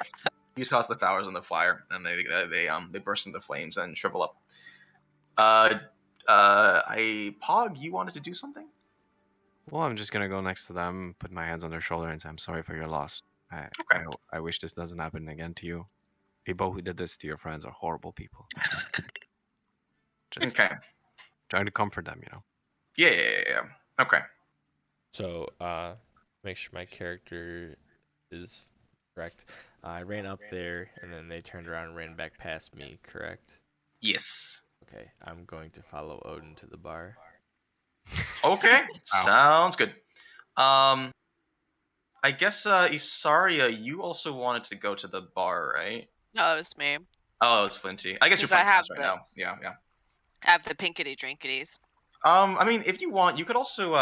You toss the flowers in the fire, and they burst into flames and shrivel up. Pog, you wanted to do something? Well, I'm just gonna go next to them, put my hands on their shoulder, and say, "I'm sorry for your loss. I wish this doesn't happen again to you. People who did this to your friends are horrible people." Just trying to comfort them, Yeah. Okay. So, make sure my character is correct. I ran up there, and then they turned around and ran back past me, correct? Yes. Okay, I'm going to follow Odin to the bar. Okay, sounds good. I guess Isarya, you also wanted to go to the bar, right? No, it was me. Oh, it was Flinty. I guess you're 'Cause I playing have right the- now. Yeah. I have the pinkety drinkities. I mean, if you want, you could also.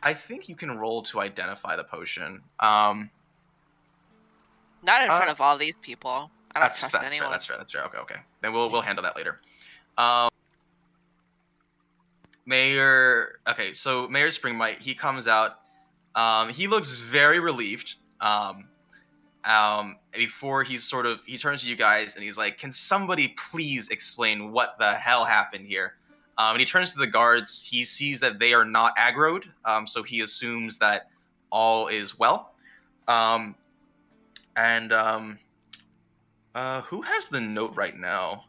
I think you can roll to identify the potion. Not in front of all these people. I don't trust anyone. That's fair. Okay. Then we'll handle that later. Mayor. Okay, so Mayor Springmite, he comes out. He looks very relieved. Before he turns to you guys and he's like, "Can somebody please explain what the hell happened here?" And he turns to the guards. He sees that they are not aggroed, so he assumes that all is well. Who has the note right now?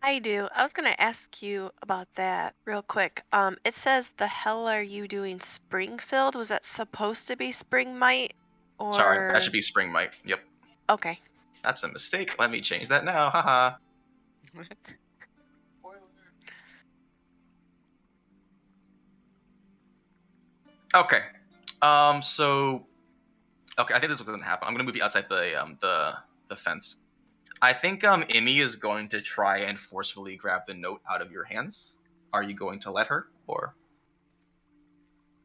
I do. I was going to ask you about that real quick. It says, "The hell are you doing, Springfield?" Was that supposed to be Springmite? Or... Sorry, that should be Springmite. Yep. Okay. That's a mistake. Let me change that now. Haha. Okay. I think this doesn't happen. I'm gonna move you outside the fence. I think Imi is going to try and forcefully grab the note out of your hands. Are you going to let her, or?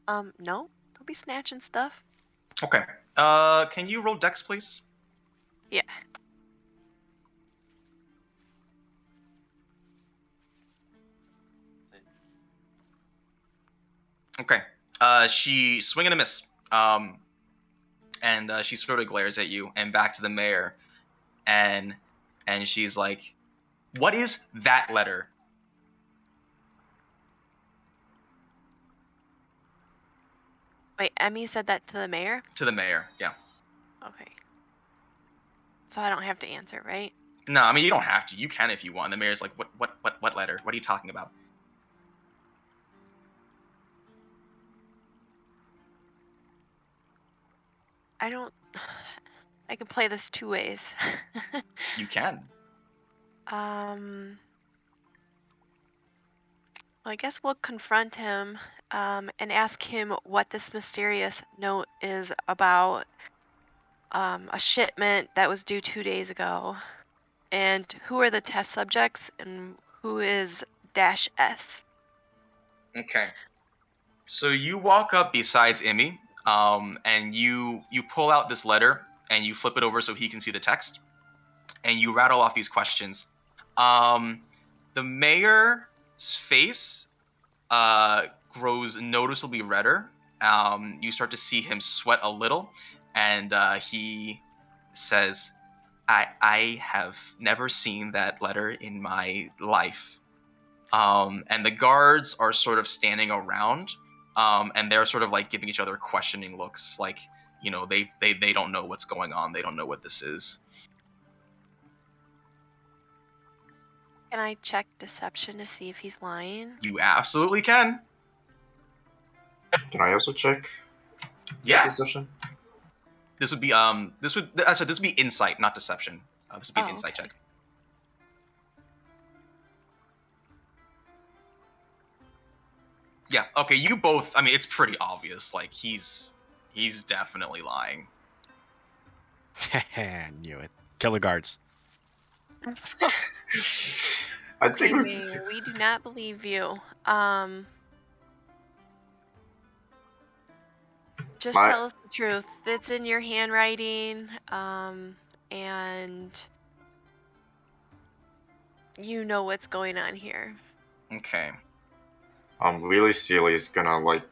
No. Don't be snatching stuff. Okay. Can you roll Dex, please? Yeah. Okay. She swing and a miss. And she sort of glares at you and back to the mayor, and she's like, "What is that letter?" Wait, Emmy said that to the mayor? To the mayor, yeah. Okay. So I don't have to answer, right? No, I mean you don't have to. You can if you want. The mayor's like, "What letter? What are you talking about?" I can play this two ways. You can. Well, I guess we'll confront him and ask him what this mysterious note is about. A shipment that was due 2 days ago. And who are the test subjects and who is -S? Okay. So you walk up besides Imi, and you pull out this letter and you flip it over so he can see the text, and you rattle off these questions. The mayor's face grows noticeably redder. You start to see him sweat a little, and he says, I have never seen that letter in my life. And the guards are sort of standing around, and they're sort of like giving each other questioning looks, like, they don't know what's going on. They don't know what this is. Can I check deception to see if he's lying? You absolutely can. Can I also check? Yeah. Deception. This would be this would be insight, not deception. This would be an insight check. Yeah. Okay. You both. I mean, it's pretty obvious. Like he's definitely lying. Knew it. Kill the guards. I think Jamie, we do not believe you. Just My- tell us the truth. It's in your handwriting, and you know what's going on here. Okay. Really Steely is gonna like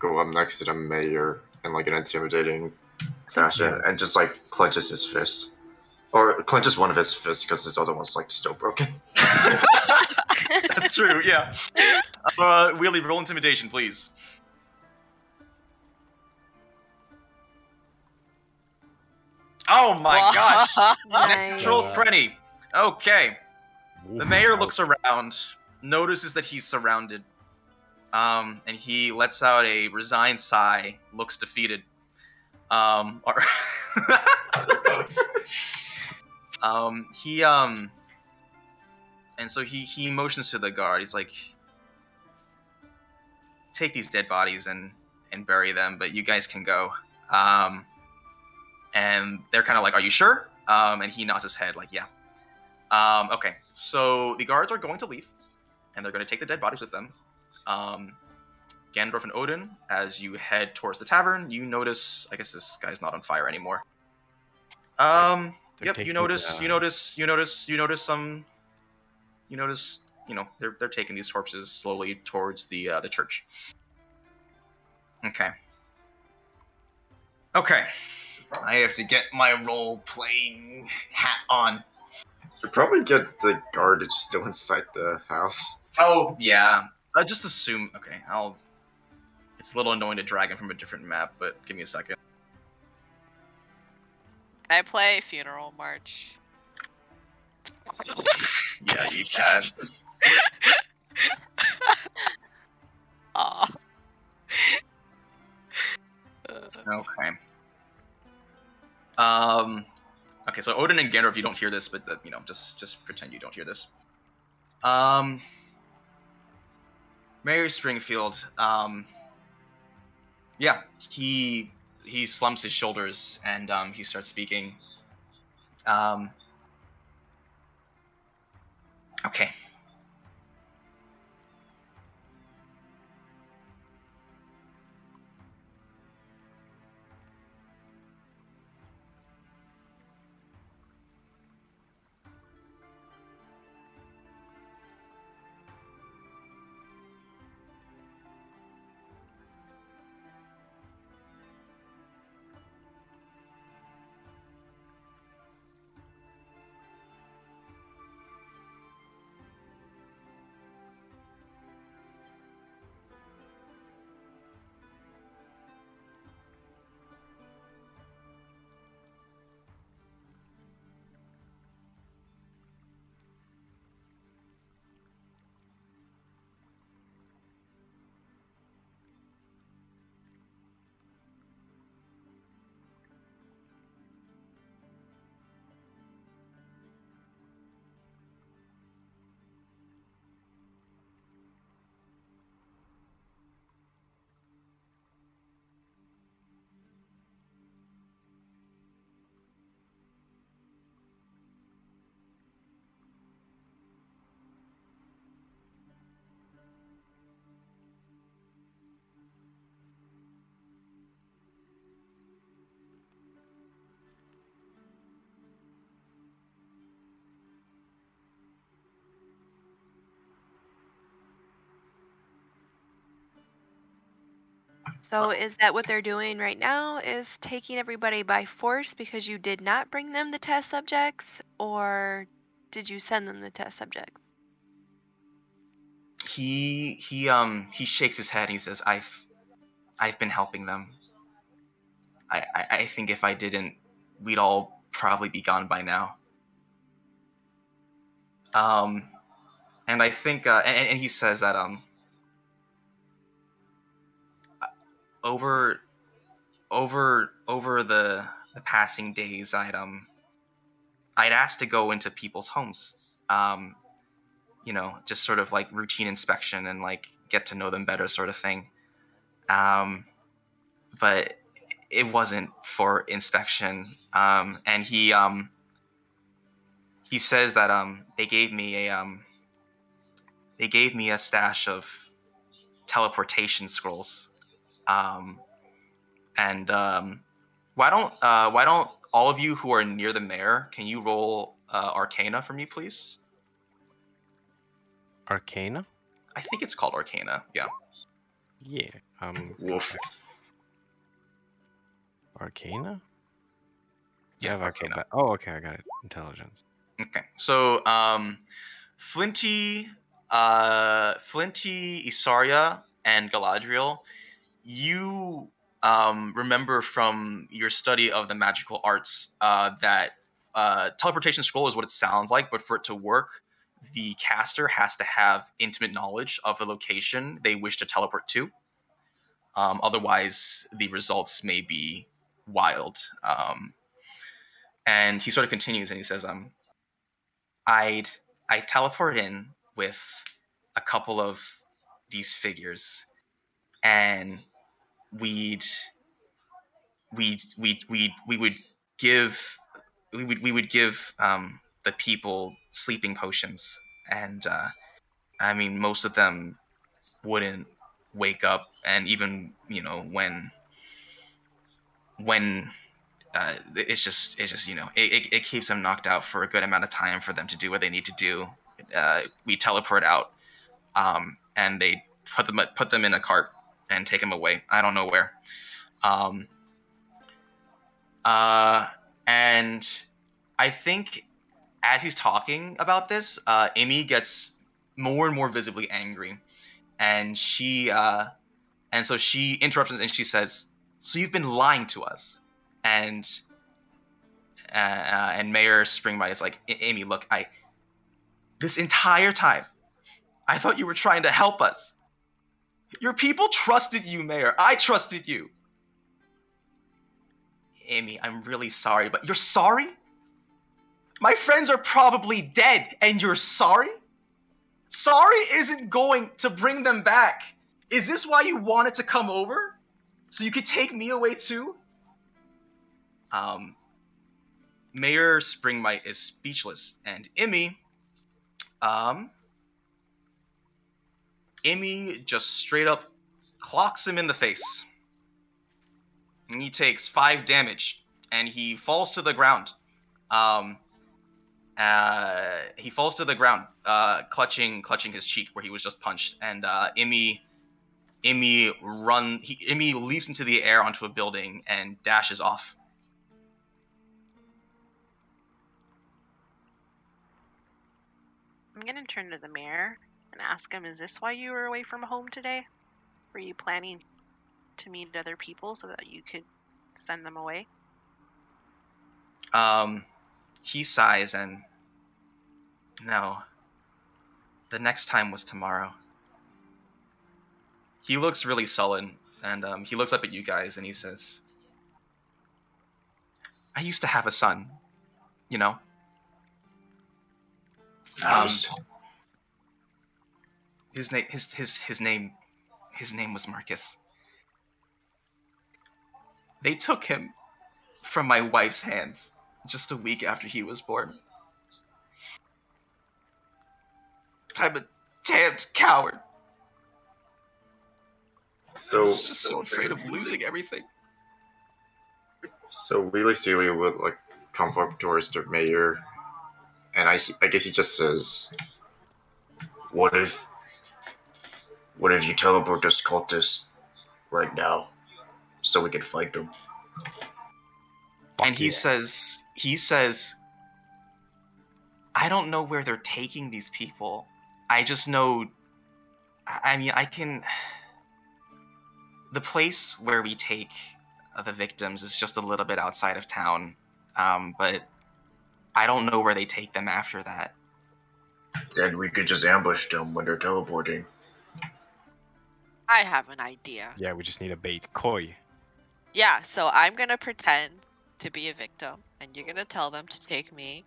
go up next to the mayor in like an intimidating fashion and just like clenches his fist. Or clenches one of his fists because his other one's like still broken. That's true, yeah. Wheelie, roll intimidation, please. Oh my gosh! Nice. Natural 20. Okay. The mayor looks around, notices that he's surrounded, and he lets out a resigned sigh, looks defeated. Or and so he motions to the guard. He's like, take these dead bodies and bury them, but you guys can go. And they're kind of like, are you sure? And he nods his head like, yeah. Okay, so the guards are going to leave, and they're going to take the dead bodies with them. Ganondorf and Odin, as you head towards the tavern, you notice, I guess this guy's not on fire anymore. Yep, you notice, they're taking these corpses slowly towards the church. Okay. I have to get my role-playing hat on. Should probably get the guard that's still inside the house. Oh, yeah. Just assume... Okay, It's a little annoying to drag him from a different map, but give me a second. I play Funeral March. Yeah, you can. Aw. Okay. Okay, so Odin and Ganondorf, you don't hear this, but just pretend you don't hear this. Mary Springfield, yeah, he slumps his shoulders and he starts speaking. Okay. So is that what they're doing right now? Is taking everybody by force because you did not bring them the test subjects, or did you send them the test subjects? He shakes his head and he says, I've been helping them. I think if I didn't, we'd all probably be gone by now. And I think and he says that over the passing days, I'd asked to go into people's homes, just sort of like routine inspection and like get to know them better sort of thing. But it wasn't for inspection. And he says that they gave me they gave me a stash of teleportation scrolls. Why don't all of you who are near the mayor, can you roll Arcana for me, please? Arcana? I think it's called Arcana. Yeah. Yeah. Wolf. Arcana? Yeah, I have Arcana. Oh, okay, I got it. Intelligence. Okay. So, Flinty, Isarya, and Galadriel, you remember from your study of the magical arts that teleportation scroll is what it sounds like, but for it to work, the caster has to have intimate knowledge of the location they wish to teleport to. Otherwise, the results may be wild. And he sort of continues and he says, I teleport in with a couple of these figures, and we would give the people sleeping potions, and I mean most of them wouldn't wake up, and even when it's just it keeps them knocked out for a good amount of time for them to do what they need to do. We teleport out, and they put them in a cart and take them away. I don't know where. And I think as he's talking about this, Amy gets more and more visibly angry, and so she interrupts us and she says, "So you've been lying to us?" And Mayor Springby is like, "Amy, look, this entire time, I thought you were trying to help us. Your people trusted you, Mayor. I trusted you." "Amy, I'm really sorry, but you're sorry? My friends are probably dead, and you're sorry? Sorry isn't going to bring them back. Is this why you wanted to come over? So you could take me away too?" Mayor Springmite is speechless, and Emmy just straight up clocks him in the face. And he takes 5 damage, and he falls to the ground. He falls to the ground, clutching his cheek where he was just punched. And Emmy leaps into the air onto a building and dashes off. I'm gonna turn to the mayor and ask him, is this why you were away from home today? Were you planning to meet other people so that you could send them away? He sighs and, "No. The next time was tomorrow." He looks really sullen, and he looks up at you guys and he says, "I used to have a son, you know? His name was Marcus. They took him from my wife's hands just a week after he was born. I'm a damned coward. I was just so afraid of losing everything." So Wheelie Steely would come up towards the mayor, and I guess he just says, What if you teleport this cultist right now so we can fight them? And he says, "I don't know where they're taking these people. I just know, the place where we take the victims is just a little bit outside of town, but I don't know where they take them after that." Then we could just ambush them when they're teleporting. I have an idea. Yeah, we just need a bait. Koi. Yeah, so I'm gonna pretend to be a victim, and you're gonna tell them to take me,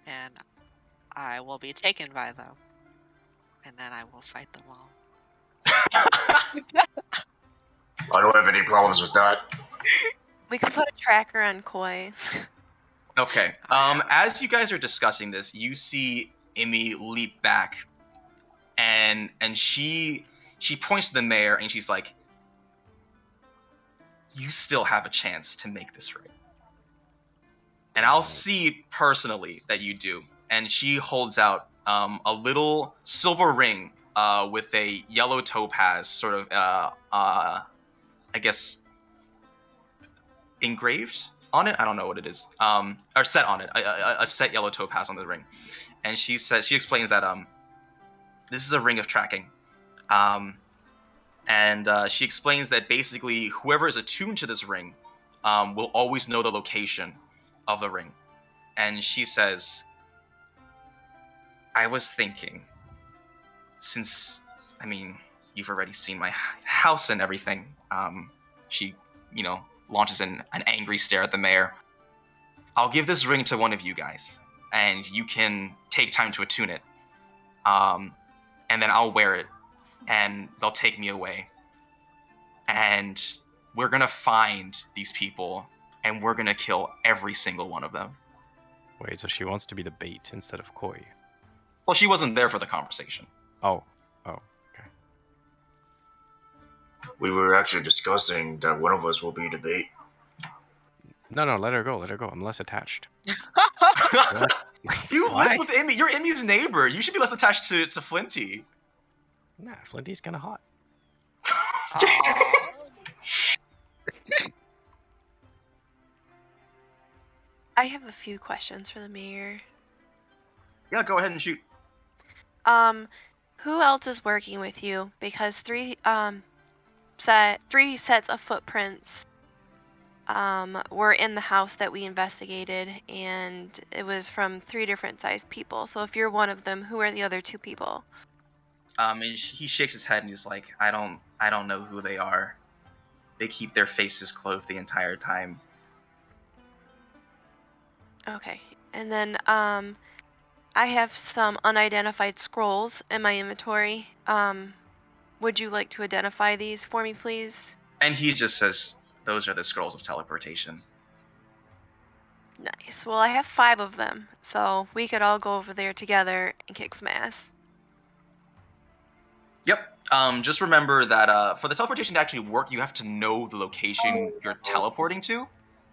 and I will be taken by them, and then I will fight them all. I don't have any problems with that. We could put a tracker on Koi. Okay. As you guys are discussing this, you see Emmy leap back, and she points to the mayor and she's like, "You still have a chance to make this right, and I'll see personally that you do." And she holds out a little silver ring with a yellow topaz sort of I guess engraved on it. I don't know what it is. Or set on it. A set yellow topaz on the ring. And she explains that this is a ring of tracking. And she explains that basically whoever is attuned to this ring will always know the location of the ring. And she says, I was thinking, since, I mean, you've already seen my house and everything. She, launches an angry stare at the mayor. I'll give this ring to one of you guys, and you can take time to attune it. And then I'll wear it, and they'll take me away. And we're gonna find these people, and we're gonna kill every single one of them. Wait, so she wants to be the bait instead of Koi? Well, she wasn't there for the conversation. Oh, okay. We were actually discussing that one of us will be the bait. No, let her go. I'm less attached. You Why? live with Immy. You're Immy's neighbor. You should be less attached to Flinty. Nah, Flinty's kind of hot. I have a few questions for the mayor. Yeah, go ahead and shoot. Who else is working with you? Because three sets of footprints were in the house that we investigated, and it was from 3 different sized people. So if you're one of them, who are the other 2 people? And he shakes his head and he's like, I don't know who they are. They keep their faces closed the entire time. Okay. And then I have some unidentified scrolls in my inventory. Would you like to identify these for me, please? And he just says, those are the scrolls of teleportation. Nice. Well, I have 5 of them, so we could all go over there together and kick some ass. Yep. Just remember that for the teleportation to actually work, you have to know the location you're teleporting to.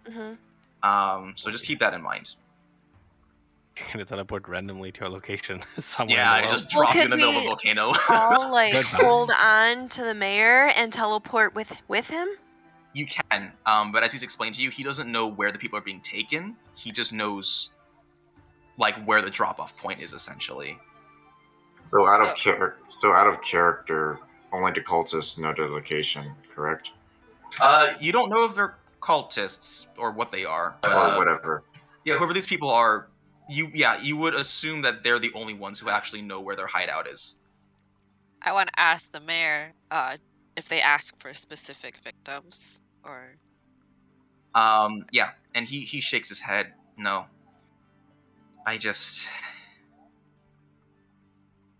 Mm-hmm. So just keep that in mind. You're gonna teleport randomly to a location somewhere. Yeah, in the I world? just drop you in the could middle of a we volcano. all Goodbye. hold on to the mayor and teleport with him? You can, but as he's explained to you, he doesn't know where the people are being taken. He just knows, where the drop-off point is, essentially. So out of character, only the cultists know their location, correct? You don't know if they're cultists or what they are, but, Or whatever. Yeah, whoever these people are, you would assume that they're the only ones who actually know where their hideout is. I want to ask the mayor if they ask for specific victims or. Yeah, and he shakes his head. No.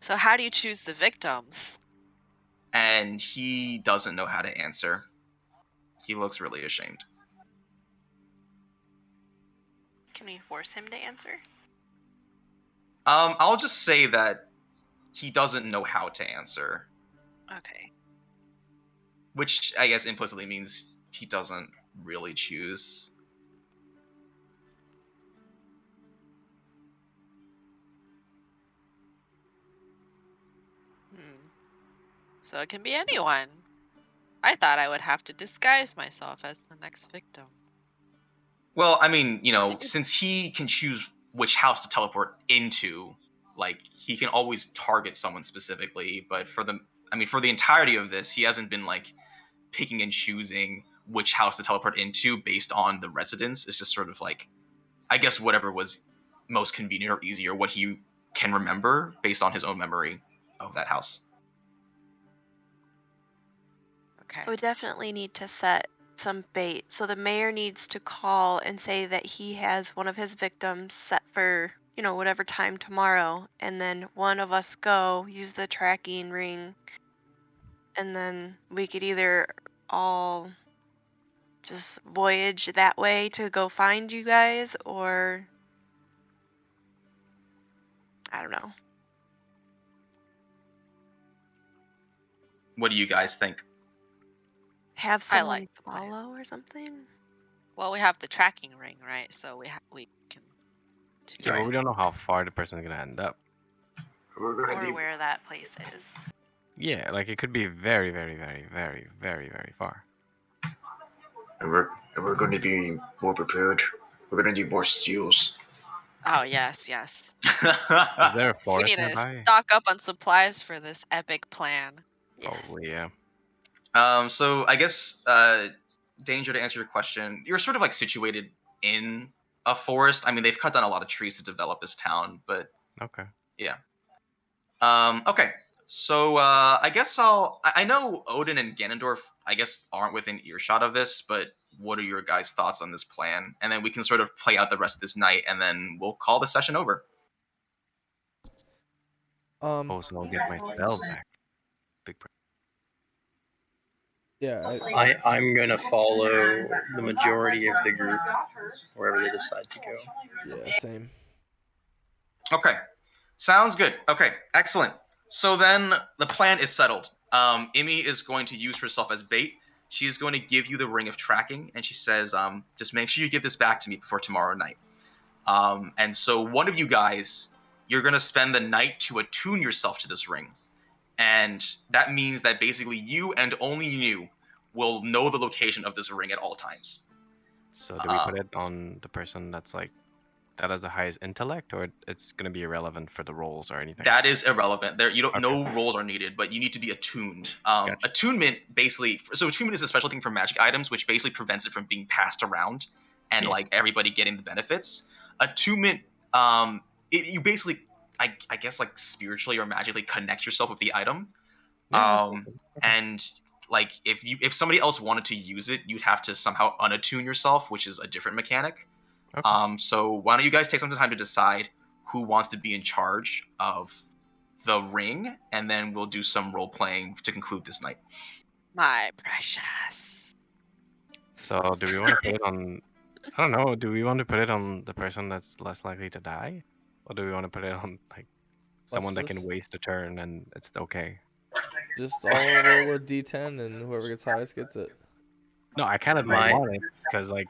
So how do you choose the victims? And he doesn't know how to answer. He looks really ashamed. Can we force him to answer? I'll just say that he doesn't know how to answer. Okay. Which I guess implicitly means he doesn't really choose. So it can be anyone. I thought I would have to disguise myself as the next victim. Well, I mean, since he can choose which house to teleport into, he can always target someone specifically, but for the entirety of this, he hasn't been, picking and choosing which house to teleport into based on the residence. It's just sort of, I guess whatever was most convenient or easier, what he can remember based on his own memory of that house. Okay. So we definitely need to set some bait. So the mayor needs to call and say that he has one of his victims set for, whatever time tomorrow. And then one of us go use the tracking ring. And then we could either all just voyage that way to go find you guys, or I don't know. What do you guys think? Have I someone like the plan. follow or something? Well, we have the tracking ring, right? So we can. Yeah, but we don't know how far the person is gonna end up. We're gonna Or be where that place is. Yeah, like it could be very, very, very, very, very, very far. and we're going to be more prepared. We're going to need more steals. Oh yes, yes. Is there a We forest need to nearby? stock up on supplies for this epic plan. Yeah. Probably, yeah. So I guess, Danger, to answer your question, you're sort of like situated in a forest. I mean, they've cut down a lot of trees to develop this town, but Okay. yeah. Okay. So I guess I know Odin and Ganondorf, I guess, aren't within earshot of this, but what are your guys' thoughts on this plan? And then we can sort of play out the rest of this night, and then we'll call the session over. Oh, so I'll get my spells back. Big. Yeah, I'm gonna follow the majority of the group wherever they decide to go. yeah, same. Okay. Sounds good. Okay, excellent. So then the plan is settled. Imi is going to use herself as bait. She is going to give you the ring of tracking, and she says, just make sure you give this back to me before tomorrow night. And so one of you guys, you're going to spend the night to attune yourself to this ring. And that means that basically you and only you will know the location of this ring at all times. So do we put it on the person that's like, that has the highest intellect, or it's going to be irrelevant for the rolls or anything? That is irrelevant. You don't. Okay. No rolls are needed, but you need to be attuned. Gotcha. Attunement basically. So attunement is a special thing for magic items, which basically prevents it from being passed around and Yeah. like everybody getting the benefits. Attunement. You basically, I guess, like spiritually or magically connect yourself with the item. Yeah, And like if somebody else wanted to use it, you'd have to somehow unattune yourself, which is a different mechanic. Okay. So why don't you guys take some time to decide who wants to be in charge of the ring, and then we'll do some role playing to conclude this night. My precious. So do we want to put it on? I don't know. Do we want to put it on the person that's less likely to die, or do we want to put it on like someone that can this? waste a turn and it's okay? Just all roll a d10, and whoever gets highest gets it. No, I kind of My- want it because like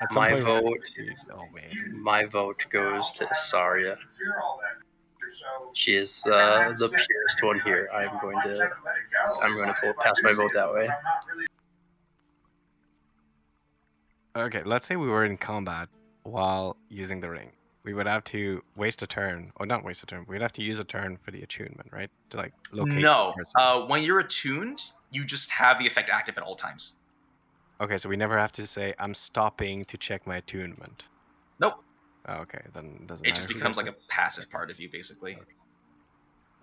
at some My point. vote. Oh man. My vote goes to Isarya. She is the purest one here. I'm going to pass my vote that way. Okay, let's say we were in combat while using the ring. We would have to waste a turn, or not waste a turn. We'd have to use a turn for the attunement, right? To like locate. No, the person. when you're attuned, you just have the effect active at all times. Okay, so we never have to say I'm stopping to check my attunement. Nope. Oh, okay, then it doesn't It matter. just who becomes does like a passive part of you, basically.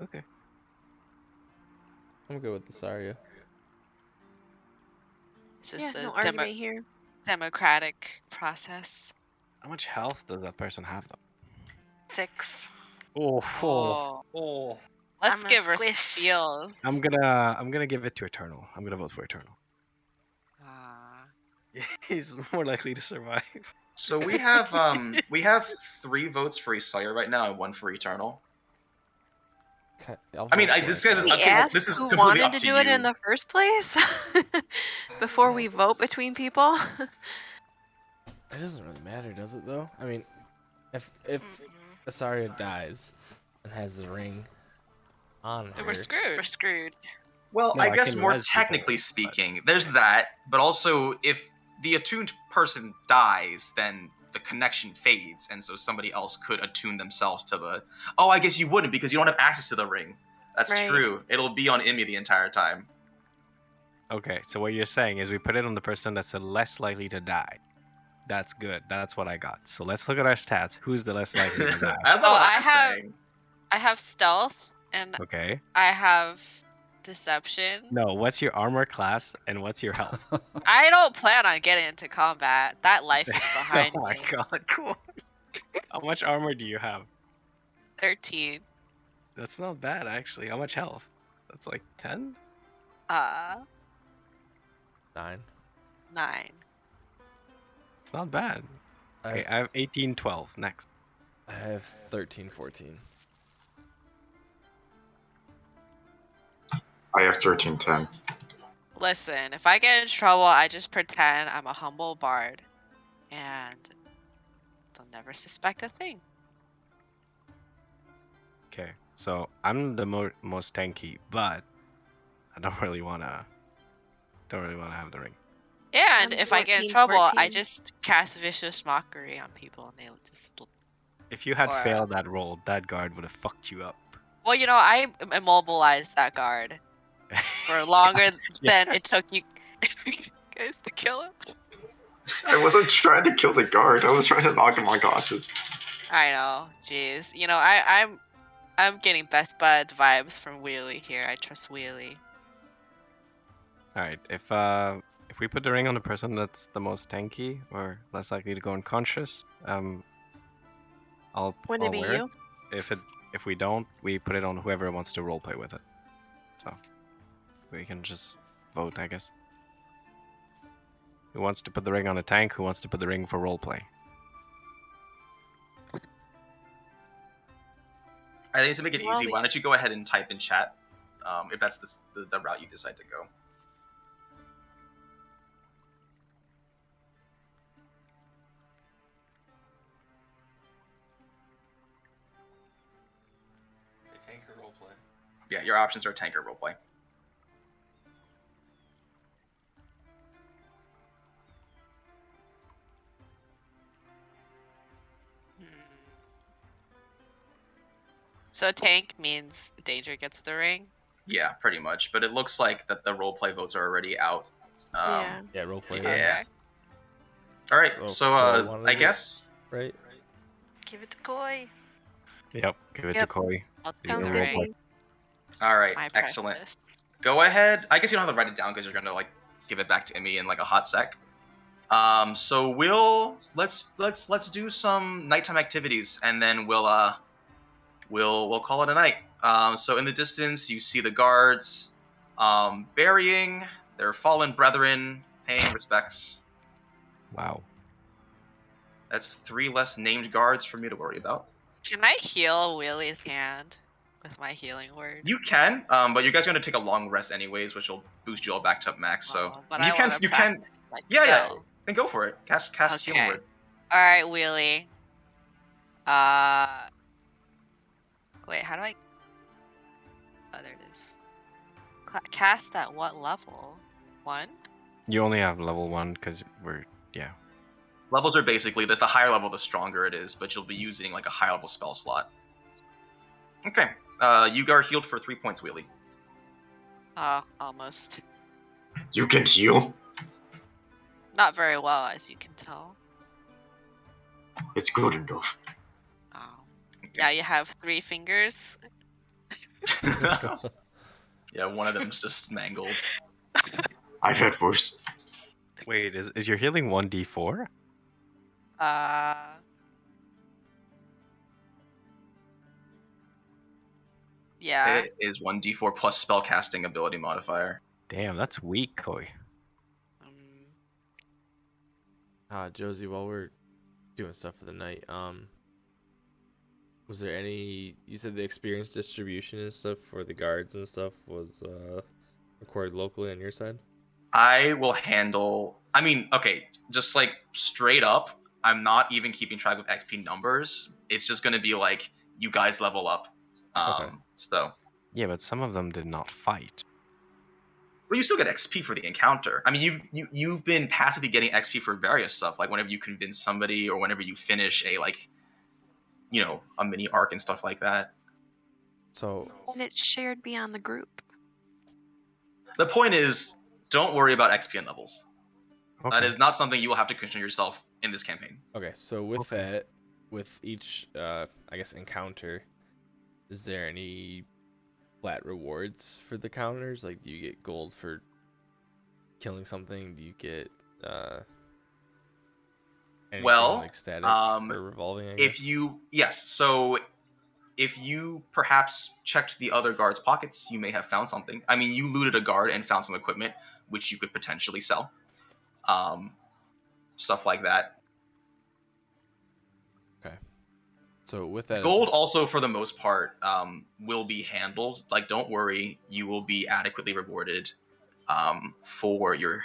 Okay. I'm good with the Isarya. It's just Yeah, the no argument here. democratic process. How much health does that person have though? 6. Oh. Let's I'm a give her some squish. steals. I'm gonna give it to Eternal. I'm gonna vote for Eternal. Ah. He's more likely to survive. So we have 3 votes for Isarya right now and 1 for Eternal. I'll I mean, vote for this it. guy's We okay, asked this is who completely wanted up to to do it you. in the first place before we vote between people. It doesn't really matter, does it? Though. I mean, if Isarya dies and has the ring on Then her, we're screwed. We're screwed. Well, No, I I guess can more res people, technically but- speaking, there's that, but also if the attuned person dies, then the connection fades, and so somebody else could attune themselves to the... Oh, I guess you wouldn't, because you don't have access to the ring. That's Right. true. It'll be on Imi the entire time. Okay, so what you're saying is we put it on the person that's less likely to die. That's good. That's what I got. So let's look at our stats. Who's the less likely to die? That's not Oh, what I I'm have- saying. I have stealth and Okay. I have deception. No, what's your armor class and what's your health? I don't plan on getting into combat. That life is behind Oh my me. god, cool. How much armor do you have? 13. That's not bad actually. How much health? That's like 10? 9. 9. It's not bad. Okay, I have 18, 12. Next. I have 13, 14. I have 1310. Listen, if I get in trouble, I just pretend I'm a humble bard, and they'll never suspect a thing. Okay, so I'm the most tanky, but I don't really wanna have the ring. And I'm if I get in 14, trouble, I 14. just cast vicious mockery on people, and they'll just. If you had Or, failed that roll, that guard would have fucked you up. Well, I immobilized that guard for longer Yeah. than it took you guys to kill him. I wasn't trying to kill the guard. I was trying to knock him unconscious. I know, jeez. I'm getting best bud vibes from Wheelie here. I trust Wheelie. All right, if we put the ring on the person that's the most tanky or less likely to go unconscious, I'll Wouldn't it be wear you? it. If we don't, we put it on whoever wants to roleplay with it. So we can just vote, I guess. Who wants to put the ring on a tank? Who wants to put the ring for roleplay? I think to make it Well, easy, why don't you go ahead and type in chat if that's the route you decide to go. Tank or roleplay? Yeah, your options are tank or roleplay. So tank means danger gets the ring. Yeah, pretty much. But it looks like that the roleplay votes are already out. Yeah. Yeah, roleplay. Yeah. is- All right. So Cole wanted I it, guess. right? Give it to Koi. Yep, give it to Yep. Koi. I'll You take Sounds the can good roleplay. to ring. me. All right. My Excellent. precious. Go ahead. I guess you don't have to write it down because you're gonna give it back to Emmy in like a hot sec. So let's do some nighttime activities and then we'll call it a night. So in the distance you see the guards burying their fallen brethren, paying respects. Wow. That's 3 less named guards for me to worry about. Can I heal Willie's hand with my healing word? You can, but you guys are gonna take a long rest anyways, which will boost you all back to max. So Oh, but you I can wanna you can practice my yeah. spell. Then go for it. Cast healing Okay. word. All right, Wheelie. Wait, how do I? Oh, there it is. Cast at what level? 1? You only have level 1 because yeah. Levels are basically that the higher level, the stronger it is, but you'll be using like a high level spell slot. Okay. You are healed for 3 points, Wheelie. Almost. You can heal? Not very well, as you can tell. It's good enough. Oh. Yeah, you have 3 fingers. Yeah, one of them's just mangled. I've had worse. Wait, is your healing 1d4? Yeah. It is 1d4 plus spellcasting ability modifier. Damn, that's weak, Koi. Josie, while we're doing stuff for the night, was there any? You said the experience distribution and stuff for the guards and stuff was recorded locally on your side? I will handle. I mean, okay, just like straight up, I'm not even keeping track of XP numbers. It's just gonna be like you guys level up. Okay. So. Yeah, but some of them did not fight. Well, you still get XP for the encounter. I mean, you've been passively getting XP for various stuff, like whenever you convince somebody or whenever you finish a a mini arc and stuff like that. So. And it's shared beyond the group. The point is, don't worry about XP and levels. Okay. That is not something you will have to concern yourself in this campaign. Okay, so with that, with each, I guess, encounter, is there any flat rewards for the counters? Like, do you get gold for killing something? Do you get anything like static or revolving? I guess? So if you perhaps checked the other guards' pockets, you may have found something. I mean, you looted a guard and found some equipment, which you could potentially sell. Stuff like that. Okay. So with that, Gold also, for the most part, will be handled. Like, don't worry, you will be adequately rewarded for your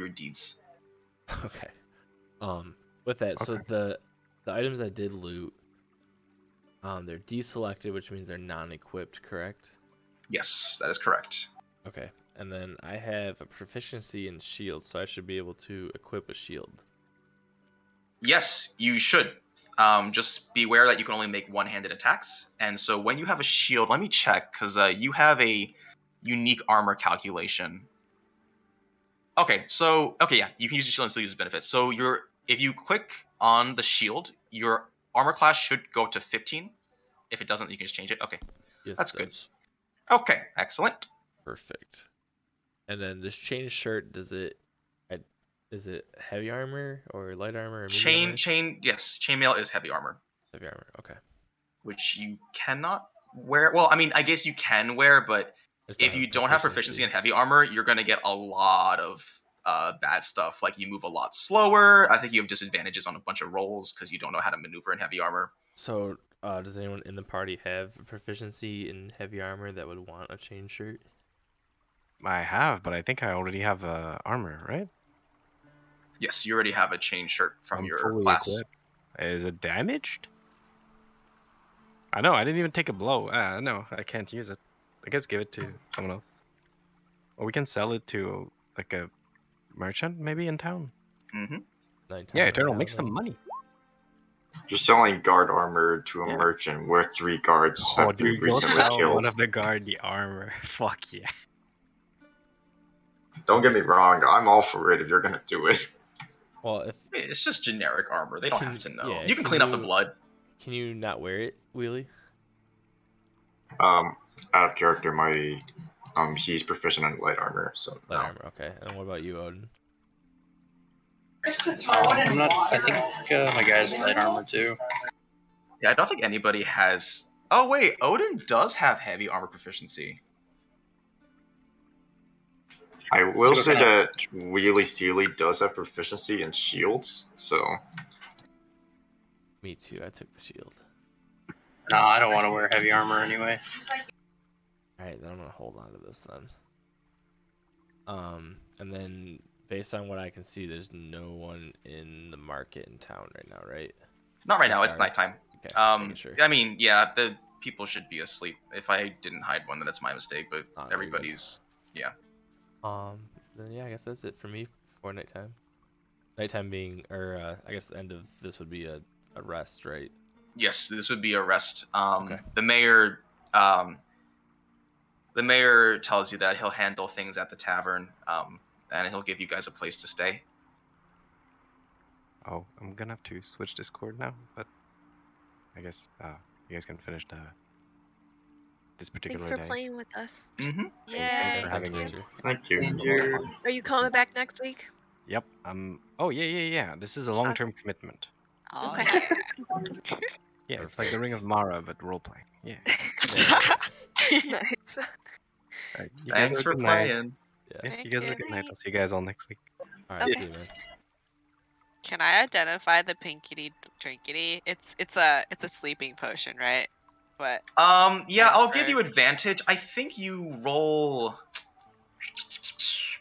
deeds. Okay. With that, so the items I did loot, they're deselected, which means they're non-equipped, correct? Yes, that is correct. Okay. And then I have a proficiency in shield, so I should be able to equip a shield. Yes, you should. Just be aware that you can only make one-handed attacks. And so when you have a shield, let me check, because you have a unique armor calculation. Okay, yeah, you can use the shield and still use its benefits. So if you click on the shield, your armor class should go up to 15. If it doesn't, you can just change it. Okay, Yes, that's it good. does. Okay, excellent. Perfect. And then this chain shirt, is it heavy armor or light armor or medium armor? Chainmail is heavy armor. Heavy armor, okay. Which you cannot wear. Well, I mean, I guess you can wear, but if you don't have proficiency in heavy armor, you're going to get a lot of bad stuff. Like, you move a lot slower. I think you have disadvantages on a bunch of rolls because you don't know how to maneuver in heavy armor. So, does anyone in the party have a proficiency in heavy armor that would want a chain shirt? I have, but I think I already have armor, right? Yes, you already have a chain shirt from I'm your fully class. equipped. Is it damaged? I know, I didn't even take a blow. No, I can't use it. I guess give it to someone else. Or we can sell it to, like, a merchant, maybe, in town. Mm-hmm. Yeah, Eternal, make some money. You're selling guard armor to a merchant where 3 guards have been dude, go recently sell killed. one of the guard the armor. Fuck yeah. Don't get me wrong, I'm all for it if you're gonna do it. Well, it's just generic armor. They don't have to know. Yeah, you can clean up the blood. Can you not wear it, Wheelie? Out of character, he's proficient in light armor, so light armor. Okay. And what about you, Odin? I'm not. I think my guy's light armor too. Yeah, I don't think anybody has. Oh wait, Odin does have heavy armor proficiency. I will say that Steely does have proficiency in shields, so. Me too. I took the shield. No, I don't want to wear heavy armor anyway. Alright, then I'm gonna hold on to this then. And then based on what I can see, there's no one in the market in town right now, right? Not right now. It's nighttime. Okay, sure. I mean, yeah, the people should be asleep. If I didn't hide one, then that's my mistake. But everybody's, yeah. Then yeah, I guess that's it for me for nighttime. Nighttime being, or I guess the end of this would be a rest, right? Yes, this would be a rest. Okay. The mayor tells you that he'll handle things at the tavern, and he'll give you guys a place to stay. Oh, I'm gonna have to switch Discord now, but I guess you guys can finish this particular Thanks for day. playing with us. Mm-hmm. Yay. Thanks for having me. Thank you. Are you coming back next week? Yep. Oh yeah. This is a long-term commitment. Oh, Okay. Yeah, it's like the Ring of Mara, but role-playing. Yeah. Nice. Alright, you guys Thanks have a for good night. playing. Yeah, you guys have a good night. I'll see you guys all next week. Alright, Okay. see you, man. Can I identify the pinkity drinkity? It's a sleeping potion, right? But Yeah, I'll give you advantage. I think you roll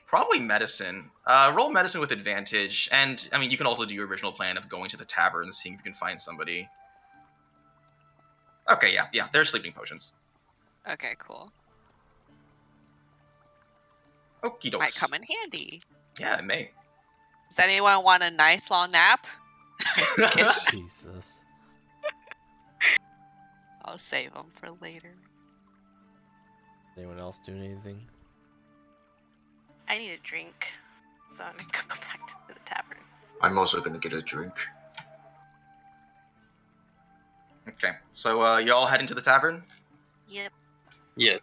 probably medicine. Roll medicine with advantage, and I mean you can also do your original plan of going to the tavern and seeing if you can find somebody. Okay, yeah, they're sleeping potions. okay, cool. Okie dokes. Might come in handy. Yeah, it may. Does anyone want a nice long nap? Just kidding. Jesus. I'll save them for later. Anyone else doing anything? I need a drink, so I'm gonna go back to the tavern. I'm also gonna get a drink. Okay, so you all heading to the tavern? Yep. Yeah.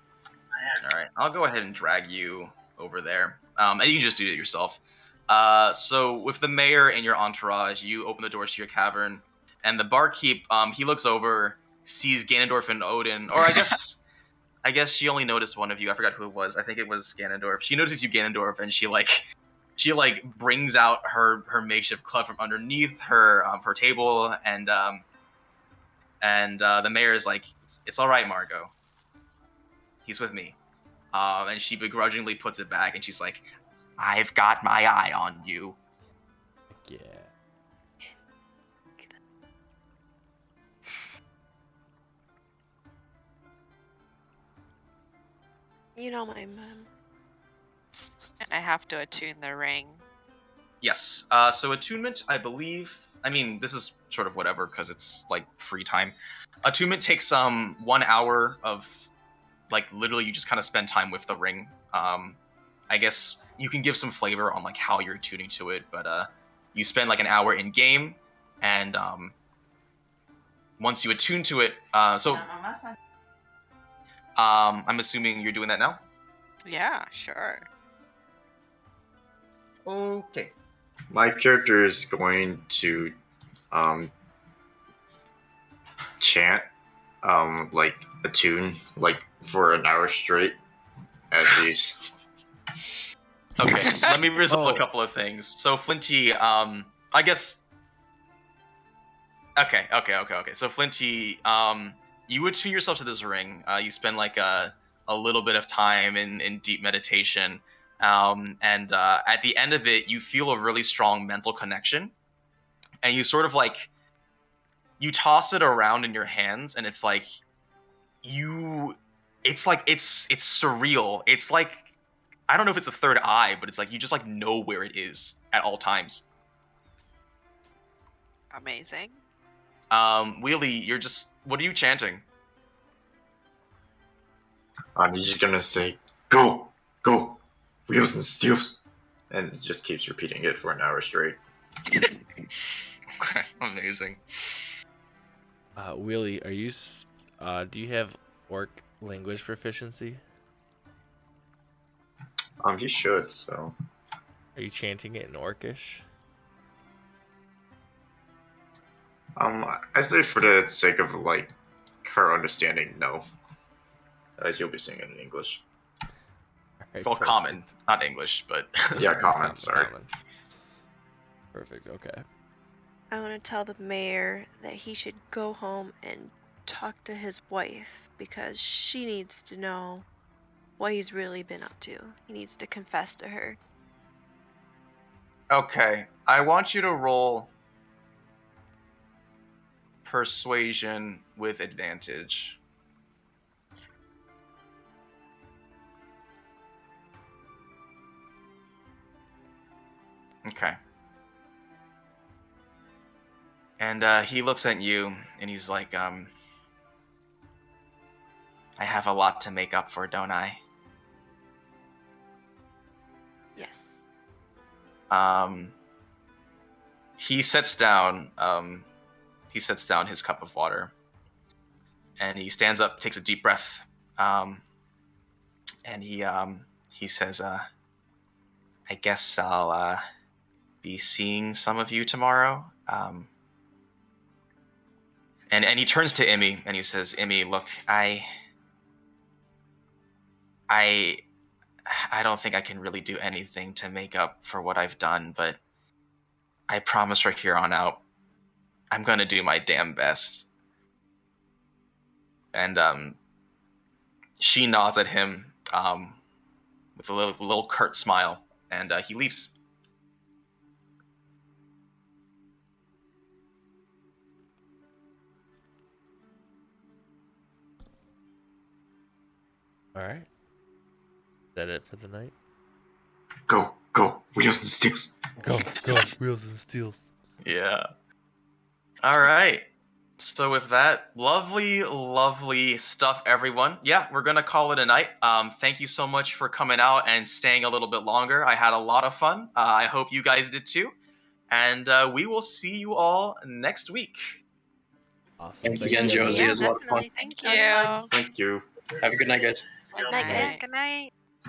All right, I'll go ahead and drag you over there. And you can just do it yourself. So with the mayor and your entourage, you open the doors to your cavern, and the barkeep, he looks over, sees Ganondorf and Odin, or I guess she only noticed one of you. I forgot who it was. I think it was Ganondorf. She notices you, Ganondorf, and she brings out her makeshift club from underneath her table, and And the mayor is like, "It's all right, Margot. He's with me." And she begrudgingly puts it back, and she's like, "I've got my eye on you." Yeah. You know my mom. And I have to attune the ring. Yes. So attunement, I believe. I mean, this is sort of whatever because it's like free time. Attunement takes 1 hour of, like, literally you just kind of spend time with the ring. I guess you can give some flavor on like how you're attuning to it, but you spend like an hour in game, and once you attune to it, I'm assuming you're doing that now. Yeah, sure. Okay. My character is going to chant like a tune like for an hour straight as he's Okay, let me resolve Oh. a couple of things. So Flinty, I guess. Okay. So Flinty, you attune yourself to this ring. You spend like a little bit of time in deep meditation, and at the end of it, you feel a really strong mental connection, and you sort of like you toss it around in your hands, and it's like it's surreal. It's like, I don't know if it's a third eye, but it's like you just like know where it is at all times. Amazing. Wheelie, what are you chanting? he's just gonna say, "Go, go, wheels and steels," and he just keeps repeating it for an hour straight. Okay, amazing. Wheelie, are you? Do you have orc language proficiency? He should. So Are you chanting it in orcish? I say for the sake of like her understanding, no. You'll be singing in English. Alright, Well, perfect. common, not English, but Yeah, common. Sorry. Common. Perfect. Okay. I want to tell the mayor that he should go home and talk to his wife because she needs to know what he's really been up to. He needs to confess to her. okay. I want you to roll persuasion with advantage. Okay. And he looks at you and he's like, I have a lot to make up for, don't I? Yes. He sets down his cup of water, and he stands up, takes a deep breath, and he says, I guess I'll be seeing some of you tomorrow. And he turns to Emmy and he says, Emmy, look, I don't think I can really do anything to make up for what I've done, but I promise from here on out, I'm gonna do my damn best. And she nods at him with a little curt smile, and he leaves. All right. Is that it for the night? Go, go, wheels and steels. Go, wheels and steels. Yeah. All right. So with that, lovely stuff, everyone. Yeah, we're gonna call it a night. Thank you so much for coming out and staying a little bit longer. I had a lot of fun. I hope you guys did too. And we will see you all next week. Awesome. Thanks Thank again, you, everyone. Josie. It was a lot of fun. Thank That was fun. you. Thank you. Have a good night, guys. Good night, night. Good night.